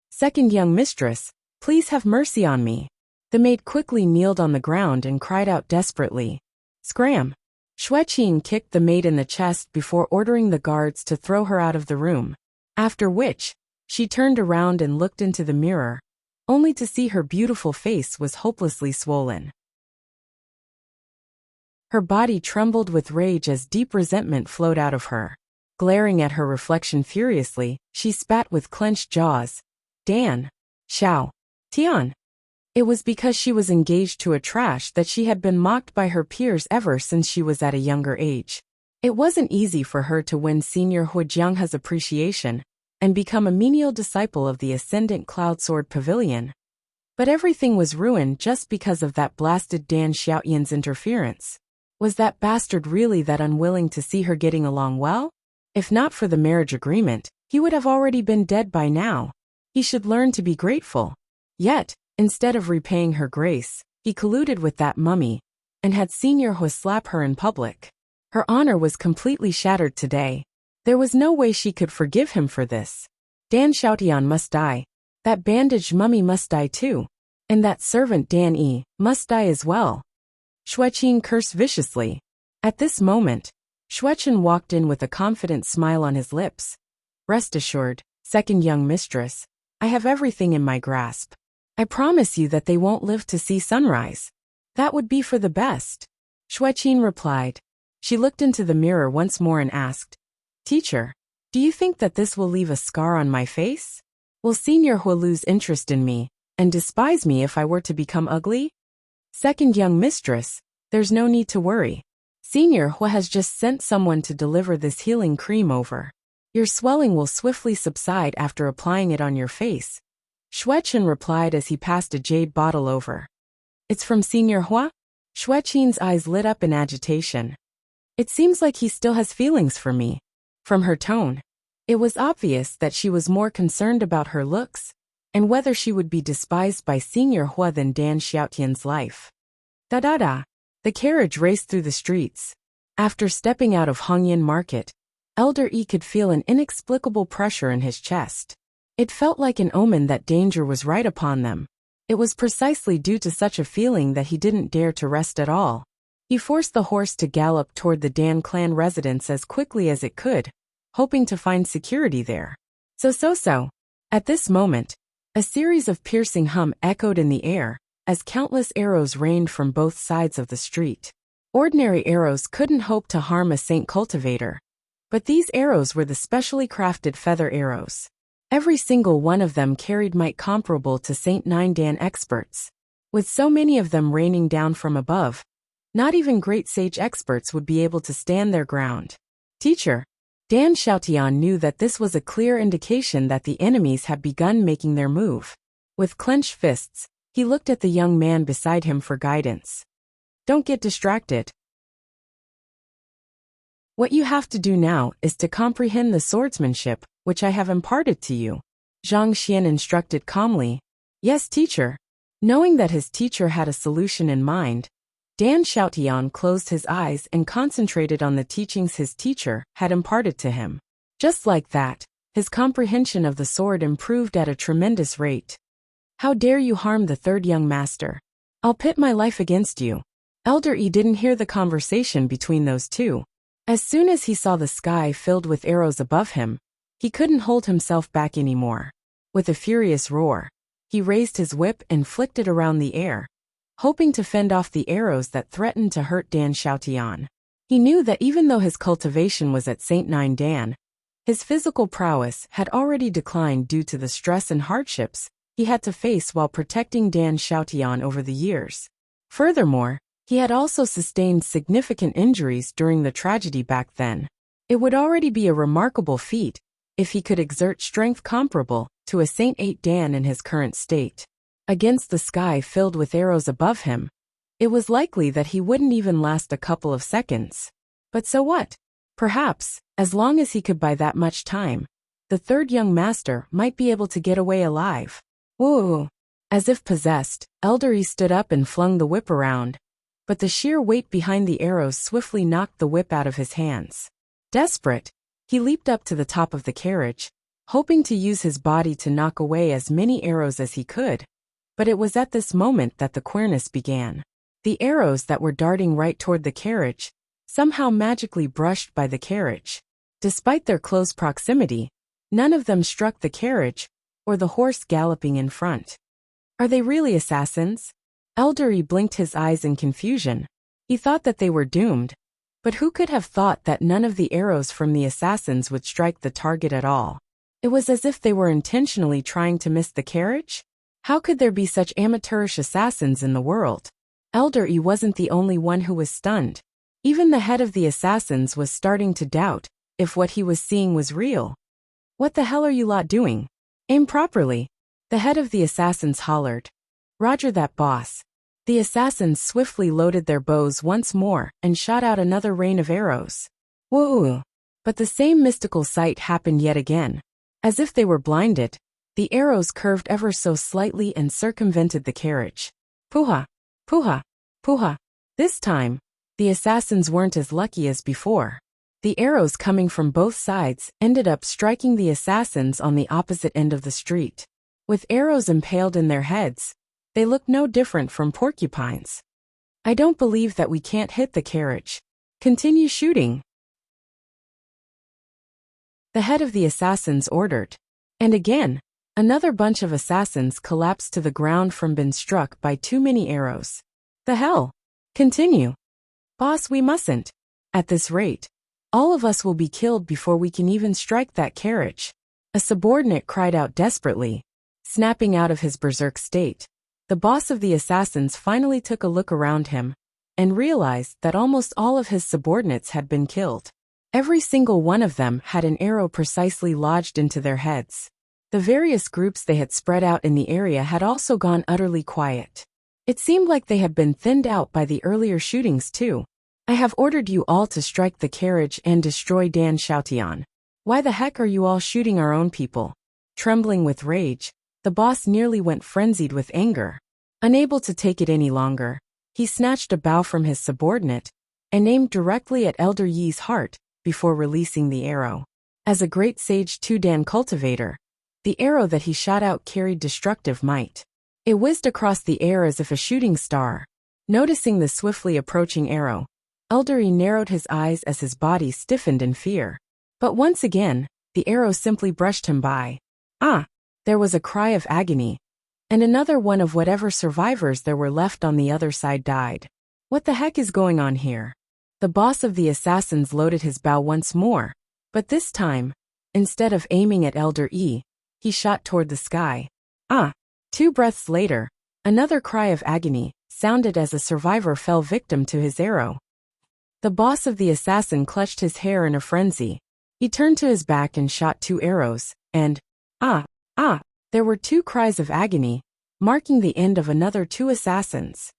Second young mistress, please have mercy on me. The maid quickly kneeled on the ground and cried out desperately. Scram. Shueqin kicked the maid in the chest before ordering the guards to throw her out of the room, after which, she turned around and looked into the mirror, only to see her beautiful face was hopelessly swollen. Her body trembled with rage as deep resentment flowed out of her. Glaring at her reflection furiously, she spat with clenched jaws. Dan. Xiao. Tian. It was because she was engaged to a trash that she had been mocked by her peers ever since she was at a younger age. It wasn't easy for her to win Senior Hua Jianghe's appreciation and become a menial disciple of the Ascendant Cloud Sword Pavilion. But everything was ruined just because of that blasted Dan Xiaoyan's interference. Was that bastard really that unwilling to see her getting along well? If not for the marriage agreement, he would have already been dead by now. He should learn to be grateful. Yet, instead of repaying her grace, he colluded with that mummy and had Senior Hua slap her in public. Her honor was completely shattered today. There was no way she could forgive him for this. Dan Xiaotian must die. That bandaged mummy must die too. And that servant Dan Yi must die as well. Shueqin cursed viciously. At this moment, Shueqin walked in with a confident smile on his lips. Rest assured, second young mistress, I have everything in my grasp. I promise you that they won't live to see sunrise. That would be for the best. Shueqin replied. She looked into the mirror once more and asked, Teacher, do you think that this will leave a scar on my face? Will Senior Hua lose interest in me and despise me if I were to become ugly? Second young mistress, there's no need to worry. Senior Hua has just sent someone to deliver this healing cream over. Your swelling will swiftly subside after applying it on your face. Shueqin replied as he passed a jade bottle over. It's from Senior Hua? Shueqin's eyes lit up in agitation. It seems like he still has feelings for me. From her tone, it was obvious that she was more concerned about her looks and whether she would be despised by Senior Hua than Dan Xiaotian's life. Da-da-da. The carriage raced through the streets. After stepping out of Hongyan Market, Elder Yi could feel an inexplicable pressure in his chest. It felt like an omen that danger was right upon them. It was precisely due to such a feeling that he didn't dare to rest at all. He forced the horse to gallop toward the Dan clan residence as quickly as it could, hoping to find security there. So. At this moment, a series of piercing hum echoed in the air, as countless arrows rained from both sides of the street. Ordinary arrows couldn't hope to harm a saint cultivator, but these arrows were the specially crafted feather arrows. Every single one of them carried might comparable to Saint Nine Dan experts. With so many of them raining down from above, not even great sage experts would be able to stand their ground. Teacher, Dan Xiaotian knew that this was a clear indication that the enemies had begun making their move. With clenched fists, he looked at the young man beside him for guidance. Don't get distracted. What you have to do now is to comprehend the swordsmanship, which I have imparted to you. Zhang Xian instructed calmly. Yes, teacher. Knowing that his teacher had a solution in mind, Dan Xiaotian closed his eyes and concentrated on the teachings his teacher had imparted to him. Just like that, his comprehension of the sword improved at a tremendous rate. How dare you harm the third young master? I'll pit my life against you. Elder Yi didn't hear the conversation between those two. As soon as he saw the sky filled with arrows above him, he couldn't hold himself back anymore. With a furious roar, he raised his whip and flicked it around the air, hoping to fend off the arrows that threatened to hurt Dan Xiaotian. He knew that even though his cultivation was at Saint Nine Dan, His physical prowess had already declined due to the stress and hardships he had to face while protecting Dan Xiaotian over the years. Furthermore, he had also sustained significant injuries during the tragedy back then. It would already be a remarkable feat if he could exert strength comparable to a Saint 8 Dan in his current state. Against the sky filled with arrows above him, it was likely that he wouldn't even last a couple of seconds. But so what? Perhaps, as long as he could buy that much time, the third young master might be able to get away alive. Whoa! As if possessed, Elder Yi stood up and flung the whip around, but the sheer weight behind the arrows swiftly knocked the whip out of his hands. Desperate, he leaped up to the top of the carriage, hoping to use his body to knock away as many arrows as he could. But it was at this moment that the queerness began. The arrows that were darting right toward the carriage somehow magically brushed by the carriage. Despite their close proximity, none of them struck the carriage or the horse galloping in front. Are they really assassins? Elder Yi blinked his eyes in confusion. He thought that they were doomed, but who could have thought that none of the arrows from the assassins would strike the target at all? It was as if they were intentionally trying to miss the carriage? How could there be such amateurish assassins in the world? Elder Yi wasn't the only one who was stunned. Even the head of the assassins was starting to doubt if what he was seeing was real. What the hell are you lot doing? Aim properly. The head of the assassins hollered. Roger that, boss. The assassins swiftly loaded their bows once more and shot out another rain of arrows. Whoa! But the same mystical sight happened yet again. As if they were blinded, the arrows curved ever so slightly and circumvented the carriage. Puha! Puha! Puha! This time, the assassins weren't as lucky as before. The arrows coming from both sides ended up striking the assassins on the opposite end of the street. With arrows impaled in their heads, they looked no different from porcupines. I don't believe that we can't hit the carriage. Continue shooting. The head of the assassins ordered. And again, another bunch of assassins collapsed to the ground from being struck by too many arrows. The hell? Continue. Boss, we mustn't. At this rate, all of us will be killed before we can even strike that carriage. A subordinate cried out desperately. Snapping out of his berserk state, the boss of the assassins finally took a look around him and realized that almost all of his subordinates had been killed. Every single one of them had an arrow precisely lodged into their heads. The various groups they had spread out in the area had also gone utterly quiet. It seemed like they had been thinned out by the earlier shootings too. I have ordered you all to strike the carriage and destroy Dan Xiaotian. Why the heck are you all shooting our own people? Trembling with rage, the boss nearly went frenzied with anger. Unable to take it any longer, he snatched a bow from his subordinate and aimed directly at Elder Yi's heart before releasing the arrow. As a great sage 2 Dan cultivator, the arrow that he shot out carried destructive might. It whizzed across the air as if a shooting star. Noticing the swiftly approaching arrow, Elder Yi narrowed his eyes as his body stiffened in fear. But once again, the arrow simply brushed him by. Ah! There was a cry of agony, and another one of whatever survivors there were left on the other side died. What the heck is going on here? The boss of the assassins loaded his bow once more, but this time, instead of aiming at Elder Yi, he shot toward the sky. Ah! 2 breaths later, another cry of agony sounded as a survivor fell victim to his arrow. The boss of the assassin clutched his hair in a frenzy. He turned to his back and shot 2 arrows, and, there were 2 cries of agony, marking the end of another 2 assassins.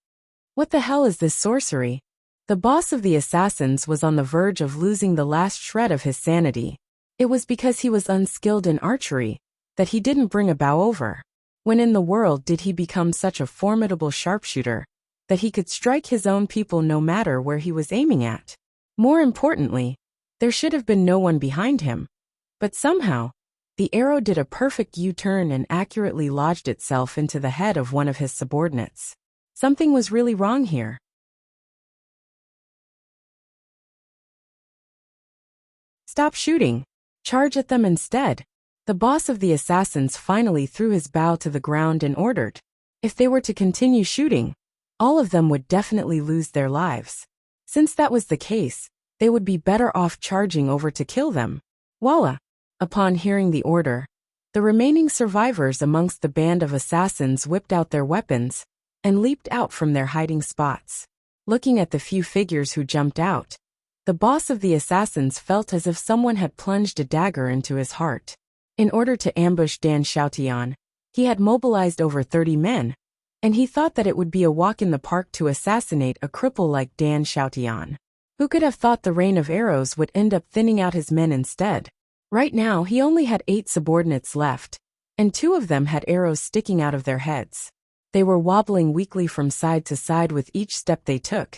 What the hell is this sorcery? The boss of the assassins was on the verge of losing the last shred of his sanity. It was because he was unskilled in archery that he didn't bring a bow over. When in the world did he become such a formidable sharpshooter that he could strike his own people no matter where he was aiming at? More importantly, there should have been no one behind him. But somehow, the arrow did a perfect U-turn and accurately lodged itself into the head of one of his subordinates. Something was really wrong here. Stop shooting. Charge at them instead. The boss of the assassins finally threw his bow to the ground and ordered. If they were to continue shooting, all of them would definitely lose their lives. Since that was the case, they would be better off charging over to kill them. Voila! Upon hearing the order, the remaining survivors amongst the band of assassins whipped out their weapons and leaped out from their hiding spots. Looking at the few figures who jumped out, the boss of the assassins felt as if someone had plunged a dagger into his heart. In order to ambush Dan Xiaotian, he had mobilized over 30 men, and he thought that it would be a walk in the park to assassinate a cripple like Dan Xiaotian. Who could have thought the rain of arrows would end up thinning out his men instead? Right now he only had 8 subordinates left, and 2 of them had arrows sticking out of their heads. They were wobbling weakly from side to side with each step they took,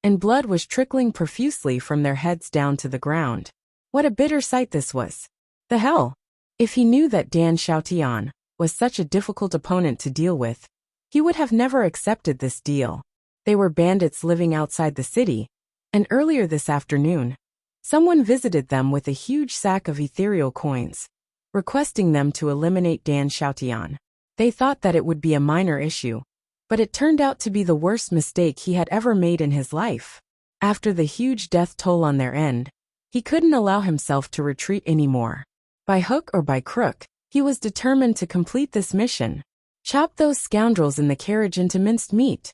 and blood was trickling profusely from their heads down to the ground. What a bitter sight this was. The hell! If he knew that Dan Xiaotian was such a difficult opponent to deal with, he would have never accepted this deal. They were bandits living outside the city, and earlier this afternoon, someone visited them with a huge sack of ethereal coins, requesting them to eliminate Dan Xiaotian. They thought that it would be a minor issue, but it turned out to be the worst mistake he had ever made in his life. After the huge death toll on their end, he couldn't allow himself to retreat anymore. By hook or by crook, he was determined to complete this mission. Chop those scoundrels in the carriage into minced meat,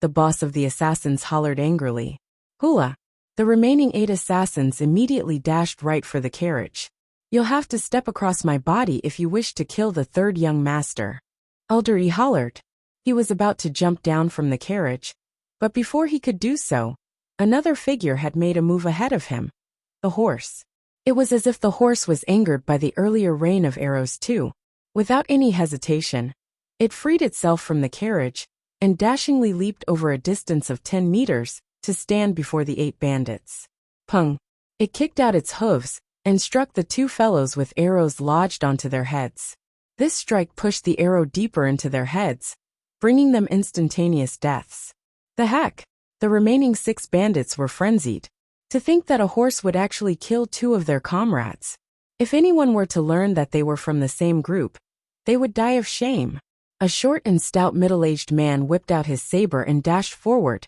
the boss of the assassins hollered angrily. Hula! The remaining 8 assassins immediately dashed right for the carriage. You'll have to step across my body if you wish to kill the 3rd young master. Elder E hollered. He was about to jump down from the carriage, but before he could do so, another figure had made a move ahead of him. The horse. It was as if the horse was angered by the earlier rain of arrows too. Without any hesitation, it freed itself from the carriage and dashingly leaped over a distance of 10 meters to stand before the 8 bandits. Pung! It kicked out its hooves and struck the 2 fellows with arrows lodged onto their heads. This strike pushed the arrow deeper into their heads, bringing them instantaneous deaths. The heck! The remaining 6 bandits were frenzied. To think that a horse would actually kill 2 of their comrades. If anyone were to learn that they were from the same group, they would die of shame. A short and stout middle-aged man whipped out his saber and dashed forward,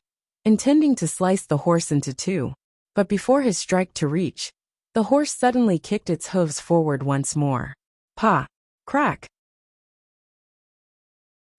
intending to slice the horse into 2. But before his strike to reach, the horse suddenly kicked its hooves forward once more. Pa! Crack!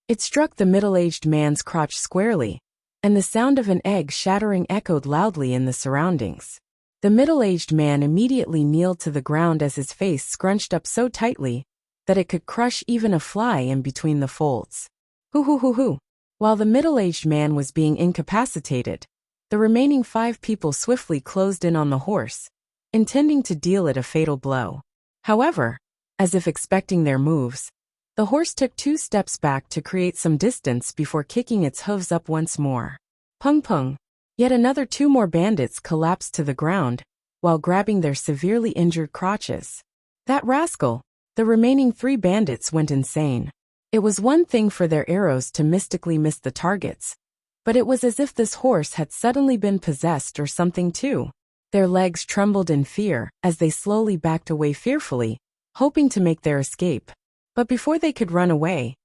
It struck the middle-aged man's crotch squarely, and the sound of an egg shattering echoed loudly in the surroundings. The middle-aged man immediately kneeled to the ground as his face scrunched up so tightly that it could crush even a fly in between the folds. Hoo. While the middle-aged man was being incapacitated, the remaining 5 people swiftly closed in on the horse, intending to deal it a fatal blow. However, as if expecting their moves, the horse took 2 steps back to create some distance before kicking its hooves up once more. Pung. Yet another 2 more bandits collapsed to the ground, while grabbing their severely injured crotches. That rascal! The remaining 3 bandits went insane. It was one thing for their arrows to mystically miss the targets, but it was as if this horse had suddenly been possessed or something too. Their legs trembled in fear as they slowly backed away fearfully, hoping to make their escape. But before they could run away,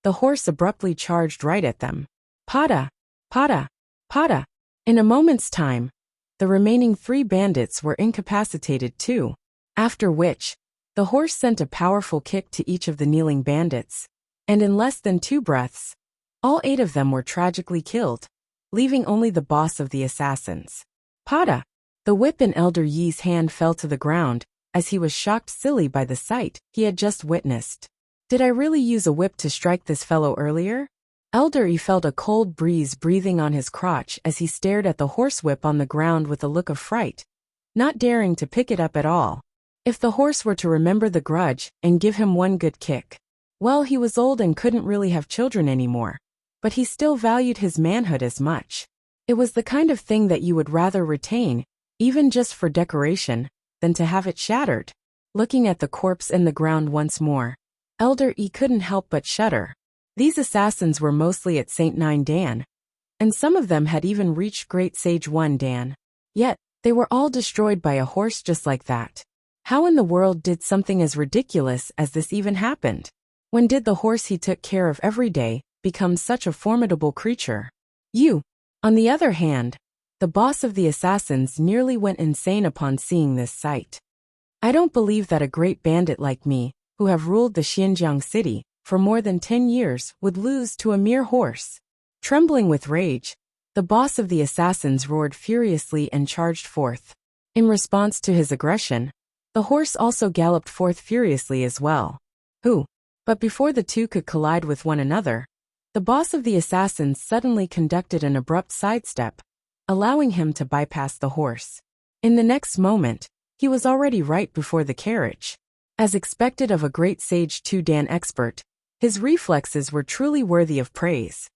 the horse abruptly charged right at them. Pada! In a moment's time, the remaining 3 bandits were incapacitated too, after which, the horse sent a powerful kick to each of the kneeling bandits, and in less than 2 breaths, all 8 of them were tragically killed, leaving only the boss of the assassins. Pada! The whip in Elder Yi's hand fell to the ground, as he was shocked silly by the sight he had just witnessed. Did I really use a whip to strike this fellow earlier? Elder Yi felt a cold breeze breathing on his crotch as he stared at the horsewhip on the ground with a look of fright, not daring to pick it up at all. If the horse were to remember the grudge and give him one good kick. Well, he was old and couldn't really have children anymore, but he still valued his manhood as much. It was the kind of thing that you would rather retain, even just for decoration, than to have it shattered. Looking at the corpse in the ground once more, Elder E couldn't help but shudder. These assassins were mostly at Saint 9 Dan, and some of them had even reached Great Sage 1 Dan. Yet, they were all destroyed by a horse just like that. How in the world did something as ridiculous as this even happen? When did the horse he took care of every day become such a formidable creature? On the other hand, the boss of the assassins nearly went insane upon seeing this sight. I don't believe that a great bandit like me, who have ruled the Xinjiang city for more than 10 years, would lose to a mere horse. Trembling with rage, the boss of the assassins roared furiously and charged forth. In response to his aggression, the horse also galloped forth furiously as well. But before the two could collide with one another, the boss of the assassins suddenly conducted an abrupt sidestep, allowing him to bypass the horse. In the next moment, he was already right before the carriage. As expected of a great Sage 2 Dan expert, his reflexes were truly worthy of praise.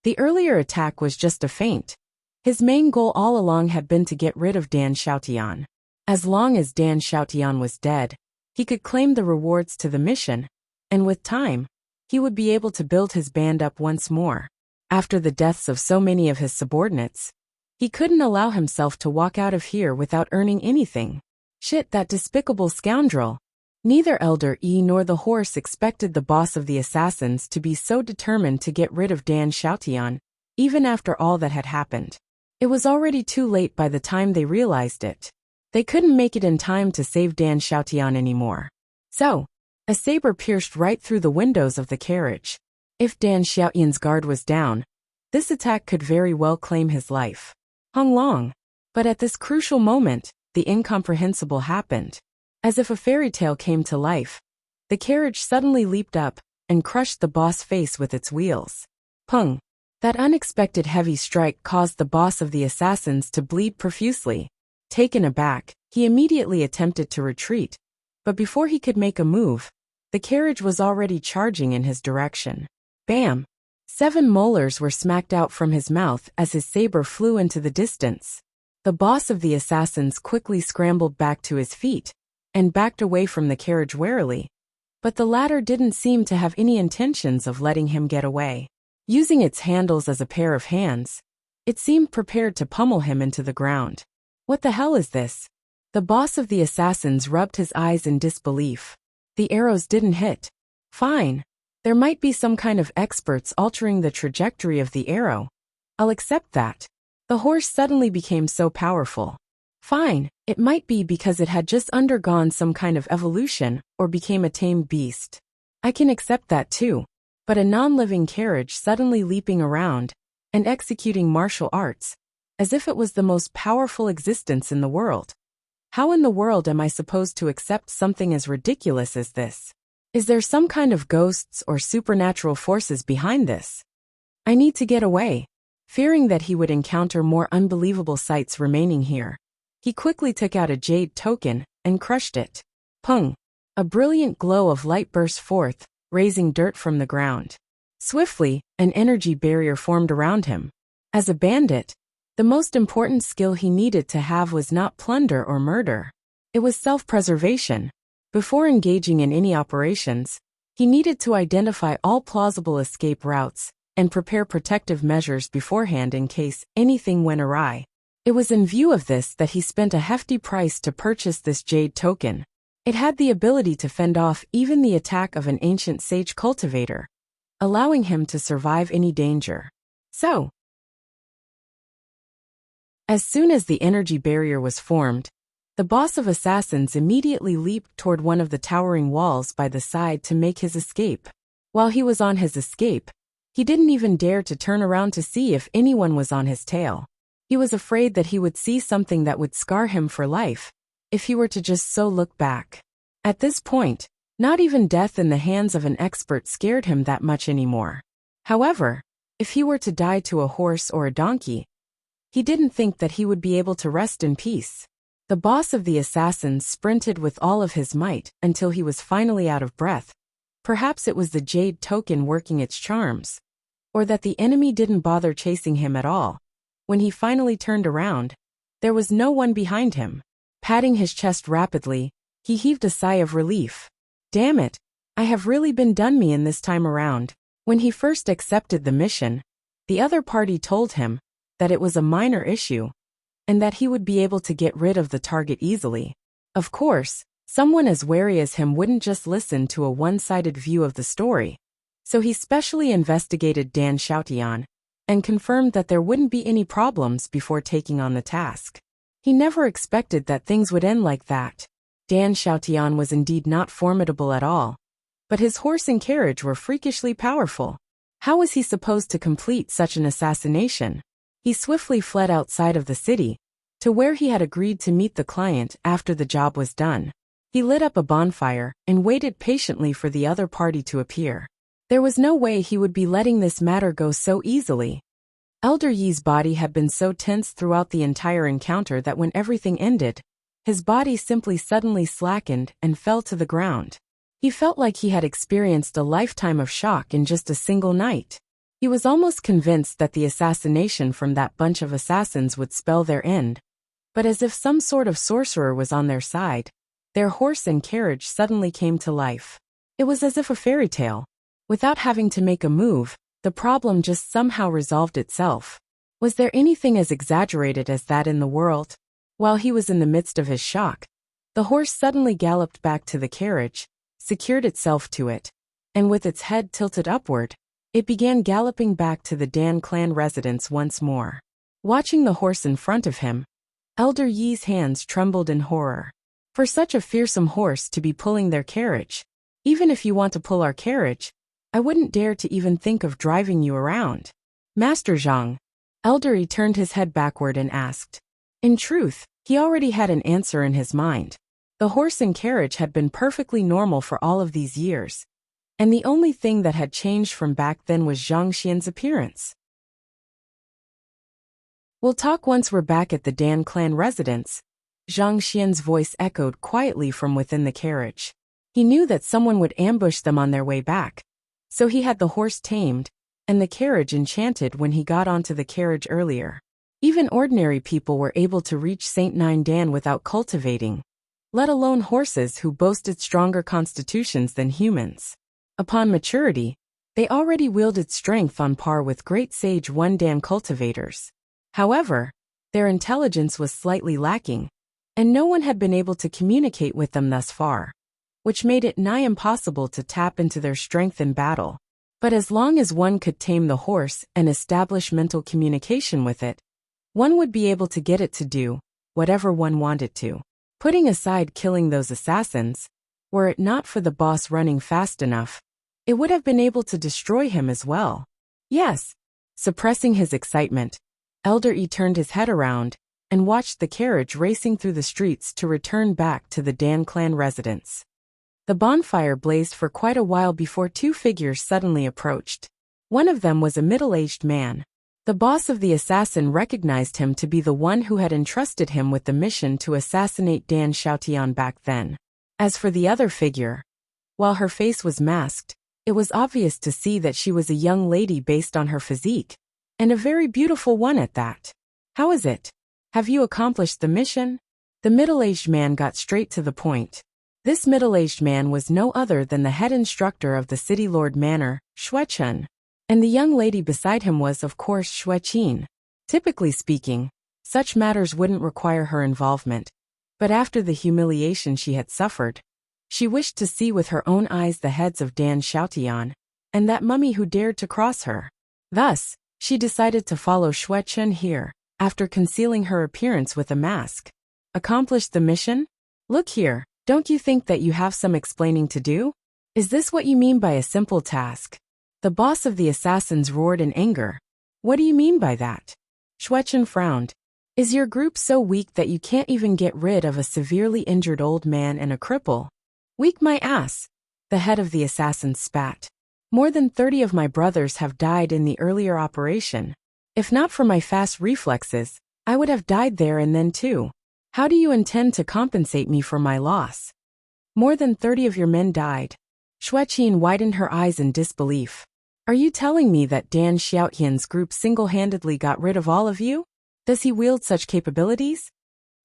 The earlier attack was just a feint. His main goal all along had been to get rid of Dan Xiaotian. As long as Dan Xiaotian was dead, he could claim the rewards to the mission, and with time, he would be able to build his band up once more. After the deaths of so many of his subordinates, he couldn't allow himself to walk out of here without earning anything. Shit, that despicable scoundrel. Neither Elder E nor the horse expected the boss of the assassins to be so determined to get rid of Dan Xiaotian, even after all that had happened. It was already too late by the time they realized it. They couldn't make it in time to save Dan Xiaotian anymore. So, a saber pierced right through the windows of the carriage. If Dan Xiaotian's guard was down, this attack could very well claim his life. Hung Long. But at this crucial moment, the incomprehensible happened. As if a fairy tale came to life, the carriage suddenly leaped up and crushed the boss face with its wheels. Pung! That unexpected heavy strike caused the boss of the assassins to bleed profusely. Taken aback, he immediately attempted to retreat, but before he could make a move, the carriage was already charging in his direction. Bam! 7 molars were smacked out from his mouth as his saber flew into the distance. The boss of the assassins quickly scrambled back to his feet and backed away from the carriage warily, but the latter didn't seem to have any intentions of letting him get away. Using its handles as a pair of hands, it seemed prepared to pummel him into the ground. What the hell is this? The boss of the assassins rubbed his eyes in disbelief. The arrows didn't hit. Fine. There might be some kind of experts altering the trajectory of the arrow. I'll accept that. The horse suddenly became so powerful. Fine, it might be because it had just undergone some kind of evolution or became a tamed beast. I can accept that too. But a non-living carriage suddenly leaping around and executing martial arts, as if it was the most powerful existence in the world. How in the world am I supposed to accept something as ridiculous as this? Is there some kind of ghosts or supernatural forces behind this? I need to get away. Fearing that he would encounter more unbelievable sights remaining here, he quickly took out a jade token and crushed it. Pung! A brilliant glow of light burst forth, raising dirt from the ground. Swiftly, an energy barrier formed around him. As a bandit, the most important skill he needed to have was not plunder or murder. It was self-preservation. Before engaging in any operations, he needed to identify all plausible escape routes and prepare protective measures beforehand in case anything went awry. It was in view of this that he spent a hefty price to purchase this jade token. It had the ability to fend off even the attack of an ancient sage cultivator, allowing him to survive any danger. So, as soon as the energy barrier was formed, the boss of assassins immediately leaped toward one of the towering walls by the side to make his escape. While he was on his escape, he didn't even dare to turn around to see if anyone was on his tail. He was afraid that he would see something that would scar him for life, if he were to just so look back. At this point, not even death in the hands of an expert scared him that much anymore. However, if he were to die to a horse or a donkey, he didn't think that he would be able to rest in peace. The boss of the assassins sprinted with all of his might until he was finally out of breath. Perhaps it was the jade token working its charms, or that the enemy didn't bother chasing him at all. When he finally turned around, there was no one behind him. Patting his chest rapidly, he heaved a sigh of relief. Damn it, I have really been done me in this time around. When he first accepted the mission, the other party told him that it was a minor issue, and that he would be able to get rid of the target easily. Of course, someone as wary as him wouldn't just listen to a one-sided view of the story. So he specially investigated Dan Xiaotian and confirmed that there wouldn't be any problems before taking on the task. He never expected that things would end like that. Dan Xiaotian was indeed not formidable at all, but his horse and carriage were freakishly powerful. How was he supposed to complete such an assassination? He swiftly fled outside of the city, to where he had agreed to meet the client after the job was done. He lit up a bonfire and waited patiently for the other party to appear. There was no way he would be letting this matter go so easily. Elder Yi's body had been so tense throughout the entire encounter that when everything ended, his body simply suddenly slackened and fell to the ground. He felt like he had experienced a lifetime of shock in just a single night. He was almost convinced that the assassination from that bunch of assassins would spell their end. But as if some sort of sorcerer was on their side, their horse and carriage suddenly came to life. It was as if a fairy tale. Without having to make a move, the problem just somehow resolved itself. Was there anything as exaggerated as that in the world? While he was in the midst of his shock, the horse suddenly galloped back to the carriage, secured itself to it, and with its head tilted upward, it began galloping back to the Dan clan residence once more. Watching the horse in front of him, Elder Yi's hands trembled in horror. For such a fearsome horse to be pulling their carriage. Even if you want to pull our carriage, I wouldn't dare to even think of driving you around. Master Zhang. Elder Yi turned his head backward and asked. In truth, he already had an answer in his mind. The horse and carriage had been perfectly normal for all of these years, and the only thing that had changed from back then was Zhang Xian's appearance. We'll talk once we're back at the Dan clan residence. Zhang Xian's voice echoed quietly from within the carriage. He knew that someone would ambush them on their way back, so he had the horse tamed, and the carriage enchanted when he got onto the carriage earlier. Even ordinary people were able to reach Saint Nine Dan without cultivating, let alone horses who boasted stronger constitutions than humans. Upon maturity, they already wielded strength on par with great sage One Dan cultivators. However, their intelligence was slightly lacking, and no one had been able to communicate with them thus far, which made it nigh impossible to tap into their strength in battle. But as long as one could tame the horse and establish mental communication with it, one would be able to get it to do whatever one wanted to. Putting aside killing those assassins, were it not for the boss running fast enough, it would have been able to destroy him as well. Yes. Suppressing his excitement, Elder Yi turned his head around and watched the carriage racing through the streets to return back to the Dan clan residence. The bonfire blazed for quite a while before two figures suddenly approached. One of them was a middle-aged man. The boss of the assassin recognized him to be the one who had entrusted him with the mission to assassinate Dan Xiaotian back then. As for the other figure, while her face was masked, it was obvious to see that she was a young lady based on her physique, and a very beautiful one at that. How is it? Have you accomplished the mission? The middle-aged man got straight to the point. This middle-aged man was no other than the head instructor of the City Lord Manor, Xuechun. And the young lady beside him was, of course, Xueqin. Typically speaking, such matters wouldn't require her involvement, but after the humiliation she had suffered, she wished to see with her own eyes the heads of Dan Xiaotian, and that mummy who dared to cross her. Thus, she decided to follow Xueqin here, after concealing her appearance with a mask. Accomplished the mission? Look here, don't you think that you have some explaining to do? Is this what you mean by a simple task? The boss of the assassins roared in anger. What do you mean by that? Xueqin frowned. Is your group so weak that you can't even get rid of a severely injured old man and a cripple? Weak my ass. The head of the assassins spat. More than 30 of my brothers have died in the earlier operation. If not for my fast reflexes, I would have died there and then too. How do you intend to compensate me for my loss? More than 30 of your men died. Xueqin widened her eyes in disbelief. Are you telling me that Dan Xiaotian's group single-handedly got rid of all of you? Does he wield such capabilities?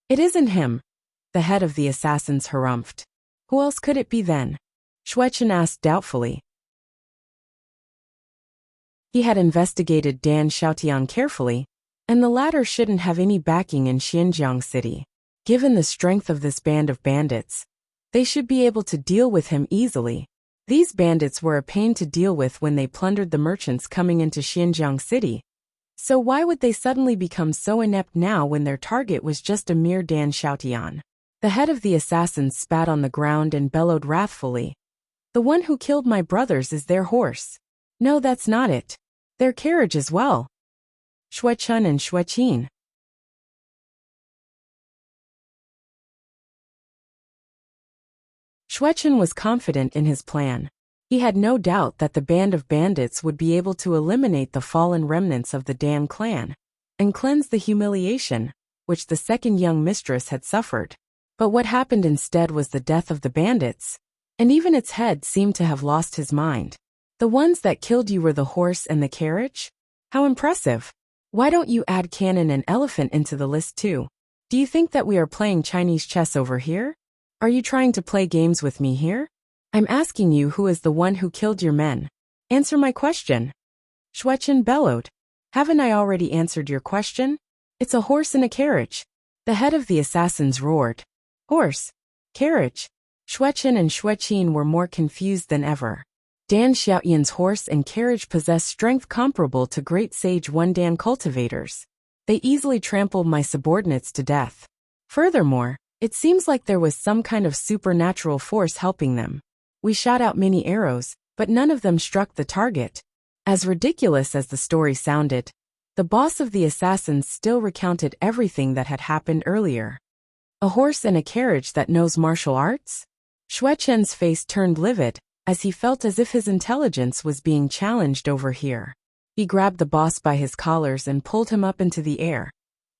It isn't him. The head of the assassins harumphed. Who else could it be then? Xueqin asked doubtfully. He had investigated Dan Xiaotian carefully, and the latter shouldn't have any backing in Xinjiang City. Given the strength of this band of bandits, they should be able to deal with him easily. These bandits were a pain to deal with when they plundered the merchants coming into Xinjiang City, So why would they suddenly become so inept now when their target was just a mere Dan Xiaotian? The head of the assassins spat on the ground and bellowed wrathfully. The one who killed my brothers is their horse. No, that's not it. Their carriage as well. Xuechun and Xueqin. Xuechun was confident in his plan. He had no doubt that the band of bandits would be able to eliminate the fallen remnants of the Dan clan and cleanse the humiliation which the second young mistress had suffered. But what happened instead was the death of the bandits, and even its head seemed to have lost his mind. The ones that killed you were the horse and the carriage? How impressive. Why don't you add cannon and elephant into the list too? Do you think that we are playing Chinese chess over here? Are you trying to play games with me here? I'm asking you, who is the one who killed your men? Answer my question. Xuechun bellowed. Haven't I already answered your question? It's a horse and a carriage. The head of the assassins roared. Horse? Carriage? Xuechun and Xueqin were more confused than ever. Dan Xiaoyan's horse and carriage possessed strength comparable to great sage One Dan cultivators. They easily trampled my subordinates to death. Furthermore, it seems like there was some kind of supernatural force helping them. We shot out many arrows, but none of them struck the target. As ridiculous as the story sounded, the boss of the assassins still recounted everything that had happened earlier. A horse and a carriage that knows martial arts? Xuechun's face turned livid, as he felt as if his intelligence was being challenged over here. He grabbed the boss by his collars and pulled him up into the air.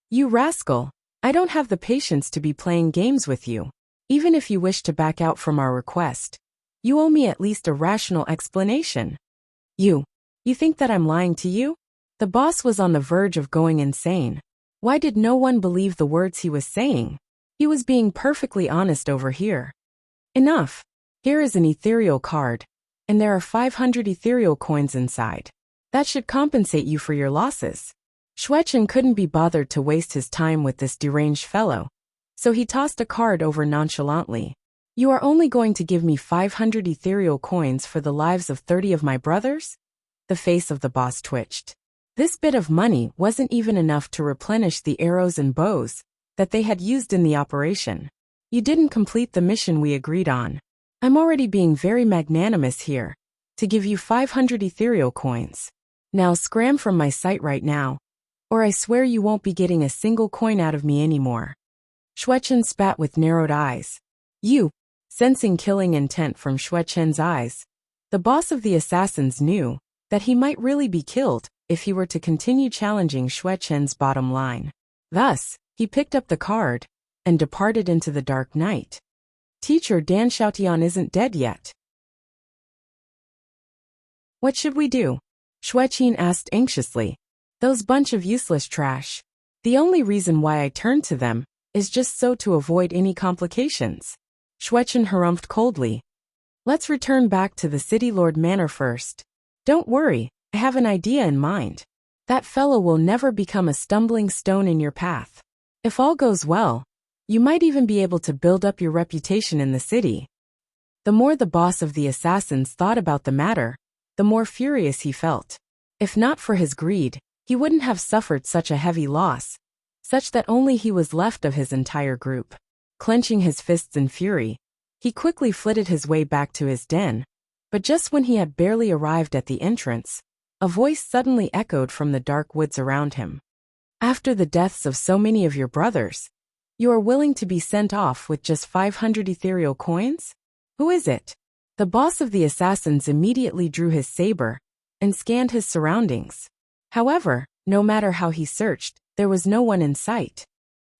You rascal! I don't have the patience to be playing games with you. Even if you wish to back out from our request, you owe me at least a rational explanation. You think that I'm lying to you? The boss was on the verge of going insane. Why did no one believe the words he was saying? He was being perfectly honest over here. Enough. Here is an ethereal card, and there are 500 ethereal coins inside. That should compensate you for your losses. Xuechun couldn't be bothered to waste his time with this deranged fellow, so he tossed a card over nonchalantly. You are only going to give me 500 ethereal coins for the lives of 30 of my brothers? The face of the boss twitched. This bit of money wasn't even enough to replenish the arrows and bows that they had used in the operation. You didn't complete the mission we agreed on. I'm already being very magnanimous here, to give you 500 ethereal coins. Now scram from my sight right now, or I swear you won't be getting a single coin out of me anymore. Xuechun spat with narrowed eyes. You, sensing killing intent from Xuechun's eyes, the boss of the assassins knew that he might really be killed if he were to continue challenging Xuechun's bottom line. Thus, he picked up the card and departed into the dark night. Teacher, Dan Xiaotian isn't dead yet. What should we do? Xueqin asked anxiously. Those bunch of useless trash. The only reason why I turned to them is just so to avoid any complications. Xuechun harumphed coldly. Let's return back to the City Lord Manor first. Don't worry, I have an idea in mind. That fellow will never become a stumbling stone in your path. If all goes well, you might even be able to build up your reputation in the city. The more the boss of the assassins thought about the matter, the more furious he felt. If not for his greed, he wouldn't have suffered such a heavy loss, such that only he was left of his entire group. Clenching his fists in fury, he quickly flitted his way back to his den, but just when he had barely arrived at the entrance, a voice suddenly echoed from the dark woods around him. After the deaths of so many of your brothers, you are willing to be sent off with just 500 ethereal coins? Who is it? The boss of the assassins immediately drew his saber and scanned his surroundings. However, no matter how he searched, there was no one in sight.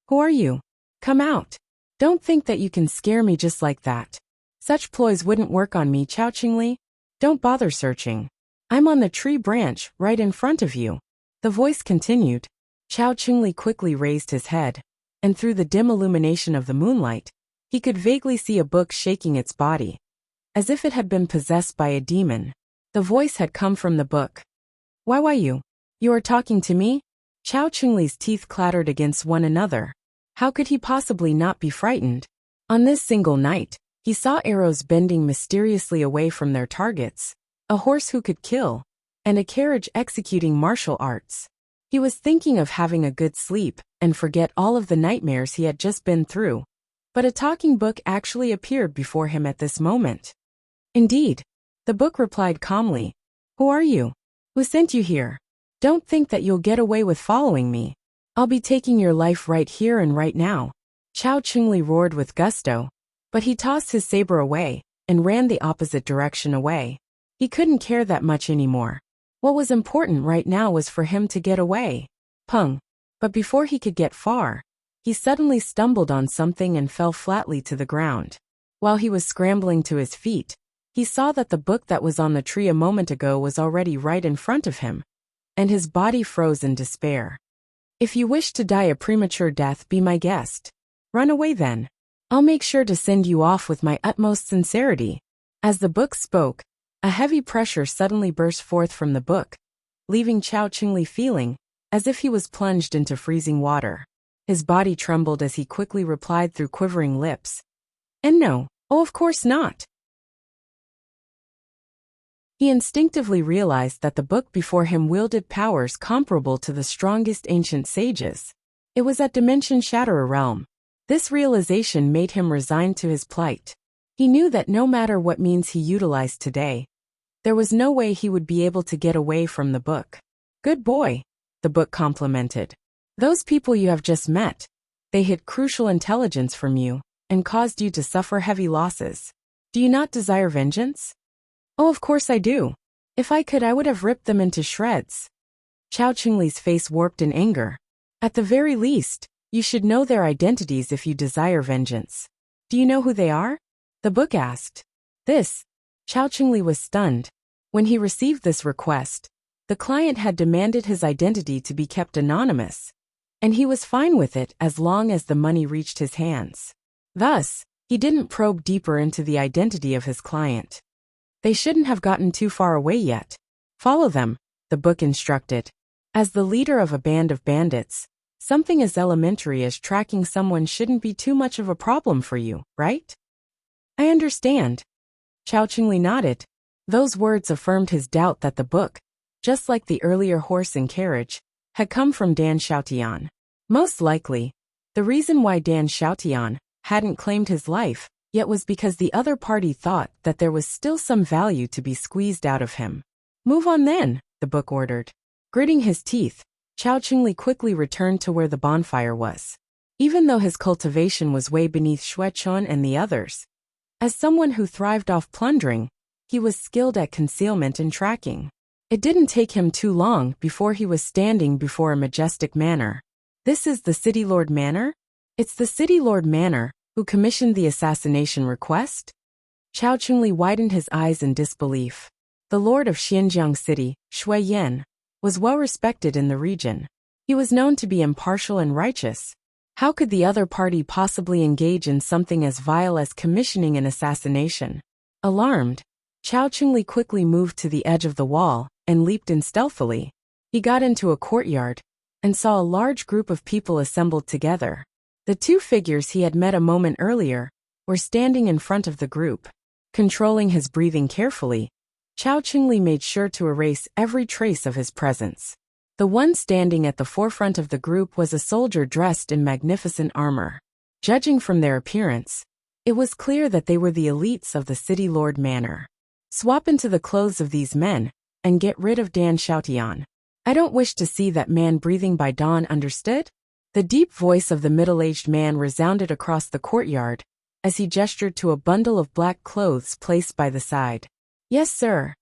Who are you? Come out. Don't think that you can scare me just like that. Such ploys wouldn't work on me, Chao Qingli. Don't bother searching. I'm on the tree branch right in front of you. The voice continued. Chao Qingli quickly raised his head, and through the dim illumination of the moonlight, he could vaguely see a book shaking its body, as if it had been possessed by a demon. The voice had come from the book. Why you? You are talking to me? Chao Qingli's teeth clattered against one another. How could he possibly not be frightened? On this single night, he saw arrows bending mysteriously away from their targets, a horse who could kill, and a carriage executing martial arts. He was thinking of having a good sleep and forget all of the nightmares he had just been through. But a talking book actually appeared before him at this moment. Indeed, the book replied calmly, "Who are you? Who sent you here? Don't think that you'll get away with following me. I'll be taking your life right here and right now." Chao Chingli roared with gusto, but he tossed his saber away and ran the opposite direction away. He couldn't care that much anymore. What was important right now was for him to get away. Pung! But before he could get far, he suddenly stumbled on something and fell flatly to the ground. While he was scrambling to his feet, he saw that the book that was on the tree a moment ago was already right in front of him, and his body froze in despair. "If you wish to die a premature death, be my guest. Run away then. I'll make sure to send you off with my utmost sincerity." As the book spoke, a heavy pressure suddenly burst forth from the book, leaving Chao Chingli feeling as if he was plunged into freezing water. His body trembled as he quickly replied through quivering lips, "And no, oh of course not." He instinctively realized that the book before him wielded powers comparable to the strongest ancient sages. It was at Dimension Shatterer realm. This realization made him resigned to his plight. He knew that no matter what means he utilized today, there was no way he would be able to get away from the book. "Good boy," the book complimented. "Those people you have just met, they hid crucial intelligence from you and caused you to suffer heavy losses. Do you not desire vengeance?" "Oh, of course I do. If I could, I would have ripped them into shreds." Chao Chingli's face warped in anger. "At the very least, you should know their identities if you desire vengeance. Do you know who they are?" the book asked. Chao Chingli was stunned. When he received this request, the client had demanded his identity to be kept anonymous, and he was fine with it as long as the money reached his hands. Thus, he didn't probe deeper into the identity of his client. "They shouldn't have gotten too far away yet. Follow them," the book instructed. As the leader of a band of bandits, something as elementary as tracking someone shouldn't be too much of a problem for you, right? "I understand." Chao Chingli nodded. Those words affirmed his doubt that the book, just like the earlier horse and carriage, had come from Dan Xiaotian. Most likely, the reason why Dan Xiaotian hadn't claimed his life yet was because the other party thought that there was still some value to be squeezed out of him. "Move on then," the book ordered. Gritting his teeth, Chao Chingli quickly returned to where the bonfire was. Even though his cultivation was way beneath Xue Chun and the others, as someone who thrived off plundering, he was skilled at concealment and tracking. It didn't take him too long before he was standing before a majestic manor. "This is the City Lord Manor?" "It's the City Lord Manor who commissioned the assassination request?" Chao Chingli widened his eyes in disbelief. The lord of Xinjiang City, Shui Yan, was well respected in the region. He was known to be impartial and righteous. How could the other party possibly engage in something as vile as commissioning an assassination? Alarmed, Chao Chingli quickly moved to the edge of the wall and leaped in stealthily. He got into a courtyard and saw a large group of people assembled together. The two figures he had met a moment earlier were standing in front of the group. Controlling his breathing carefully, Chao Chingli made sure to erase every trace of his presence. The one standing at the forefront of the group was a soldier dressed in magnificent armor. Judging from their appearance, it was clear that they were the elites of the City Lord Manor. Swap into the clothes of these men and get rid of Dan Xiaotian. "I don't wish to see that man breathing by dawn, understood?" The deep voice of the middle-aged man resounded across the courtyard as he gestured to a bundle of black clothes placed by the side. "Yes, sir."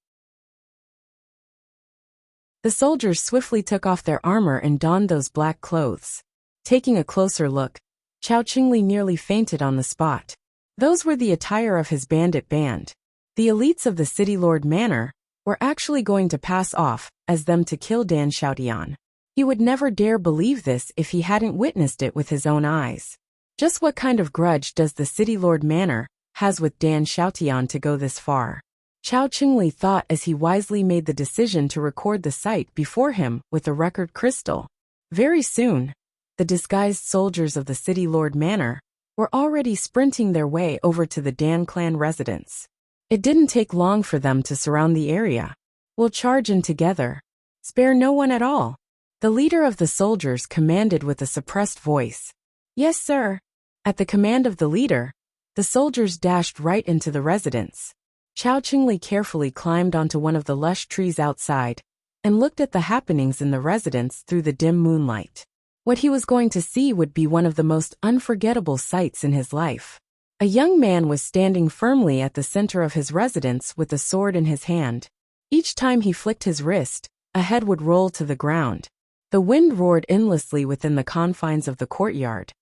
The soldiers swiftly took off their armor and donned those black clothes. Taking a closer look, Chao Chingli nearly fainted on the spot. Those were the attire of his bandit band. The elites of the City Lord Manor were actually going to pass off as them to kill Dan Xiaotian. He would never dare believe this if he hadn't witnessed it with his own eyes. Just what kind of grudge does the City Lord Manor has with Dan Xiaotian to go this far? Chao Chingli thought as he wisely made the decision to record the sight before him with a record crystal. Very soon, the disguised soldiers of the City Lord Manor were already sprinting their way over to the Dan clan residence. It didn't take long for them to surround the area. "We'll charge in together. Spare no one at all." The leader of the soldiers commanded with a suppressed voice. Yes, sir. At the command of the leader, the soldiers dashed right into the residence. Chao Qingli carefully climbed onto one of the lush trees outside and looked at the happenings in the residence through the dim moonlight. What he was going to see would be one of the most unforgettable sights in his life. A young man was standing firmly at the center of his residence with a sword in his hand. Each time he flicked his wrist, a head would roll to the ground. The wind roared endlessly within the confines of the courtyard,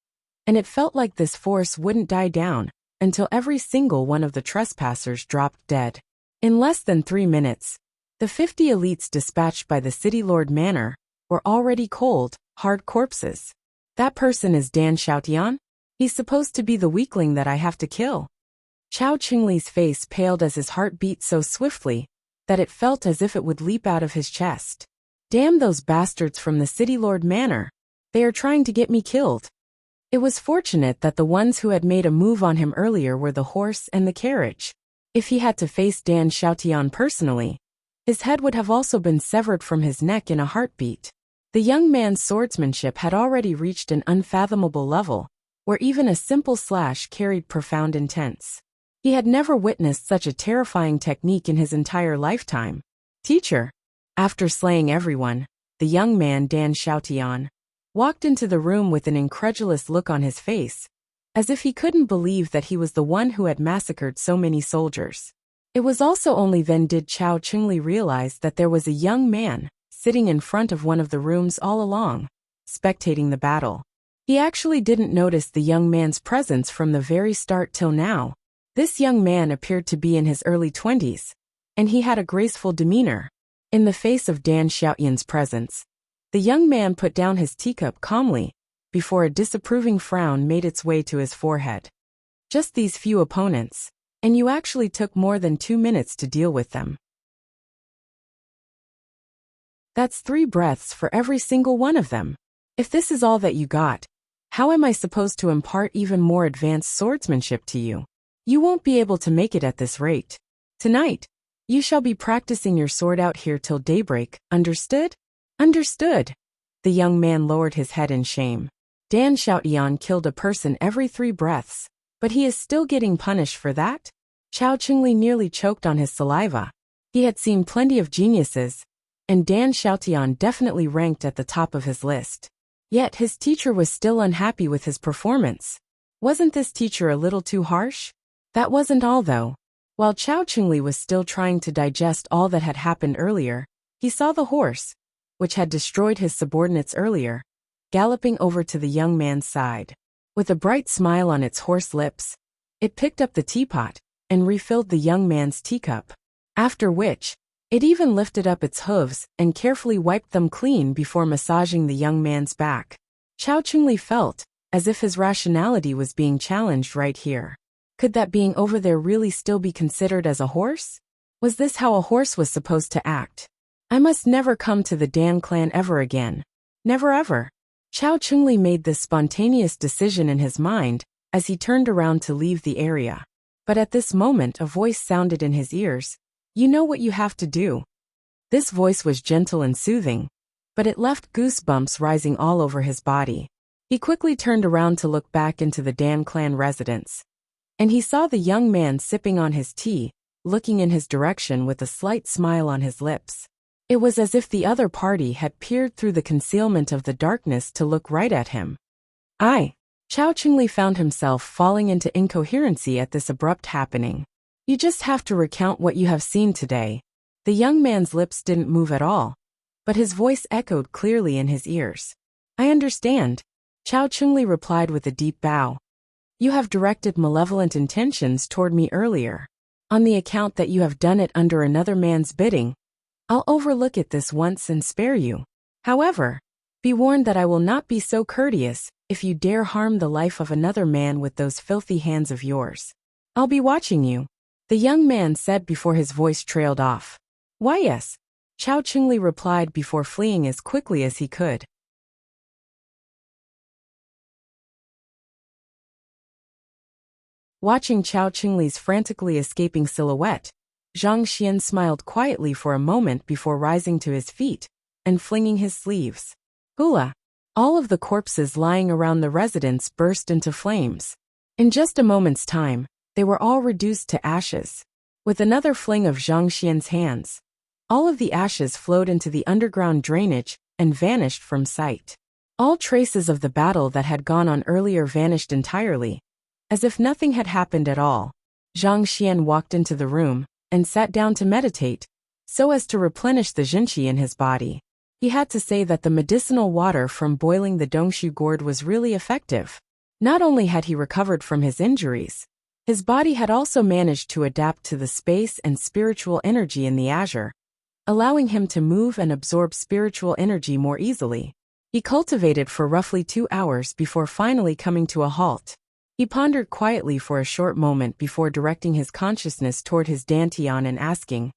and it felt like this force wouldn't die down until every single one of the trespassers dropped dead. In less than 3 minutes, the 50 elites dispatched by the City Lord Manor were already cold, hard corpses. That person is Dan Xiaotian? He's supposed to be the weakling that I have to kill. Chao Qingli's face paled as his heart beat so swiftly that it felt as if it would leap out of his chest. Damn those bastards from the City Lord Manor. They are trying to get me killed. It was fortunate that the ones who had made a move on him earlier were the horse and the carriage. If he had to face Dan Xiaotian personally, his head would have also been severed from his neck in a heartbeat. The young man's swordsmanship had already reached an unfathomable level, where even a simple slash carried profound intent. He had never witnessed such a terrifying technique in his entire lifetime. Teacher. After slaying everyone, the young man Dan Xiaotian walked into the room with an incredulous look on his face, as if he couldn't believe that he was the one who had massacred so many soldiers. It was also only then did Chao Qingli realize that there was a young man sitting in front of one of the rooms all along, spectating the battle. He actually didn't notice the young man's presence from the very start till now. This young man appeared to be in his early 20s, and he had a graceful demeanor. In the face of Dan Xiaotian's presence, the young man put down his teacup calmly, before a disapproving frown made its way to his forehead. Just these few opponents, and you actually took more than 2 minutes to deal with them. That's 3 breaths for every single one of them. If this is all that you got, how am I supposed to impart even more advanced swordsmanship to you? You won't be able to make it at this rate. Tonight, you shall be practicing your sword out here till daybreak, understood? Understood. The young man lowered his head in shame. Dan Xiaotian killed a person every 3 breaths, but he is still getting punished for that? Chao Qingli nearly choked on his saliva. He had seen plenty of geniuses, and Dan Xiaotian definitely ranked at the top of his list. Yet his teacher was still unhappy with his performance. Wasn't this teacher a little too harsh? That wasn't all though. While Chao Qingli was still trying to digest all that had happened earlier, he saw the horse, which had destroyed his subordinates earlier, galloping over to the young man's side. With a bright smile on its horse lips, it picked up the teapot and refilled the young man's teacup, after which, it even lifted up its hooves and carefully wiped them clean before massaging the young man's back. Chao Qingli felt as if his rationality was being challenged right here. Could that being over there really still be considered as a horse? Was this how a horse was supposed to act? I must never come to the Dan clan ever again. Never ever. Chao Qingli made this spontaneous decision in his mind as he turned around to leave the area. But at this moment a voice sounded in his ears. You know what you have to do. This voice was gentle and soothing, but it left goosebumps rising all over his body. He quickly turned around to look back into the Dan clan residence, and he saw the young man sipping on his tea, looking in his direction with a slight smile on his lips. It was as if the other party had peered through the concealment of the darkness to look right at him. Chao Qingli found himself falling into incoherency at this abrupt happening. You just have to recount what you have seen today. The young man's lips didn't move at all, but his voice echoed clearly in his ears. I understand. Chao Qingli replied with a deep bow. You have directed malevolent intentions toward me earlier. On the account that you have done it under another man's bidding, I'll overlook it this once and spare you. However, be warned that I will not be so courteous if you dare harm the life of another man with those filthy hands of yours. I'll be watching you, the young man said before his voice trailed off. Why yes, Chao Qingli replied before fleeing as quickly as he could. Watching Chao Qingli's frantically escaping silhouette, Zhang Xian smiled quietly for a moment before rising to his feet and flinging his sleeves. Hula! All of the corpses lying around the residence burst into flames. In just a moment's time, they were all reduced to ashes. With another fling of Zhang Xian's hands, all of the ashes flowed into the underground drainage and vanished from sight. All traces of the battle that had gone on earlier vanished entirely, as if nothing had happened at all. Zhang Xian walked into the room and sat down to meditate, so as to replenish the Jinqi in his body. He had to say that the medicinal water from boiling the Dongshu gourd was really effective. Not only had he recovered from his injuries, his body had also managed to adapt to the space and spiritual energy in the azure, allowing him to move and absorb spiritual energy more easily. He cultivated for roughly 2 hours before finally coming to a halt. He pondered quietly for a short moment before directing his consciousness toward his dantian and asking,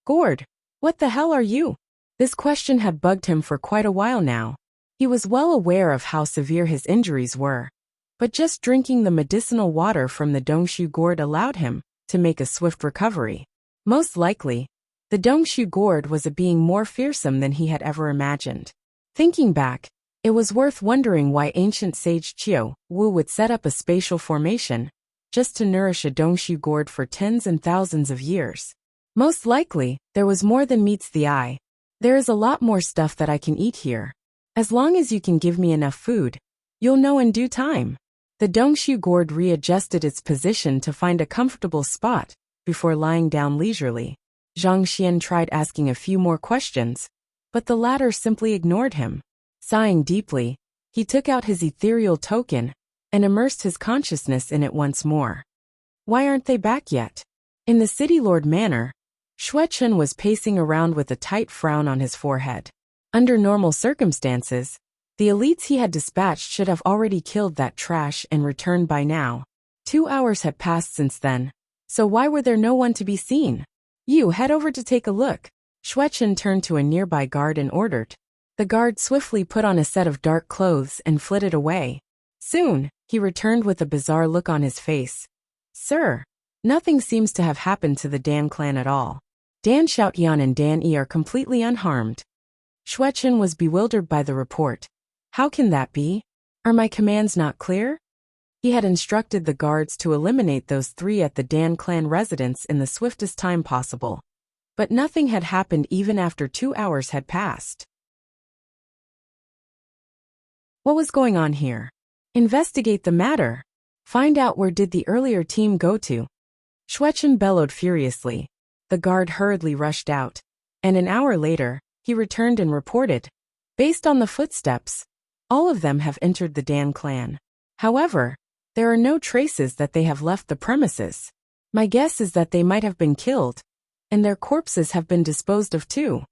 "Gourd, what the hell are you?" This question had bugged him for quite a while now. He was well aware of how severe his injuries were, but just drinking the medicinal water from the Dongshu gourd allowed him to make a swift recovery. Most likely, the Dongshu gourd was a being more fearsome than he had ever imagined. Thinking back, it was worth wondering why ancient sage Qiu Wu would set up a spatial formation just to nourish a Dongshu gourd for tens and thousands of years. Most likely, there was more than meets the eye. There is a lot more stuff that I can eat here. As long as you can give me enough food, you'll know in due time. The Dongshu gourd readjusted its position to find a comfortable spot before lying down leisurely. Zhang Xian tried asking a few more questions, but the latter simply ignored him. Sighing deeply, he took out his ethereal token and immersed his consciousness in it once more. Why aren't they back yet? In the City Lord Manor, Xuechen was pacing around with a tight frown on his forehead. Under normal circumstances, the elites he had dispatched should have already killed that trash and returned by now. 2 hours had passed since then, so why were there no one to be seen? You head over to take a look. Xuechen turned to a nearby guard and ordered. The guard swiftly put on a set of dark clothes and flitted away. Soon, he returned with a bizarre look on his face. Sir, nothing seems to have happened to the Dan clan at all. Dan Xiaotian and Dan Yi are completely unharmed. Xuechen was bewildered by the report. How can that be? Are my commands not clear? He had instructed the guards to eliminate those 3 at the Dan clan residence in the swiftest time possible. But nothing had happened even after 2 hours had passed. What was going on here? Investigate the matter. Find out where did the earlier team go to. Xuechen bellowed furiously. The guard hurriedly rushed out, and an hour later, he returned and reported. Based on the footsteps, all of them have entered the Dan clan. However, there are no traces that they have left the premises. My guess is that they might have been killed, and their corpses have been disposed of too.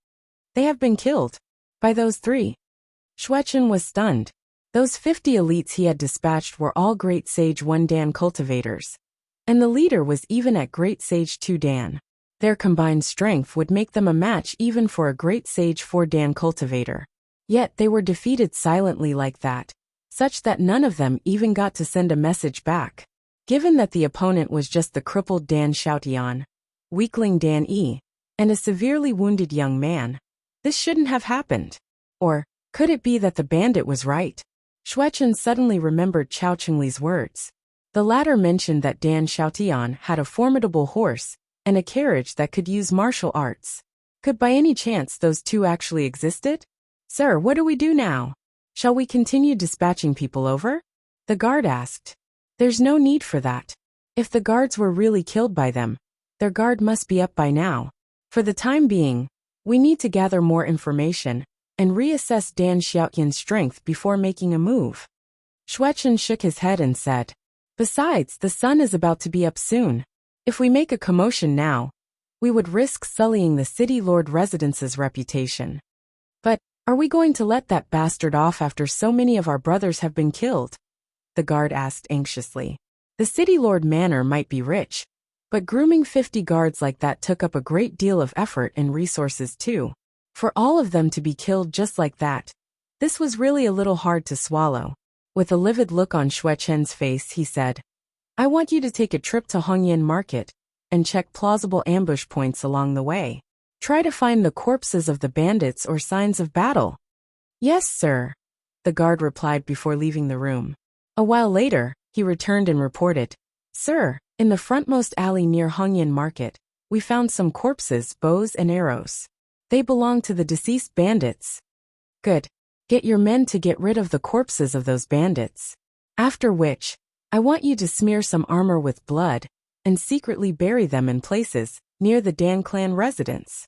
They have been killed by those 3. Xuechen was stunned. Those 50 elites he had dispatched were all Great Sage 1 Dan cultivators, and the leader was even at Great Sage 2 Dan. Their combined strength would make them a match even for a Great Sage 4 Dan cultivator. Yet they were defeated silently like that, such that none of them even got to send a message back. Given that the opponent was just the crippled Dan Xiaotian, weakling Dan Yi, and a severely wounded young man, this shouldn't have happened. Or, could it be that the bandit was right? Xuechen suddenly remembered Chao Chengli's words. The latter mentioned that Dan Xiaotian had a formidable horse and a carriage that could use martial arts. Could by any chance those 2 actually existed? Sir, what do we do now? Shall we continue dispatching people over? The guard asked. There's no need for that. If the guards were really killed by them, their guard must be up by now. For the time being, we need to gather more information and reassess Dan Xiaotian's strength before making a move. Xuechen shook his head and said, Besides, the sun is about to be up soon. If we make a commotion now, we would risk sullying the City Lord Residence's reputation. But, are we going to let that bastard off after so many of our brothers have been killed? The guard asked anxiously. The City Lord Manor might be rich, but grooming 50 guards like that took up a great deal of effort and resources too. For all of them to be killed just like that, this was really a little hard to swallow. With a livid look on Xuechen's face, he said, I want you to take a trip to Hongyan Market and check plausible ambush points along the way. Try to find the corpses of the bandits or signs of battle. Yes, sir, the guard replied before leaving the room. A while later, he returned and reported, Sir, in the frontmost alley near Hongyan Market, we found some corpses, bows and arrows. They belong to the deceased bandits. Good. Get your men to get rid of the corpses of those bandits. After which, I want you to smear some armor with blood and secretly bury them in places near the Dan clan residence.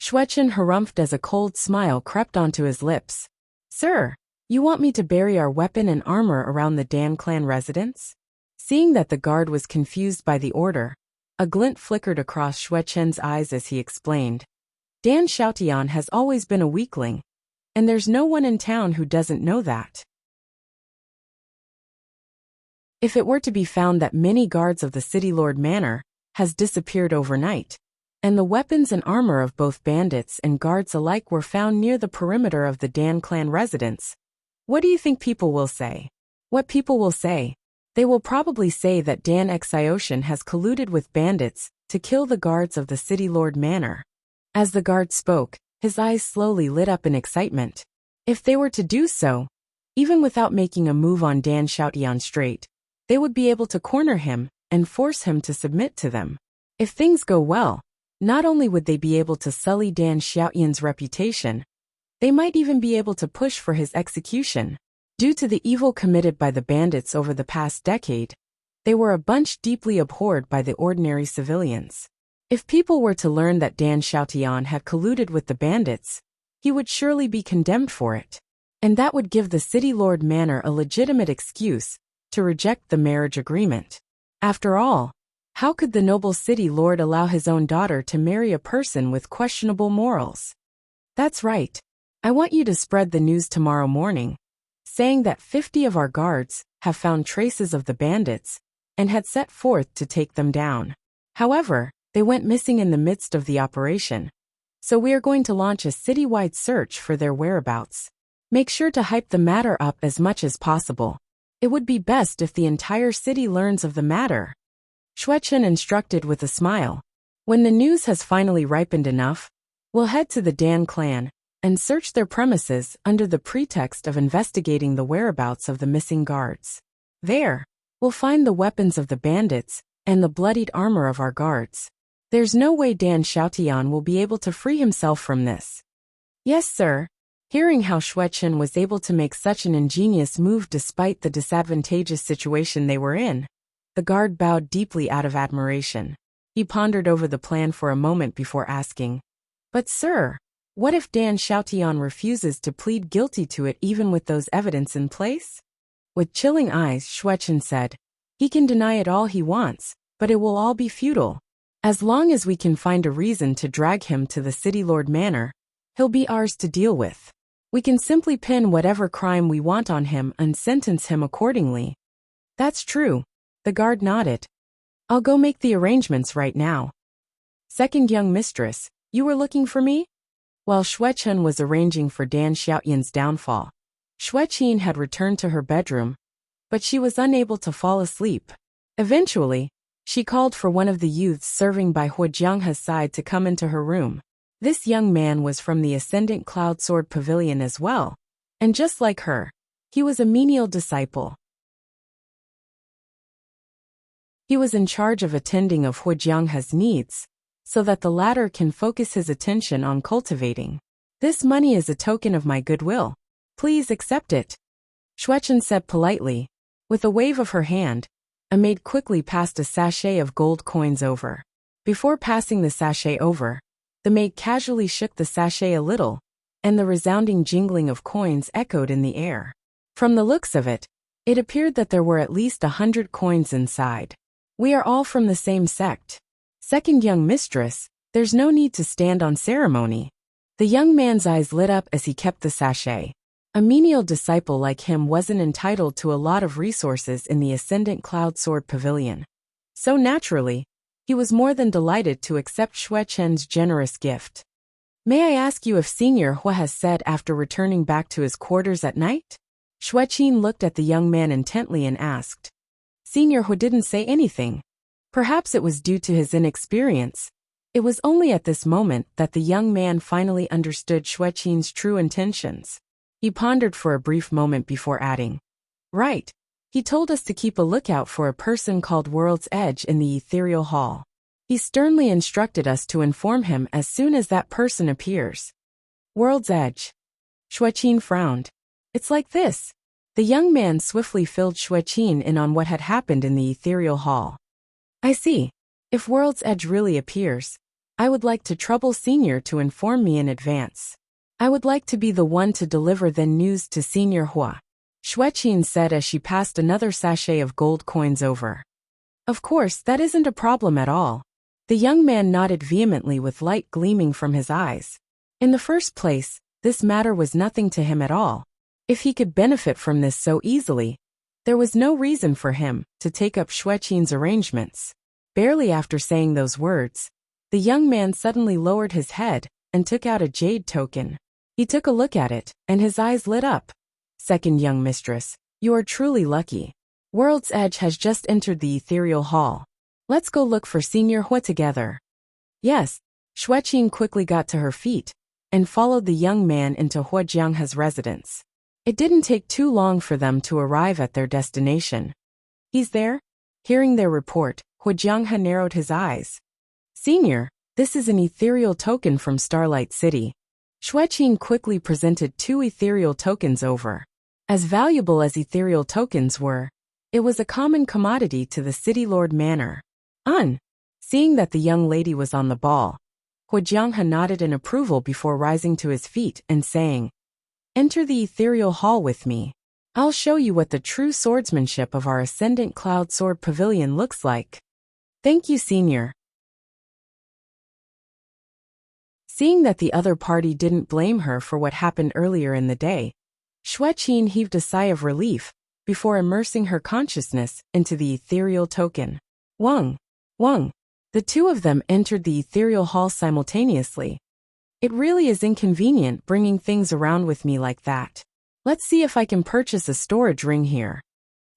Xuechen harumphed as a cold smile crept onto his lips. Sir, you want me to bury our weapon and armor around the Dan clan residence? Seeing that the guard was confused by the order, a glint flickered across Xuechen's eyes as he explained. Dan Xiaotian has always been a weakling, and there's no one in town who doesn't know that. If it were to be found that many guards of the City Lord Manor has disappeared overnight, and the weapons and armor of both bandits and guards alike were found near the perimeter of the Dan clan residence, what do you think people will say? What people will say? They will probably say that Dan Xiaoshan has colluded with bandits to kill the guards of the City Lord Manor. As the guard spoke, his eyes slowly lit up in excitement. If they were to do so, even without making a move on Dan Xiaotian straight, they would be able to corner him and force him to submit to them. If things go well, not only would they be able to sully Dan Xiaotian's reputation, they might even be able to push for his execution. Due to the evil committed by the bandits over the past decade, they were a bunch deeply abhorred by the ordinary civilians. If people were to learn that Dan Xiaotian had colluded with the bandits, he would surely be condemned for it. And that would give the City Lord Manor a legitimate excuse to reject the marriage agreement. After all, how could the noble City Lord allow his own daughter to marry a person with questionable morals? That's right. I want you to spread the news tomorrow morning, saying that 50 of our guards have found traces of the bandits and had set forth to take them down. However, they went missing in the midst of the operation, so we are going to launch a citywide search for their whereabouts. Make sure to hype the matter up as much as possible. It would be best if the entire city learns of the matter. Xuechen instructed with a smile. When the news has finally ripened enough, we'll head to the Dan clan and search their premises under the pretext of investigating the whereabouts of the missing guards. There, we'll find the weapons of the bandits and the bloodied armor of our guards. There's no way Dan Xiaotian will be able to free himself from this. Yes, sir. Hearing how Xuechen was able to make such an ingenious move despite the disadvantageous situation they were in, the guard bowed deeply out of admiration. He pondered over the plan for a moment before asking, But sir, what if Dan Xiaotian refuses to plead guilty to it even with those evidence in place? With chilling eyes, Xuechen said, He can deny it all he wants, but it will all be futile. As long as we can find a reason to drag him to the City Lord Manor, he'll be ours to deal with. We can simply pin whatever crime we want on him and sentence him accordingly. That's true. The guard nodded. I'll go make the arrangements right now. Second young mistress, you were looking for me? While Xuechen was arranging for Dan Xiaotian's downfall, Xueqin had returned to her bedroom, but she was unable to fall asleep. Eventually, she called for one of the youths serving by Huojianghe's side to come into her room. This young man was from the Ascendant Cloud Sword Pavilion as well, and just like her, he was a menial disciple. He was in charge of attending of Huojianghe's needs, so that the latter can focus his attention on cultivating. This money is a token of my goodwill. Please accept it. Xuechen said politely. With a wave of her hand, a maid quickly passed a sachet of gold coins over. Before passing the sachet over, the maid casually shook the sachet a little, and the resounding jingling of coins echoed in the air. From the looks of it, it appeared that there were at least 100 coins inside. We are all from the same sect. Second young mistress, there's no need to stand on ceremony. The young man's eyes lit up as he kept the sachet. A menial disciple like him wasn't entitled to a lot of resources in the Ascendant Cloud Sword Pavilion. So naturally, he was more than delighted to accept Xuechen's generous gift. May I ask you if Senior Hua has said after returning back to his quarters at night? Xueqin looked at the young man intently and asked. Senior Hua didn't say anything. Perhaps it was due to his inexperience. It was only at this moment that the young man finally understood Xueqin's true intentions. He pondered for a brief moment before adding, "Right. He told us to keep a lookout for a person called World's Edge in the ethereal hall. He sternly instructed us to inform him as soon as that person appears." World's Edge. Xueqin frowned. "It's like this." The young man swiftly filled Xueqin in on what had happened in the ethereal hall. "I see. If World's Edge really appears, I would like to trouble Senior to inform me in advance. I would like to be the one to deliver the news to Senior Hua," Xueqin said as she passed another sachet of gold coins over. "Of course, that isn't a problem at all." The young man nodded vehemently with light gleaming from his eyes. In the first place, this matter was nothing to him at all. If he could benefit from this so easily, there was no reason for him to take up Xueqin's arrangements. Barely after saying those words, the young man suddenly lowered his head and took out a jade token. He took a look at it, and his eyes lit up. "Second young mistress, you are truly lucky. World's Edge has just entered the ethereal hall. Let's go look for Senior Hua together." Yes, Xueqin quickly got to her feet and followed the young man into Hua Jianghe's residence. It didn't take too long for them to arrive at their destination. "He's there?" Hearing their report, Hua Jianghe narrowed his eyes. "Senior, this is an ethereal token from Starlight City." Xueqin quickly presented 2 ethereal tokens over. As valuable as ethereal tokens were, it was a common commodity to the City Lord Manor. Seeing that the young lady was on the ball, Hua Jianghe nodded in approval before rising to his feet and saying, "Enter the ethereal hall with me. I'll show you what the true swordsmanship of our Ascendant Cloud Sword Pavilion looks like." "Thank you, Senior." Seeing that the other party didn't blame her for what happened earlier in the day, Xueqin heaved a sigh of relief before immersing her consciousness into the ethereal token. Wang. The two of them entered the ethereal hall simultaneously. "It really is inconvenient bringing things around with me like that. Let's see if I can purchase a storage ring here."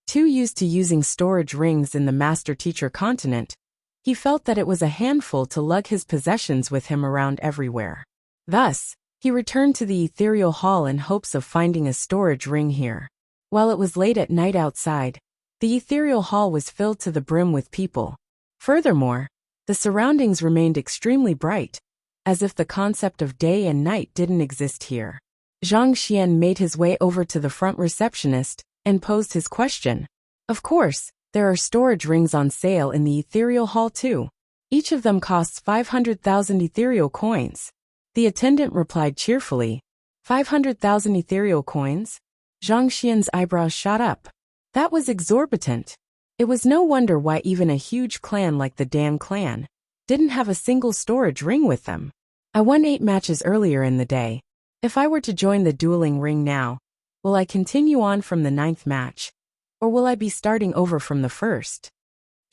Too used to using storage rings in the master-teacher continent, he felt that it was a handful to lug his possessions with him around everywhere. Thus, he returned to the ethereal hall in hopes of finding a storage ring here. While it was late at night outside, the ethereal hall was filled to the brim with people. Furthermore, the surroundings remained extremely bright, as if the concept of day and night didn't exist here. Zhang Xian made his way over to the front receptionist and posed his question. "Of course, there are storage rings on sale in the ethereal hall too. Each of them costs 500,000 ethereal coins." The attendant replied cheerfully. 500,000 ethereal coins? Zhang Xian's eyebrows shot up. That was exorbitant. It was no wonder why even a huge clan like the Dan clan didn't have a single storage ring with them. "I won 8 matches earlier in the day. If I were to join the dueling ring now, will I continue on from the 9th match, or will I be starting over from the 1st?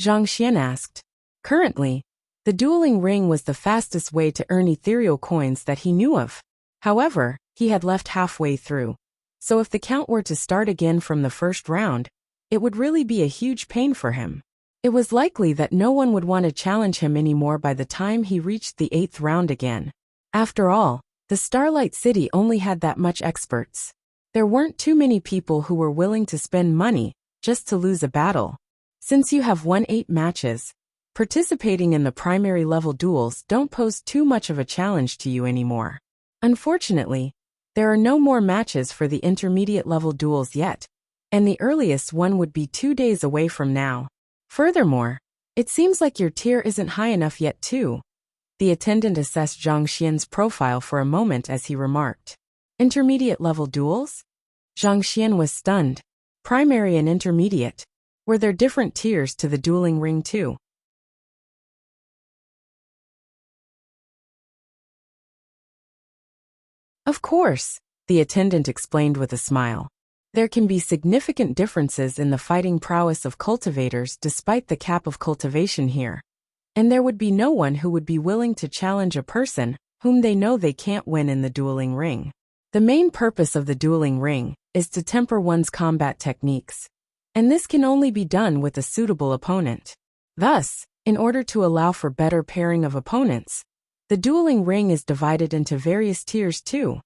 Zhang Xian asked. Currently, the dueling ring was the fastest way to earn ethereal coins that he knew of. However, he had left halfway through, so if the count were to start again from the 1st round, it would really be a huge pain for him. It was likely that no one would want to challenge him anymore by the time he reached the 8th round again. After all, the Starlight City only had that much experts. There weren't too many people who were willing to spend money just to lose a battle. Since you have won 8 matches, participating in the primary level duels don't pose too much of a challenge to you anymore. Unfortunately, there are no more matches for the intermediate level duels yet, and the earliest one would be 2 days away from now. Furthermore, it seems like your tier isn't high enough yet too. The attendant assessed Zhang Xian's profile for a moment as he remarked. Intermediate level duels? Zhang Xian was stunned. Primary and intermediate. Were there different tiers to the dueling ring too? Of course, the attendant explained with a smile. There can be significant differences in the fighting prowess of cultivators despite the cap of cultivation here. And there would be no one who would be willing to challenge a person whom they know they can't win in the dueling ring. The main purpose of the dueling ring is to temper one's combat techniques, and this can only be done with a suitable opponent. Thus, in order to allow for better pairing of opponents, the dueling ring is divided into various tiers too.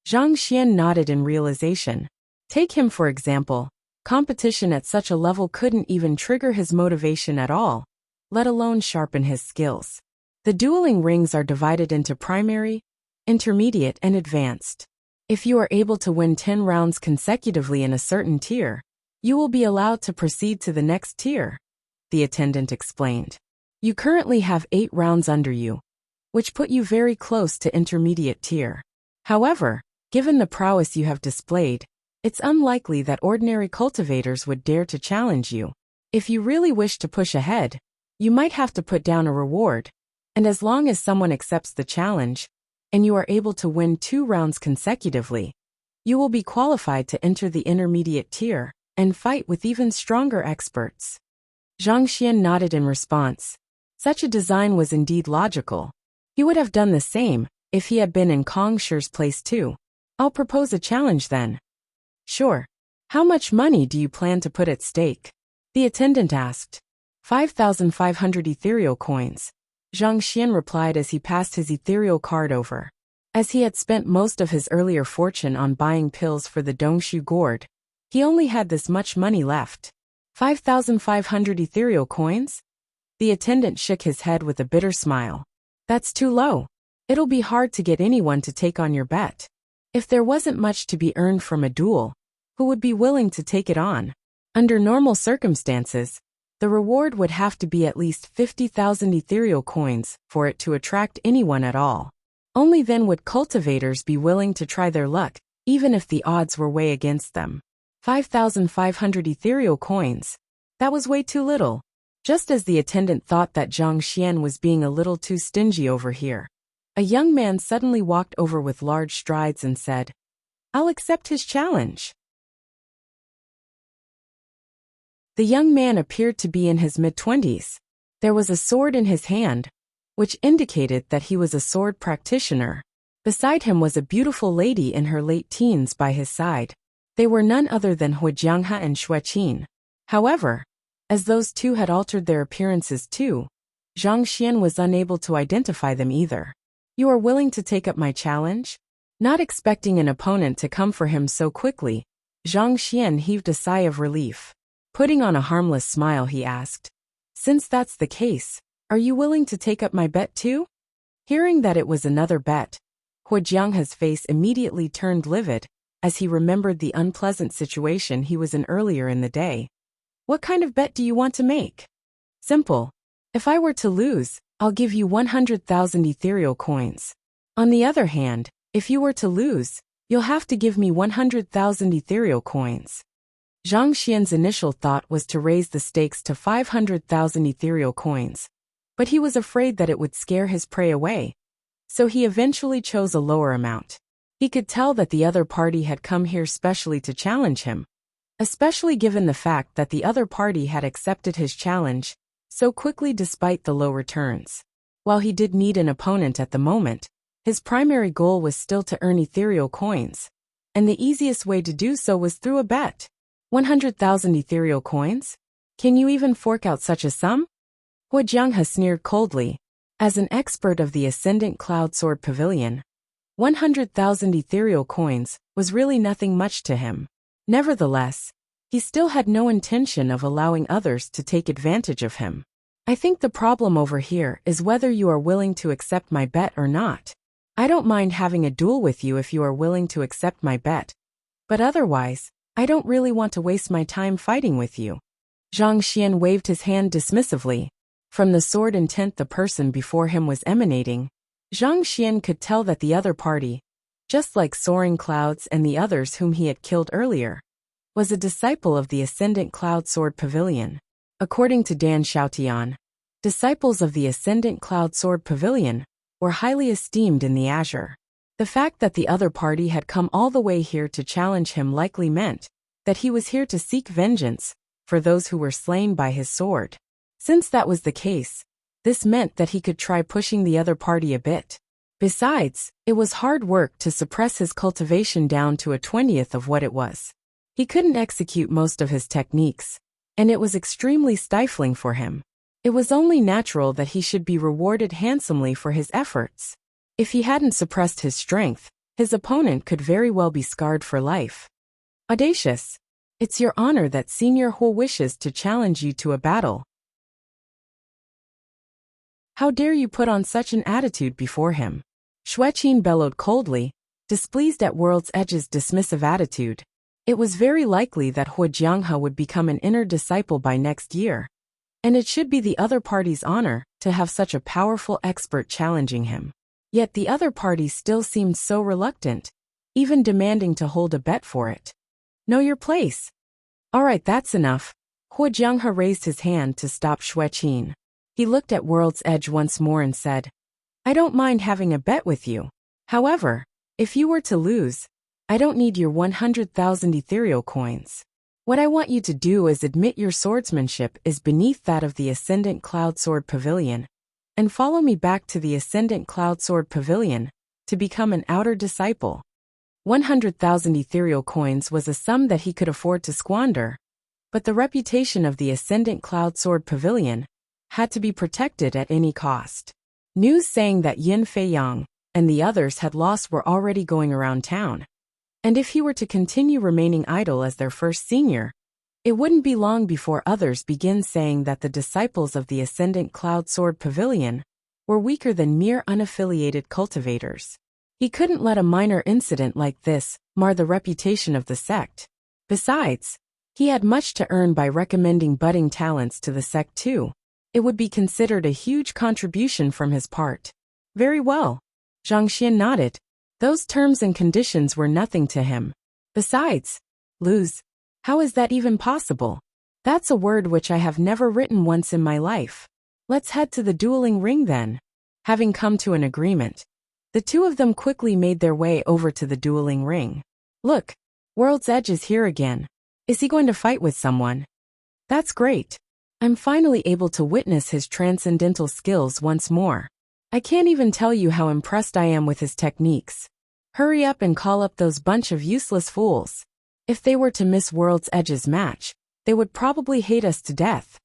Zhang Xian nodded in realization. Take him for example. Competition at such a level couldn't even trigger his motivation at all, let alone sharpen his skills. The dueling rings are divided into primary, intermediate, and advanced. If you are able to win 10 rounds consecutively in a certain tier, you will be allowed to proceed to the next tier, the attendant explained. You currently have 8 rounds under you, which put you very close to intermediate tier. However, given the prowess you have displayed, it's unlikely that ordinary cultivators would dare to challenge you. If you really wish to push ahead, you might have to put down a reward, and as long as someone accepts the challenge, and you are able to win 2 rounds consecutively, you will be qualified to enter the intermediate tier and fight with even stronger experts. Zhang Xian nodded in response. Such a design was indeed logical. He would have done the same if he had been in Kong Shi's place too. I'll propose a challenge then. Sure. How much money do you plan to put at stake? The attendant asked. 5,500 ethereal coins. Zhang Xian replied as he passed his ethereal card over. As he had spent most of his earlier fortune on buying pills for the Dongshu gourd, he only had this much money left. 5,500 ethereal coins? The attendant shook his head with a bitter smile. That's too low. It'll be hard to get anyone to take on your bet. If there wasn't much to be earned from a duel, who would be willing to take it on? Under normal circumstances, the reward would have to be at least 50,000 ethereal coins for it to attract anyone at all. Only then would cultivators be willing to try their luck, even if the odds were way against them. 5,500 ethereal coins. That was way too little. Just as the attendant thought that Zhang Xian was being a little too stingy over here, a young man suddenly walked over with large strides and said, I'll accept his challenge. The young man appeared to be in his mid-20s. There was a sword in his hand, which indicated that he was a sword practitioner. Beside him was a beautiful lady in her late teens by his side. They were none other than Jianghe and Shueqin. However, as those two had altered their appearances too, Zhang Xian was unable to identify them either. You are willing to take up my challenge? Not expecting an opponent to come for him so quickly, Zhang Xian heaved a sigh of relief. Putting on a harmless smile, he asked, Since that's the case, are you willing to take up my bet too? Hearing that it was another bet, Jianghe's face immediately turned livid as he remembered the unpleasant situation he was in earlier in the day. What kind of bet do you want to make? Simple. If I were to lose, I'll give you 100,000 ethereal coins. On the other hand, if you were to lose, you'll have to give me 100,000 ethereal coins. Zhang Xian's initial thought was to raise the stakes to 500,000 ethereal coins, but he was afraid that it would scare his prey away, so he eventually chose a lower amount. He could tell that the other party had come here specially to challenge him, especially given the fact that the other party had accepted his challenge so quickly despite the low returns. While he did need an opponent at the moment, his primary goal was still to earn ethereal coins, and the easiest way to do so was through a bet. 100,000 ethereal coins? Can you even fork out such a sum? Jianghe sneered coldly. As an expert of the Ascendant Cloud Sword Pavilion, 100,000 ethereal coins was really nothing much to him. Nevertheless, he still had no intention of allowing others to take advantage of him. I think the problem over here is whether you are willing to accept my bet or not. I don't mind having a duel with you if you are willing to accept my bet, but otherwise, I don't really want to waste my time fighting with you. Zhang Xian waved his hand dismissively. From the sword intent the person before him was emanating, Zhang Xian could tell that the other party, just like Soaring Clouds and the others whom he had killed earlier, was a disciple of the Ascendant Cloud Sword Pavilion. According to Dan Xiaotian, disciples of the Ascendant Cloud Sword Pavilion were highly esteemed in the Azure. The fact that the other party had come all the way here to challenge him likely meant that he was here to seek vengeance for those who were slain by his sword. Since that was the case, this meant that he could try pushing the other party a bit. Besides, it was hard work to suppress his cultivation down to a 20th of what it was. He couldn't execute most of his techniques, and it was extremely stifling for him. It was only natural that he should be rewarded handsomely for his efforts. If he hadn't suppressed his strength, His opponent could very well be scarred for life. Audacious. It's your honor that Senior Hu wishes to challenge you to a battle. How dare you put on such an attitude before him? Xueqin bellowed coldly, displeased at World's Edge's dismissive attitude. It was very likely that Hu Jianghe would become an inner disciple by next year, and it should be the other party's honor to have such a powerful expert challenging him. Yet the other party still seemed so reluctant, even demanding to hold a bet for it. Know your place. All right, that's enough. Hu Jianghe raised his hand to stop Xueqin. He looked at World's Edge once more and said, I don't mind having a bet with you. However, if you were to lose, I don't need your 100,000 ethereal coins. What I want you to do is admit your swordsmanship is beneath that of the Ascendant Cloud Sword Pavilion, and follow me back to the Ascendant Cloud Sword Pavilion to become an outer disciple. 100,000 ethereal coins was a sum that he could afford to squander, but the reputation of the Ascendant Cloud Sword Pavilion had to be protected at any cost. News saying that Yin Feiyang and the others had lost were already going around town, and if he were to continue remaining idle as their first senior, it wouldn't be long before others begin saying that the disciples of the Ascendant Cloud Sword Pavilion were weaker than mere unaffiliated cultivators. He couldn't let a minor incident like this mar the reputation of the sect. Besides, he had much to earn by recommending budding talents to the sect too. It would be considered a huge contribution from his part. Very well. Zhang Xian nodded. Those terms and conditions were nothing to him. Besides, lose. How is that even possible? That's a word which I have never written once in my life. Let's head to the dueling ring then. Having come to an agreement, the two of them quickly made their way over to the dueling ring. Look, World's Edge is here again. Is he going to fight with someone? That's great. I'm finally able to witness his transcendental skills once more. I can't even tell you how impressed I am with his techniques. Hurry up and call up those bunch of useless fools. If they were to miss World's Edge's match, they would probably hate us to death.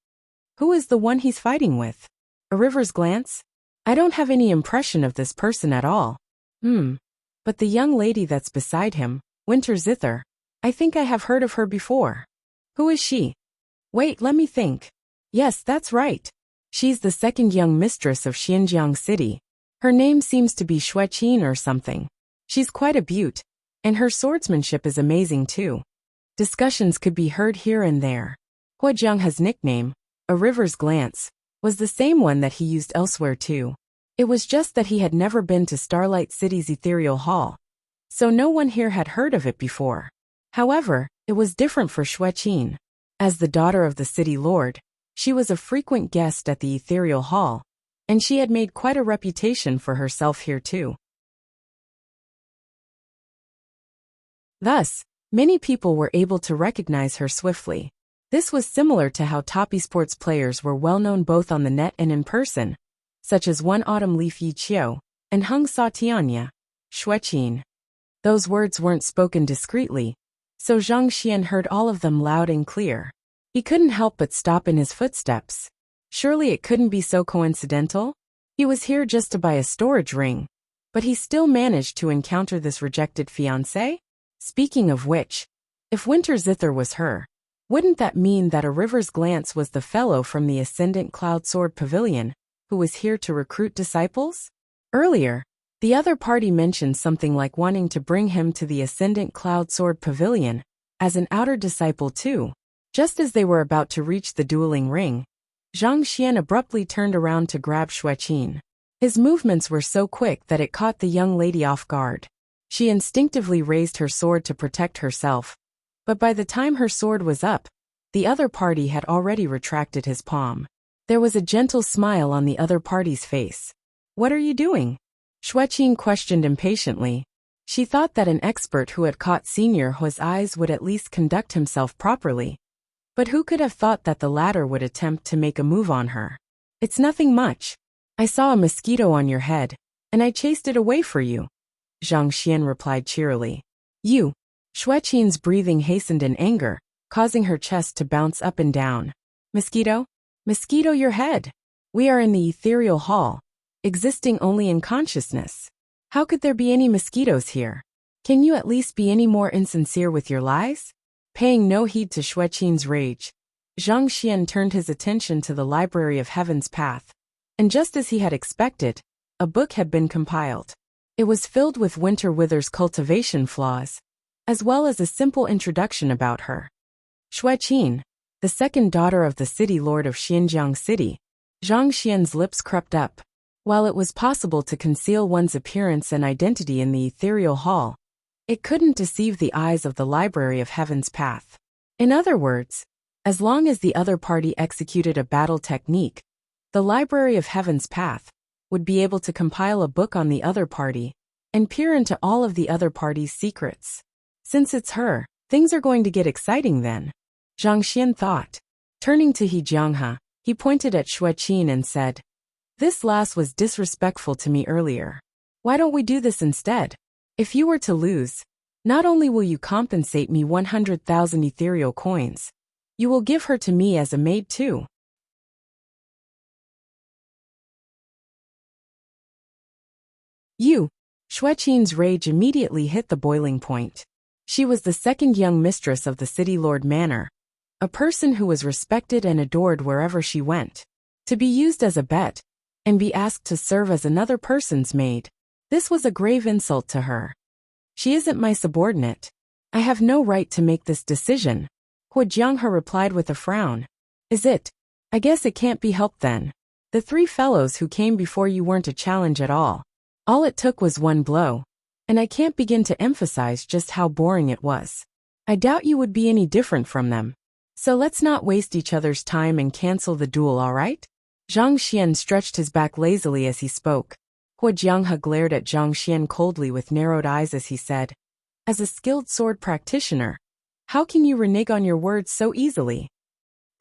Who is the one he's fighting with? A river's glance? I don't have any impression of this person at all. But the young lady that's beside him, Winter Zither, I think I have heard of her before. Who is she? Wait, let me think. Yes, that's right. She's the second young mistress of Xinjiang City. Her name seems to be Xueqin or something. She's quite a beaut, and her swordsmanship is amazing too. Discussions could be heard here and there. Hu Jianghe's nickname, A River's Glance, was the same one that he used elsewhere too. It was just that he had never been to Starlight City's Ethereal Hall, so no one here had heard of it before. However, it was different for Xueqin. As the daughter of the city lord, she was a frequent guest at the Ethereal Hall, and she had made quite a reputation for herself here too. Thus, many people were able to recognize her swiftly. This was similar to how top esports players were well known both on the net and in person, such as One Autumn Leaf Yi Qiu and Heng Sa Tianya, Xueqin. Those words weren't spoken discreetly, so Zhang Xian heard all of them loud and clear. He couldn't help but stop in his footsteps. Surely it couldn't be so coincidental? He was here just to buy a storage ring, but he still managed to encounter this rejected fiancé? Speaking of which, if Winter Zither was her, wouldn't that mean that A River's Glance was the fellow from the Ascendant Cloud Sword Pavilion, who was here to recruit disciples? Earlier, the other party mentioned something like wanting to bring him to the Ascendant Cloud Sword Pavilion as an outer disciple too. Just as they were about to reach the dueling ring, Zhang Xian abruptly turned around to grab Xueqin. His movements were so quick that it caught the young lady off guard. She instinctively raised her sword to protect herself, but by the time her sword was up, the other party had already retracted his palm. There was a gentle smile on the other party's face. What are you doing? Xueqin questioned impatiently. She thought that an expert who had caught Senior Hu's eyes would at least conduct himself properly. But who could have thought that the latter would attempt to make a move on her? It's nothing much. I saw a mosquito on your head, and I chased it away for you. Zhang Xian replied cheerily. You. Xueqin's breathing hastened in anger, causing her chest to bounce up and down. Mosquito? Mosquito your head. We are in the ethereal hall, existing only in consciousness. How could there be any mosquitoes here? Can you at least be any more insincere with your lies? Paying no heed to Xueqin's rage, Zhang Xian turned his attention to the Library of Heaven's Path, and just as he had expected, a book had been compiled. It was filled with Winter Wither's cultivation flaws, as well as a simple introduction about her. Xueqin, the second daughter of the city lord of Xinjiang City. Zhang Xian's lips crept up. While it was possible to conceal one's appearance and identity in the ethereal hall, it couldn't deceive the eyes of the Library of Heaven's Path. In other words, as long as the other party executed a battle technique, the Library of Heaven's Path would be able to compile a book on the other party and peer into all of the other party's secrets. Since it's her, things are going to get exciting then, Zhang Xian thought. Turning to He Jianghe, he pointed at Xueqin and said, "This lass was disrespectful to me earlier. Why don't we do this instead? If you were to lose, not only will you compensate me 100,000 ethereal coins, you will give her to me as a maid too." Xueqin's rage immediately hit the boiling point. She was the second young mistress of the city lord manor, a person who was respected and adored wherever she went. To be used as a bet, and be asked to serve as another person's maid, this was a grave insult to her. "She isn't my subordinate. I have no right to make this decision," He Jianghe replied with a frown. "Is it? I guess it can't be helped then. The three fellows who came before you weren't a challenge at all. All it took was one blow, and I can't begin to emphasize just how boring it was. I doubt you would be any different from them. So let's not waste each other's time and cancel the duel, all right?" Zhang Xian stretched his back lazily as he spoke. He Jianghe glared at Zhang Xian coldly with narrowed eyes as he said, "As a skilled sword practitioner, how can you renege on your words so easily?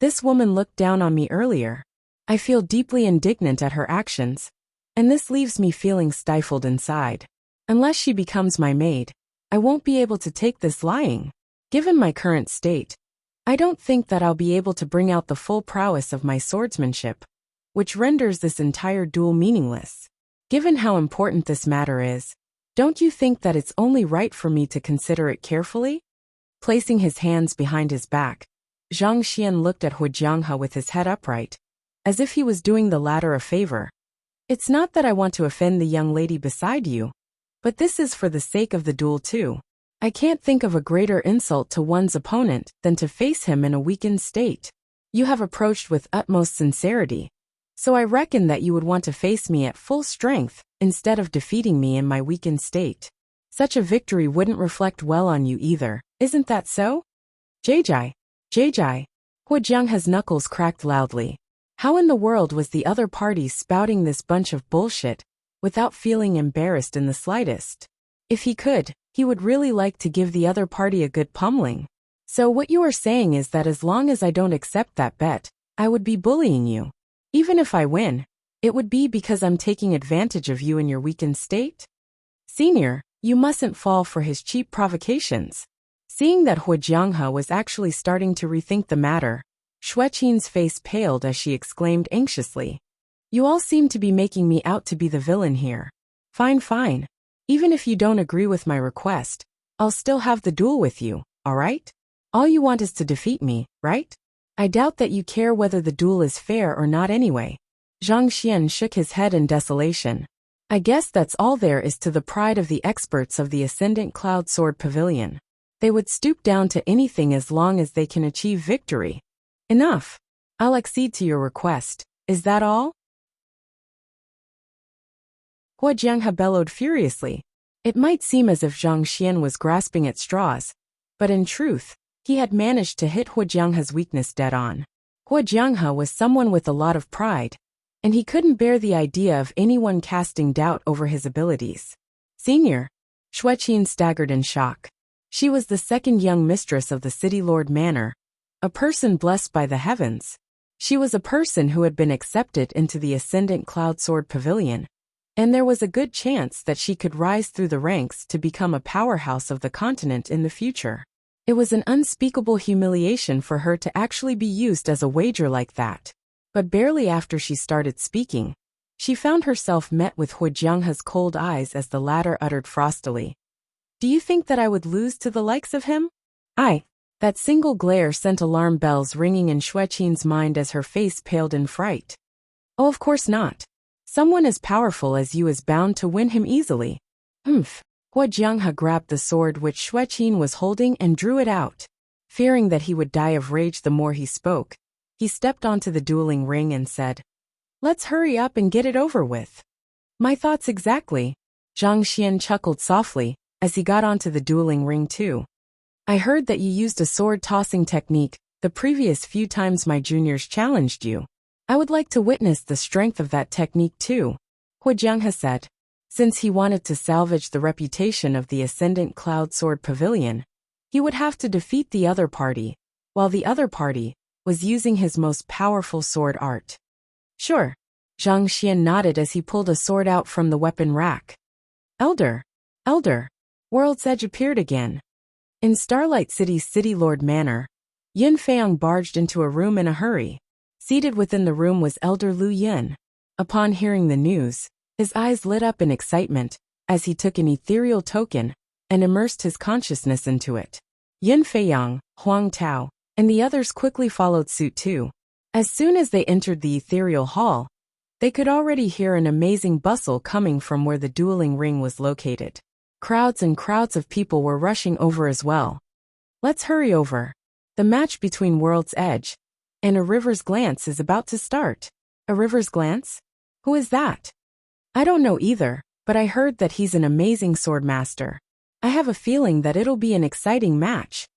This woman looked down on me earlier. I feel deeply indignant at her actions, and this leaves me feeling stifled inside. Unless she becomes my maid, I won't be able to take this lying. Given my current state, I don't think that I'll be able to bring out the full prowess of my swordsmanship, which renders this entire duel meaningless. Given how important this matter is, don't you think that it's only right for me to consider it carefully?" Placing his hands behind his back, Zhang Xian looked at He Jianghe with his head upright, as if he was doing the latter a favor. "It's not that I want to offend the young lady beside you, but this is for the sake of the duel too. I can't think of a greater insult to one's opponent than to face him in a weakened state. You have approached with utmost sincerity, so I reckon that you would want to face me at full strength instead of defeating me in my weakened state. Such a victory wouldn't reflect well on you either, isn't that so?" Jai. He Jianghe's knuckles cracked loudly. How in the world was the other party spouting this bunch of bullshit without feeling embarrassed in the slightest? If he could, he would really like to give the other party a good pummeling. "So what you are saying is that as long as I don't accept that bet, I would be bullying you. Even if I win, it would be because I'm taking advantage of you in your weakened state? Senior, you mustn't fall for his cheap provocations." Seeing that He Jianghe was actually starting to rethink the matter, Xueqin's face paled as she exclaimed anxiously, "You all seem to be making me out to be the villain here. Fine. Even if you don't agree with my request, I'll still have the duel with you, all right? All you want is to defeat me, right? I doubt that you care whether the duel is fair or not anyway." Zhang Xian shook his head in desolation. "I guess that's all there is to the pride of the experts of the Ascendant Cloud Sword Pavilion. They would stoop down to anything as long as they can achieve victory. Enough. I'll accede to your request. Is that all?" He Jianghe bellowed furiously. It might seem as if Zhang Xian was grasping at straws, but in truth, he had managed to hit He Jianghe's weakness dead on. He Jianghe was someone with a lot of pride, and he couldn't bear the idea of anyone casting doubt over his abilities. "Senior," Xueqin staggered in shock. She was the second young mistress of the city lord manor, a person blessed by the heavens. She was a person who had been accepted into the Ascendant Cloud Sword Pavilion, and there was a good chance that she could rise through the ranks to become a powerhouse of the continent in the future. It was an unspeakable humiliation for her to actually be used as a wager like that. But barely after she started speaking, She found herself met with Hu Jianghe's cold eyes as the latter uttered frostily. Do you think that I would lose to the likes of him? That single glare sent alarm bells ringing in Xueqin's mind as her face paled in fright. Oh, of course not. Someone as powerful as you is bound to win him easily. Humph. Hu Jianghe grabbed the sword which Xueqin was holding and drew it out. Fearing that he would die of rage the more he spoke, he stepped onto the dueling ring and said, Let's hurry up and get it over with. My thoughts exactly. Zhang Xian chuckled softly as he got onto the dueling ring too. I heard that you used a sword-tossing technique the previous few times my juniors challenged you. I would like to witness the strength of that technique too, Hu Jianghe said. Since he wanted to salvage the reputation of the Ascendant Cloud Sword Pavilion, he would have to defeat the other party, while the other party was using his most powerful sword art. Sure. Zhang Xian nodded as he pulled a sword out from the weapon rack. Elder! World's Edge appeared again. In Starlight City's City Lord Manor, Yin Feiyang barged into a room in a hurry. Seated within the room was Elder Lu Yin. Upon hearing the news, his eyes lit up in excitement as he took an ethereal token and immersed his consciousness into it. Yin Feiyang, Huang Tao, and the others quickly followed suit too. As soon as they entered the ethereal hall, they could already hear an amazing bustle coming from where the dueling ring was located. Crowds and crowds of people were rushing over as well. Let's hurry over. The match between World's Edge and A River's Glance is about to start. A River's Glance? Who is that? I don't know either, but I heard that he's an amazing sword master. I have a feeling that it'll be an exciting match.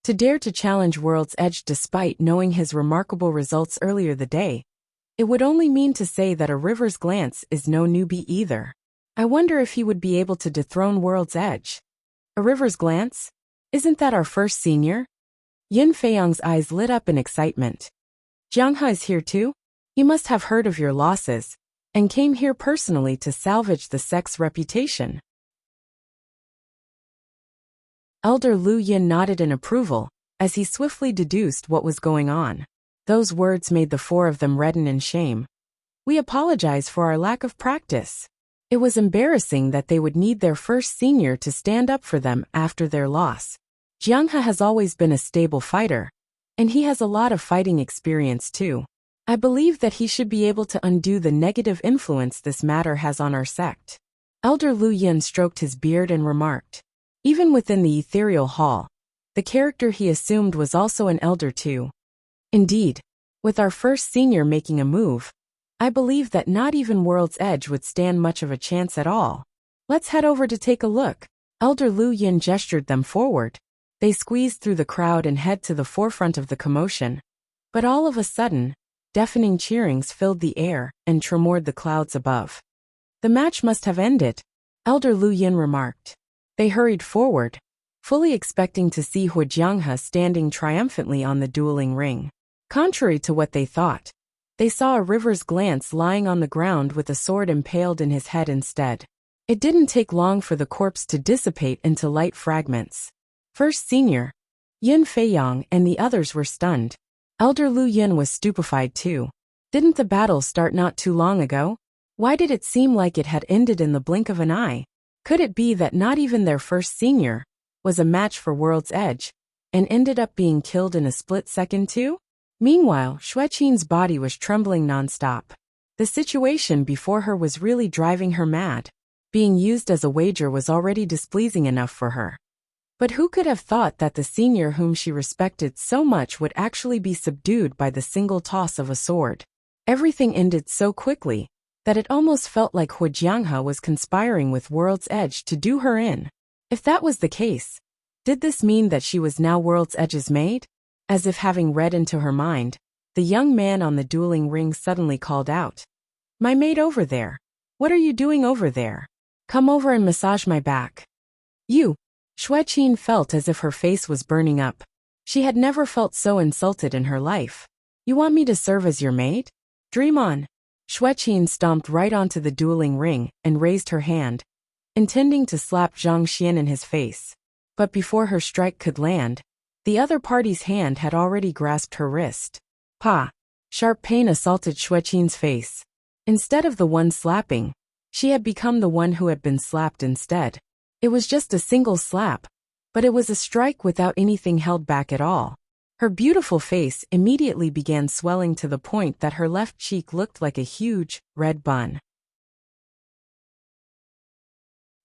To dare to challenge World's Edge despite knowing his remarkable results earlier the day, it would only mean to say that A River's Glance is no newbie either. I wonder if he would be able to dethrone World's Edge. A River's Glance? Isn't that our first senior? Yin Feiyang's eyes lit up in excitement. Jianghe is here too? He must have heard of your losses and came here personally to salvage the sect's reputation. Elder Lu Yin nodded in approval as he swiftly deduced what was going on. Those words made the four of them redden in shame. We apologize for our lack of practice. It was embarrassing that they would need their first senior to stand up for them after their loss. Jianghe has always been a stable fighter, and he has a lot of fighting experience too. I believe that he should be able to undo the negative influence this matter has on our sect. Elder Lu Yin stroked his beard and remarked. Even within the ethereal hall, the character he assumed was also an elder too. Indeed, with our first senior making a move, I believe that not even World's Edge would stand much of a chance at all. Let's head over to take a look. Elder Lu Yin gestured them forward. They squeezed through the crowd and head to the forefront of the commotion. But all of a sudden, deafening cheerings filled the air and tremored the clouds above. The match must have ended, Elder Lu Yin remarked. They hurried forward, fully expecting to see Hu Jianghe standing triumphantly on the dueling ring. Contrary to what they thought, they saw A River's Glance lying on the ground with a sword impaled in his head instead. It didn't take long for the corpse to dissipate into light fragments. First senior, Yin Feiyang and the others were stunned. Elder Lu Yin was stupefied too. Didn't the battle start not too long ago? Why did it seem like it had ended in the blink of an eye? Could it be that not even their first senior was a match for World's Edge and ended up being killed in a split second too? Meanwhile, Xueqin's body was trembling nonstop. The situation before her was really driving her mad. Being used as a wager was already displeasing enough for her. But who could have thought that the senior whom she respected so much would actually be subdued by the single toss of a sword? Everything ended so quickly that it almost felt like Hu Jianghe was conspiring with World's Edge to do her in. If that was the case, did this mean that she was now World's Edge's maid? As if having read into her mind, the young man on the dueling ring suddenly called out. My maid over there. What are you doing over there? Come over and massage my back. You. Xueqin felt as if her face was burning up. She had never felt so insulted in her life. You want me to serve as your maid? Dream on. Xueqin stomped right onto the dueling ring and raised her hand, intending to slap Zhang Xian in his face. But before her strike could land, the other party's hand had already grasped her wrist. Pa! Sharp pain assaulted Xueqin's face. Instead of the one slapping, she had become the one who had been slapped instead. It was just a single slap, but it was a strike without anything held back at all. Her beautiful face immediately began swelling to the point that her left cheek looked like a huge, red bun.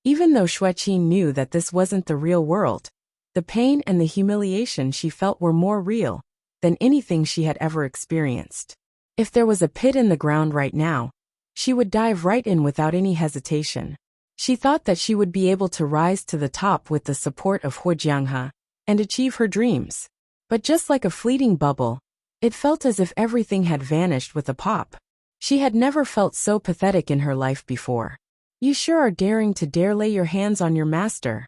Even though Shueqin knew that this wasn't the real world, the pain and the humiliation she felt were more real than anything she had ever experienced. If there was a pit in the ground right now, she would dive right in without any hesitation. She thought that she would be able to rise to the top with the support of Hujianghe and achieve her dreams. But just like a fleeting bubble, it felt as if everything had vanished with a pop. She had never felt so pathetic in her life before. You sure are daring to dare lay your hands on your master.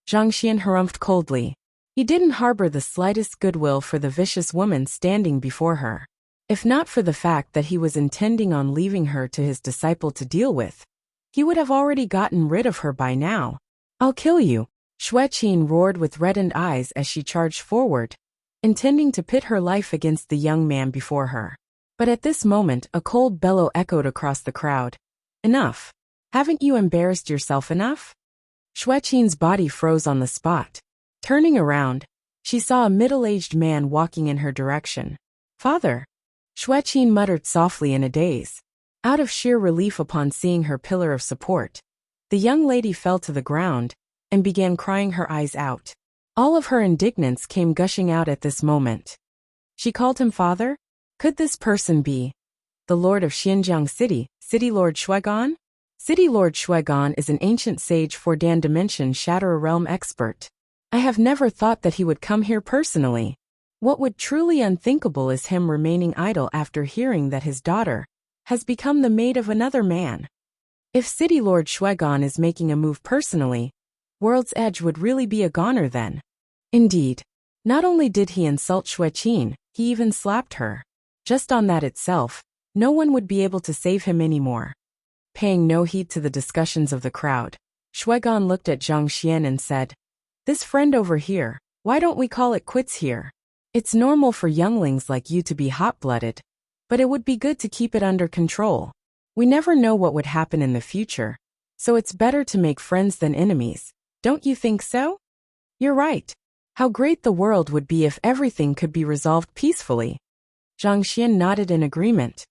Zhang Xian harumphed coldly. He didn't harbor the slightest goodwill for the vicious woman standing before her. If not for the fact that he was intending on leaving her to his disciple to deal with, he would have already gotten rid of her by now. I'll kill you, Shueqin roared with reddened eyes as she charged forward, intending to pit her life against the young man before her. But at this moment a cold bellow echoed across the crowd. Enough. Haven't you embarrassed yourself enough? Shueqin's body froze on the spot. Turning around, she saw a middle-aged man walking in her direction. Father. Shueqin muttered softly in a daze. Out of sheer relief upon seeing her pillar of support, the young lady fell to the ground and began crying her eyes out. All of her indignance came gushing out at this moment. She called him father? Could this person be the Lord of Xinjiang City, City Lord Shuegan? City Lord Shuegan is an ancient sage Fordan Dimension Shatterer Realm expert. I have never thought that he would come here personally. What would truly unthinkable is him remaining idle after hearing that his daughter has become the maid of another man. If City Lord Shuegan is making a move personally, World's Edge would really be a goner then. Indeed, not only did he insult Shueqin, he even slapped her. Just on that itself, no one would be able to save him anymore. Paying no heed to the discussions of the crowd, Shuegan looked at Zhang Xian and said, "This friend over here, why don't we call it quits here? It's normal for younglings like you to be hot-blooded, but it would be good to keep it under control. We never know what would happen in the future, so it's better to make friends than enemies. Don't you think so?" "You're right. How great the world would be if everything could be resolved peacefully." Zhang Xian nodded in agreement.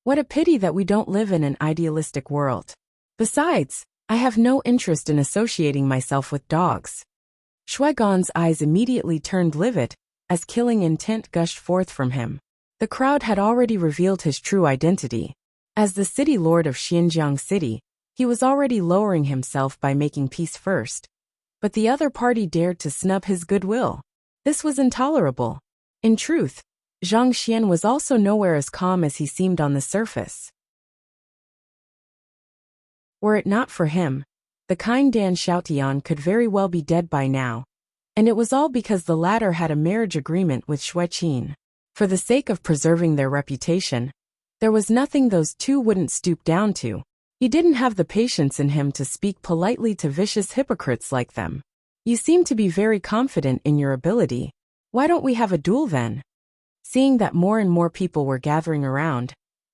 What a pity that we don't live in an idealistic world. Besides, I have no interest in associating myself with dogs. Shuegan's eyes immediately turned livid as killing intent gushed forth from him. The crowd had already revealed his true identity. As the city lord of Xinjiang City, he was already lowering himself by making peace first. But the other party dared to snub his goodwill. This was intolerable. In truth, Zhang Xian was also nowhere as calm as he seemed on the surface. Were it not for him, the kind Dan Xiaotian could very well be dead by now. And it was all because the latter had a marriage agreement with Shueqin. For the sake of preserving their reputation, there was nothing those two wouldn't stoop down to. He didn't have the patience in him to speak politely to vicious hypocrites like them. You seem to be very confident in your ability. Why don't we have a duel then? Seeing that more and more people were gathering around,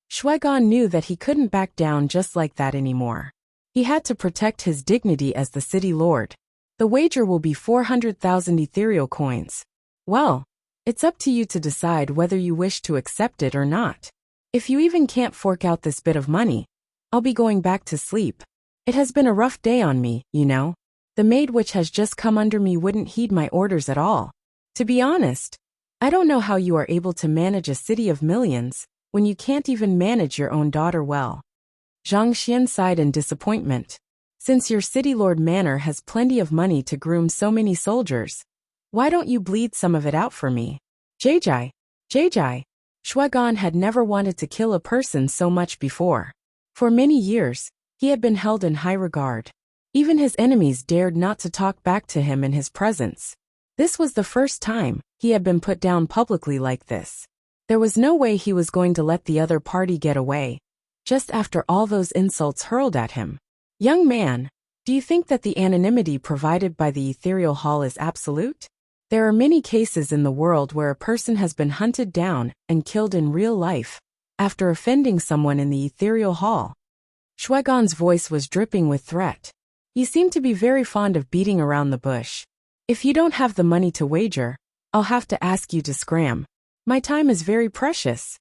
Shuegan knew that he couldn't back down just like that anymore. He had to protect his dignity as the city lord. The wager will be 400,000 ethereal coins. Well, it's up to you to decide whether you wish to accept it or not. If you even can't fork out this bit of money, I'll be going back to sleep. It has been a rough day on me, you know. The maid which has just come under me wouldn't heed my orders at all. To be honest, I don't know how you are able to manage a city of millions when you can't even manage your own daughter well." Zhang Xian sighed in disappointment. "Since your city lord manor has plenty of money to groom so many soldiers, why don't you bleed some of it out for me?" Jai. Shuegan had never wanted to kill a person so much before. For many years, he had been held in high regard. Even his enemies dared not to talk back to him in his presence. This was the first time he had been put down publicly like this. There was no way he was going to let the other party get away, just after all those insults hurled at him. "Young man, do you think that the anonymity provided by the ethereal hall is absolute? There are many cases in the world where a person has been hunted down and killed in real life, after offending someone in the ethereal hall. Shuegon's voice was dripping with threat. You seem to be very fond of beating around the bush. If you don't have the money to wager, I'll have to ask you to scram. My time is very precious.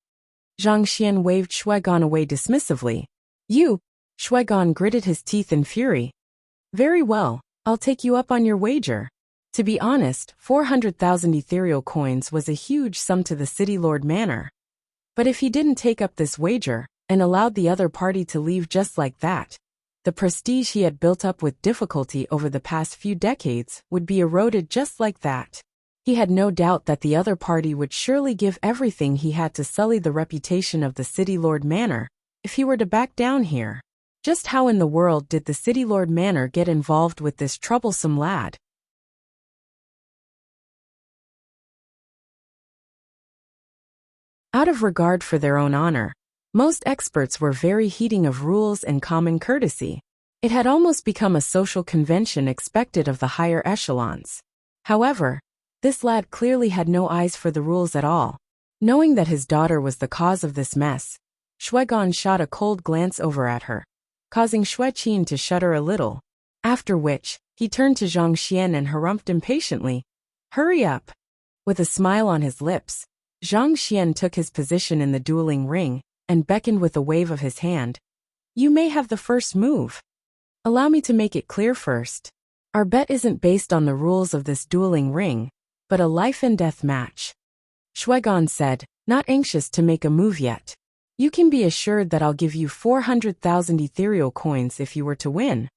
Zhang Xian waved Shuegon away dismissively. You? Shuegon gritted his teeth in fury. Very well, I'll take you up on your wager. To be honest, 400,000 ethereal coins was a huge sum to the City Lord Manor. But if he didn't take up this wager, and allowed the other party to leave just like that, the prestige he had built up with difficulty over the past few decades would be eroded just like that. He had no doubt that the other party would surely give everything he had to sully the reputation of the City Lord Manor, if he were to back down here. Just how in the world did the City Lord Manor get involved with this troublesome lad? Out of regard for their own honor, most experts were very heeding of rules and common courtesy. It had almost become a social convention expected of the higher echelons. However, this lad clearly had no eyes for the rules at all. Knowing that his daughter was the cause of this mess, Shuegon shot a cold glance over at her, causing Xueqin to shudder a little. After which, he turned to Zhang Xian and harumphed impatiently. Hurry up! With a smile on his lips, Zhang Xian took his position in the dueling ring and beckoned with a wave of his hand. You may have the first move. Allow me to make it clear first. Our bet isn't based on the rules of this dueling ring, but a life-and-death match. Shuegon said, not anxious to make a move yet. You can be assured that I'll give you 400,000 ethereal coins if you were to win.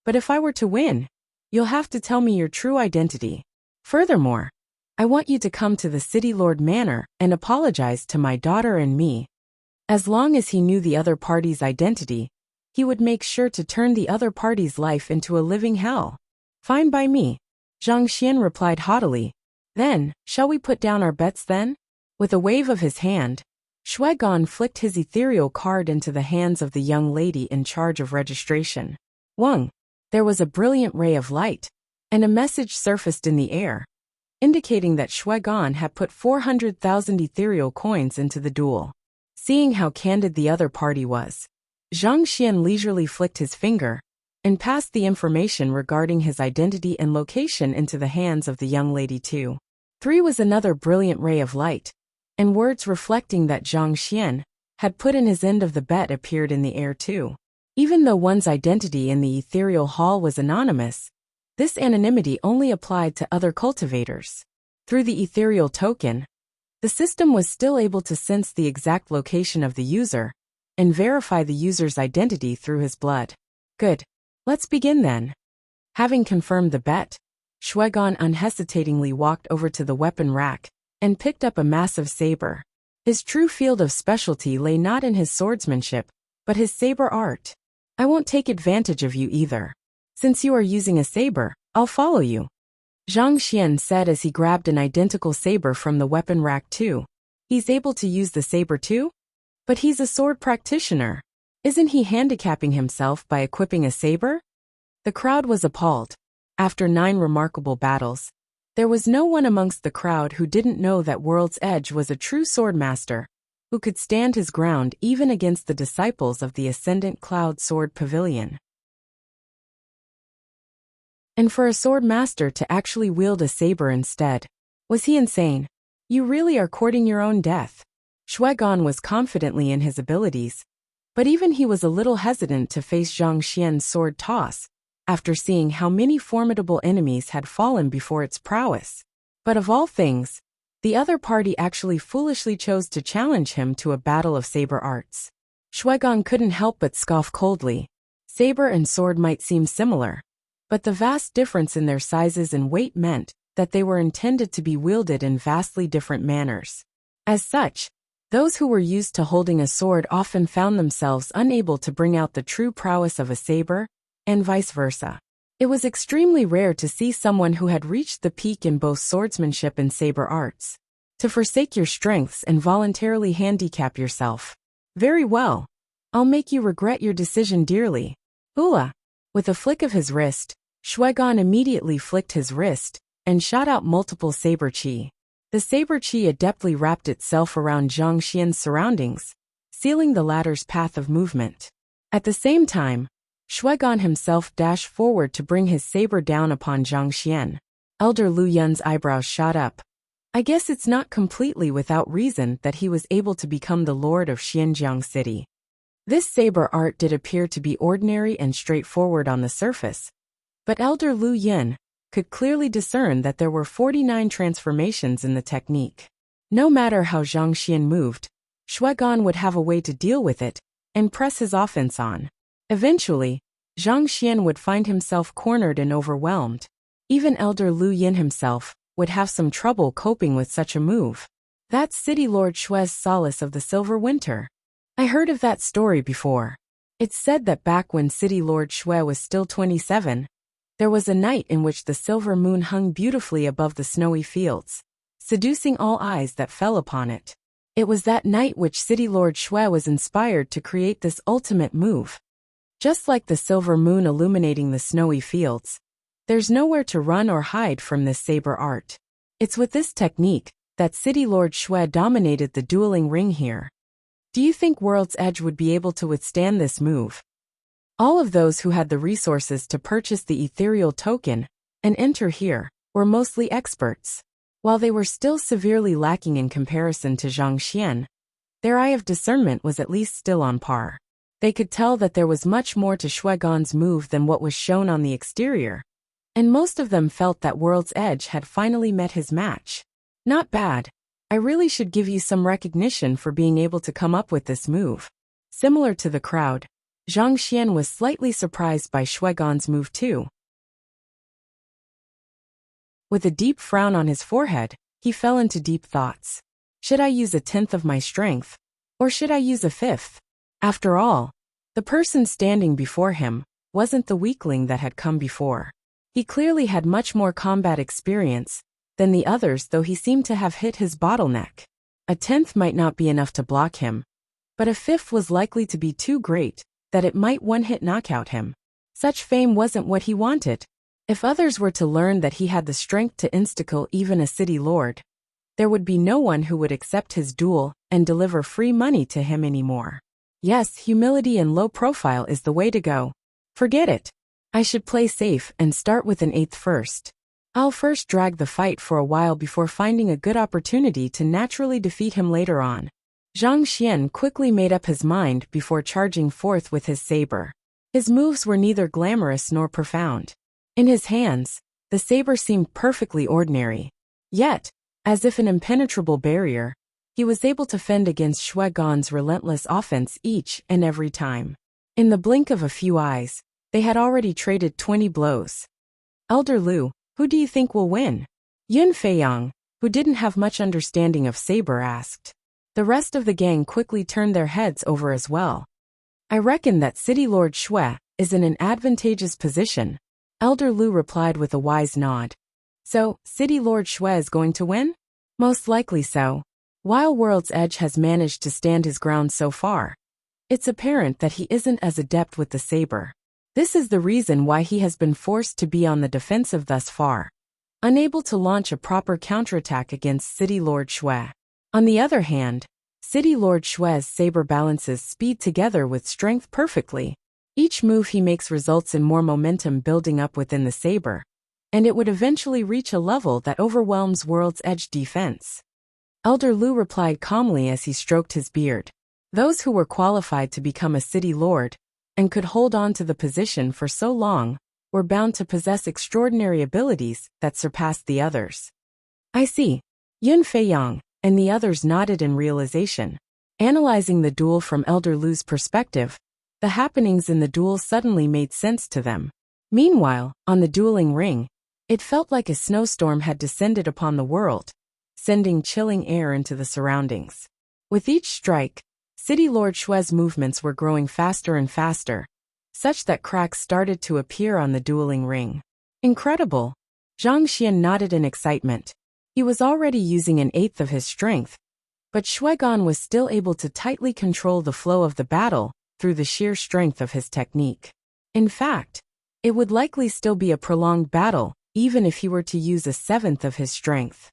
But if I were to win, you'll have to tell me your true identity. Furthermore, I want you to come to the City Lord Manor and apologize to my daughter and me. As long as he knew the other party's identity, he would make sure to turn the other party's life into a living hell. Fine by me, Zhang Xian replied haughtily. Then, shall we put down our bets then? With a wave of his hand, Shuegon flicked his ethereal card into the hands of the young lady in charge of registration. Wang! There was a brilliant ray of light, and a message surfaced in the air, indicating that Shuegon had put 400,000 ethereal coins into the duel. Seeing how candid the other party was, Zhang Xian leisurely flicked his finger and passed the information regarding his identity and location into the hands of the young lady too. 3 was another brilliant ray of light, and words reflecting that Zhang Xian had put in his end of the bet appeared in the air too. Even though one's identity in the ethereal hall was anonymous, this anonymity only applied to other cultivators. Through the ethereal token, the system was still able to sense the exact location of the user and verify the user's identity through his blood. Good. Let's begin then. Having confirmed the bet, Shuegon unhesitatingly walked over to the weapon rack and picked up a massive saber. His true field of specialty lay not in his swordsmanship, but his saber art. I won't take advantage of you either. Since you are using a saber, I'll follow you. Zhang Xian said as he grabbed an identical saber from the weapon rack too. He's able to use the saber too? But he's a sword practitioner. Isn't he handicapping himself by equipping a saber? The crowd was appalled. After 9 remarkable battles, there was no one amongst the crowd who didn't know that World's Edge was a true swordmaster, who could stand his ground even against the disciples of the Ascendant Cloud Sword Pavilion. And for a sword master to actually wield a saber instead, was he insane? You really are courting your own death. Shuegon was confidently in his abilities, but even he was a little hesitant to face Zhang Xian's sword toss, after seeing how many formidable enemies had fallen before its prowess. But of all things, the other party actually foolishly chose to challenge him to a battle of saber arts. Shuegon couldn't help but scoff coldly. Saber and sword might seem similar, but the vast difference in their sizes and weight meant that they were intended to be wielded in vastly different manners. As such, those who were used to holding a sword often found themselves unable to bring out the true prowess of a saber, and vice versa. It was extremely rare to see someone who had reached the peak in both swordsmanship and saber arts to forsake your strengths and voluntarily handicap yourself. Very well. I'll make you regret your decision dearly. Ula! With a flick of his wrist, Shuegon immediately flicked his wrist and shot out multiple saber chi. The saber chi adeptly wrapped itself around Zhang Xian's surroundings, sealing the latter's path of movement. At the same time, Shuegon himself dashed forward to bring his saber down upon Zhang Xian. Elder Lu Yun's eyebrows shot up. I guess it's not completely without reason that he was able to become the lord of Xianjiang City. This saber art did appear to be ordinary and straightforward on the surface, but Elder Lu Yun could clearly discern that there were 49 transformations in the technique. No matter how Zhang Xian moved, Shuegon would have a way to deal with it and press his offense on. Eventually, Zhang Xian would find himself cornered and overwhelmed. Even Elder Lu Yin himself would have some trouble coping with such a move. That's City Lord Shue's solace of the Silver Winter. I heard of that story before. It's said that back when City Lord Shue was still 27, there was a night in which the silver moon hung beautifully above the snowy fields, seducing all eyes that fell upon it. It was that night which City Lord Shue was inspired to create this ultimate move. Just like the silver moon illuminating the snowy fields, there's nowhere to run or hide from this saber art. It's with this technique that City Lord Shue dominated the dueling ring here. Do you think World's Edge would be able to withstand this move? All of those who had the resources to purchase the ethereal token and enter here were mostly experts. While they were still severely lacking in comparison to Zhang Xian, their eye of discernment was at least still on par. They could tell that there was much more to Shuegon's move than what was shown on the exterior, and most of them felt that World's Edge had finally met his match. Not bad. I really should give you some recognition for being able to come up with this move. Similar to the crowd, Zhang Xian was slightly surprised by Shuegon's move too. With a deep frown on his forehead, he fell into deep thoughts. Should I use 1/10 of my strength? Or should I use 1/5? After all, the person standing before him wasn't the weakling that had come before. He clearly had much more combat experience than the others, though he seemed to have hit his bottleneck. 1/10 might not be enough to block him, but 1/5 was likely to be too great that it might one-hit knockout him. Such fame wasn't what he wanted. If others were to learn that he had the strength to insta-kill even a city lord, there would be no one who would accept his duel and deliver free money to him anymore. Yes, humility and low profile is the way to go. Forget it. I should play safe and start with an 1/8 first. I'll first drag the fight for a while before finding a good opportunity to naturally defeat him later on. Zhang Xian quickly made up his mind before charging forth with his saber. His moves were neither glamorous nor profound. In his hands, the saber seemed perfectly ordinary. Yet, as if an impenetrable barrier, he was able to fend against Shuegon's relentless offense each and every time. In the blink of a few eyes, they had already traded 20 blows. Elder Lu, who do you think will win? Yun Feiyang, who didn't have much understanding of saber, asked. The rest of the gang quickly turned their heads over as well. I reckon that City Lord Shue is in an advantageous position, Elder Lu replied with a wise nod. So, City Lord Shue is going to win? Most likely so. While World's Edge has managed to stand his ground so far, it's apparent that he isn't as adept with the saber. This is the reason why he has been forced to be on the defensive thus far, unable to launch a proper counterattack against City Lord Shue. On the other hand, City Lord Shue's saber balances speed together with strength perfectly. Each move he makes results in more momentum building up within the saber, and it would eventually reach a level that overwhelms World's Edge defense. Elder Lu replied calmly as he stroked his beard. Those who were qualified to become a city lord and could hold on to the position for so long were bound to possess extraordinary abilities that surpassed the others. I see. Yun Feiyang and the others nodded in realization. Analyzing the duel from Elder Lu's perspective, the happenings in the duel suddenly made sense to them. Meanwhile, on the dueling ring, it felt like a snowstorm had descended upon the world, sending chilling air into the surroundings. With each strike, City Lord Shue's movements were growing faster and faster, such that cracks started to appear on the dueling ring. Incredible! Zhang Xian nodded in excitement. He was already using an 1/8 of his strength, but Shuegon was still able to tightly control the flow of the battle through the sheer strength of his technique. In fact, it would likely still be a prolonged battle, even if he were to use 1/7 of his strength.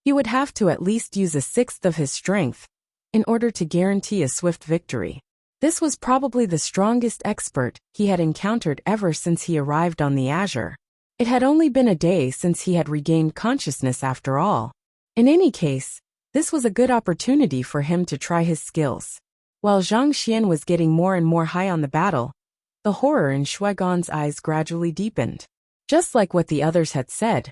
He would have to at least use a sixth of his strength in order to guarantee a swift victory. This was probably the strongest expert he had encountered ever since he arrived on the Azure. It had only been a day since he had regained consciousness after all. In any case, this was a good opportunity for him to try his skills. While Zhang Xian was getting more and more high on the battle, the horror in Shuaigan's eyes gradually deepened. Just like what the others had said,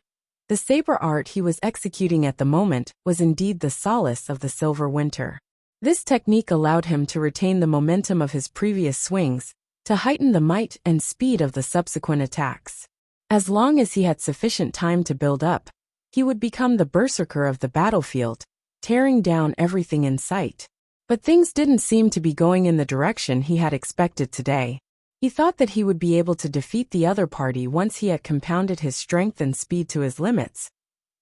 the saber art he was executing at the moment was indeed the solace of the Silver Winter. This technique allowed him to retain the momentum of his previous swings, to heighten the might and speed of the subsequent attacks. As long as he had sufficient time to build up, he would become the berserker of the battlefield, tearing down everything in sight. But things didn't seem to be going in the direction he had expected today. He thought that he would be able to defeat the other party once he had compounded his strength and speed to his limits.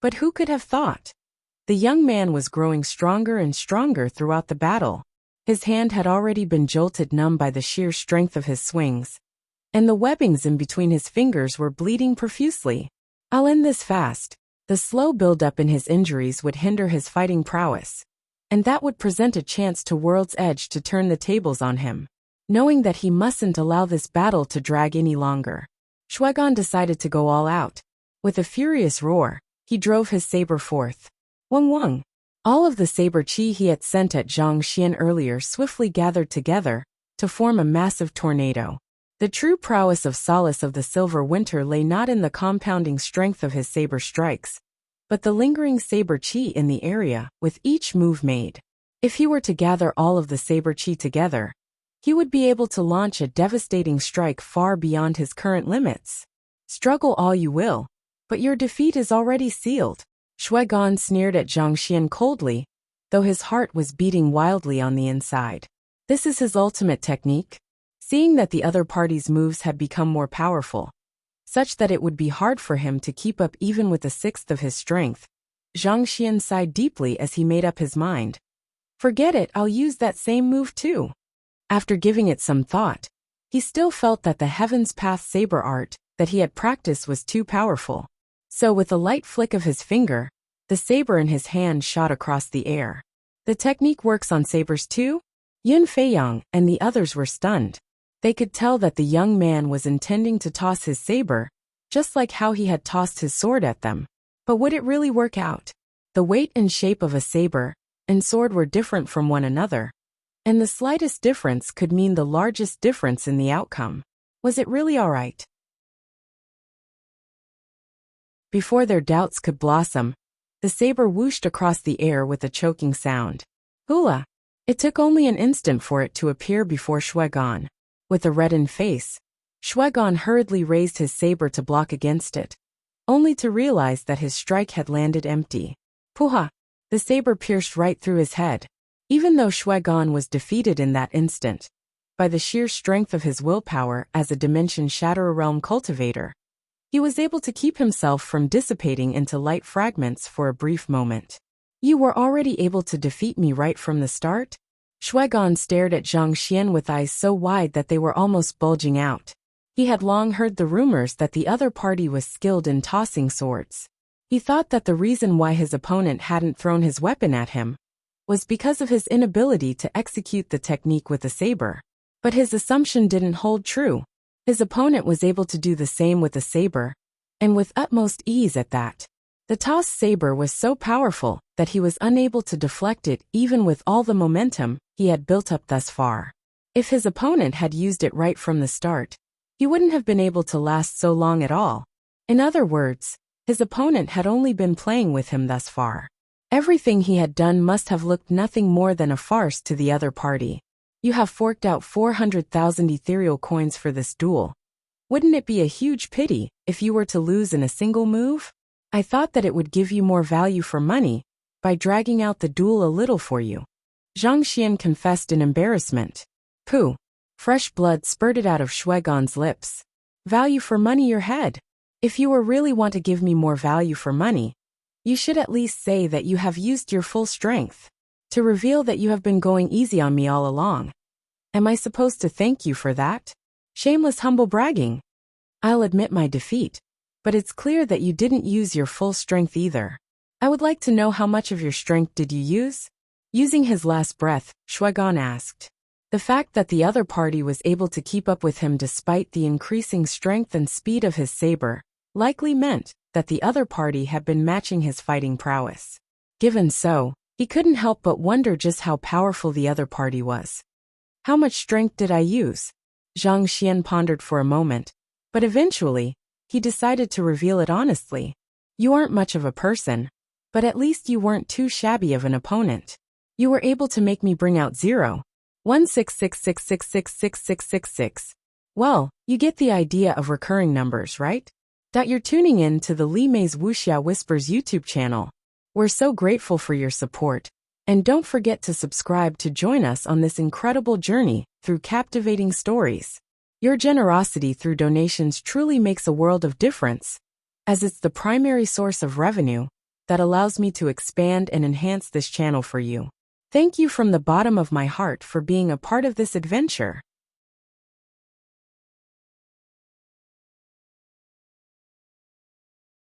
But who could have thought? The young man was growing stronger and stronger throughout the battle. His hand had already been jolted numb by the sheer strength of his swings, and the webbings in between his fingers were bleeding profusely. I'll end this fast. The slow buildup in his injuries would hinder his fighting prowess, and that would present a chance to World's Edge to turn the tables on him. Knowing that he mustn't allow this battle to drag any longer, Shuaigan decided to go all out. With a furious roar, he drove his saber forth. Wang Wang! All of the saber chi he had sent at Zhang Xian earlier swiftly gathered together to form a massive tornado. The true prowess of Solace of the Silver Winter lay not in the compounding strength of his saber strikes, but the lingering saber chi in the area with each move made. If he were to gather all of the saber chi together, he would be able to launch a devastating strike far beyond his current limits. Struggle all you will, but your defeat is already sealed. Shuaigan sneered at Zhang Xian coldly, though his heart was beating wildly on the inside. This is his ultimate technique. Seeing that the other party's moves had become more powerful, such that it would be hard for him to keep up even with a sixth of his strength, Zhang Xian sighed deeply as he made up his mind. Forget it, I'll use that same move too. After giving it some thought, he still felt that the Heaven's Path saber art that he had practiced was too powerful. So with a light flick of his finger, the saber in his hand shot across the air. The technique works on sabers too? Yun Feiyang and the others were stunned. They could tell that the young man was intending to toss his saber, just like how he had tossed his sword at them. But would it really work out? The weight and shape of a saber and sword were different from one another, and the slightest difference could mean the largest difference in the outcome. Was it really all right? Before their doubts could blossom, the saber whooshed across the air with a choking sound. Hula! It took only an instant for it to appear before Shuaigan. With a reddened face, Shuaigan hurriedly raised his saber to block against it, only to realize that his strike had landed empty. Puha! The saber pierced right through his head. Even though Shuaigan was defeated in that instant, by the sheer strength of his willpower as a Dimension Shatterer Realm cultivator, he was able to keep himself from dissipating into light fragments for a brief moment. You were already able to defeat me right from the start? Shuaigan stared at Zhang Xian with eyes so wide that they were almost bulging out. He had long heard the rumors that the other party was skilled in tossing swords. He thought that the reason why his opponent hadn't thrown his weapon at him was because of his inability to execute the technique with a saber. But his assumption didn't hold true. His opponent was able to do the same with a saber, and with utmost ease at that. The tossed saber was so powerful that he was unable to deflect it even with all the momentum he had built up thus far. If his opponent had used it right from the start, he wouldn't have been able to last so long at all. In other words, his opponent had only been playing with him thus far. Everything he had done must have looked nothing more than a farce to the other party. You have forked out 400,000 ethereal coins for this duel. Wouldn't it be a huge pity if you were to lose in a single move? I thought that it would give you more value for money by dragging out the duel a little for you. Zhang Xian confessed in embarrassment. Pooh! Fresh blood spurted out of Shuaigan's lips. Value for money your head. If you really want to give me more value for money, you should at least say that you have used your full strength to reveal that you have been going easy on me all along. Am I supposed to thank you for that? Shameless humble bragging. I'll admit my defeat, but it's clear that you didn't use your full strength either. I would like to know how much of your strength did you use? Using his last breath, Shuigan asked. The fact that the other party was able to keep up with him despite the increasing strength and speed of his saber likely meant that the other party had been matching his fighting prowess. Given so, he couldn't help but wonder just how powerful the other party was. How much strength did I use? Zhang Xian pondered for a moment, but eventually, he decided to reveal it honestly. You aren't much of a person, but at least you weren't too shabby of an opponent. You were able to make me bring out 0.16666666666. Well, you get the idea of recurring numbers, right? That you're tuning in to the Li Mei's Wuxia Whispers YouTube channel. We're so grateful for your support. And don't forget to subscribe to join us on this incredible journey through captivating stories. Your generosity through donations truly makes a world of difference, as it's the primary source of revenue that allows me to expand and enhance this channel for you. Thank you from the bottom of my heart for being a part of this adventure.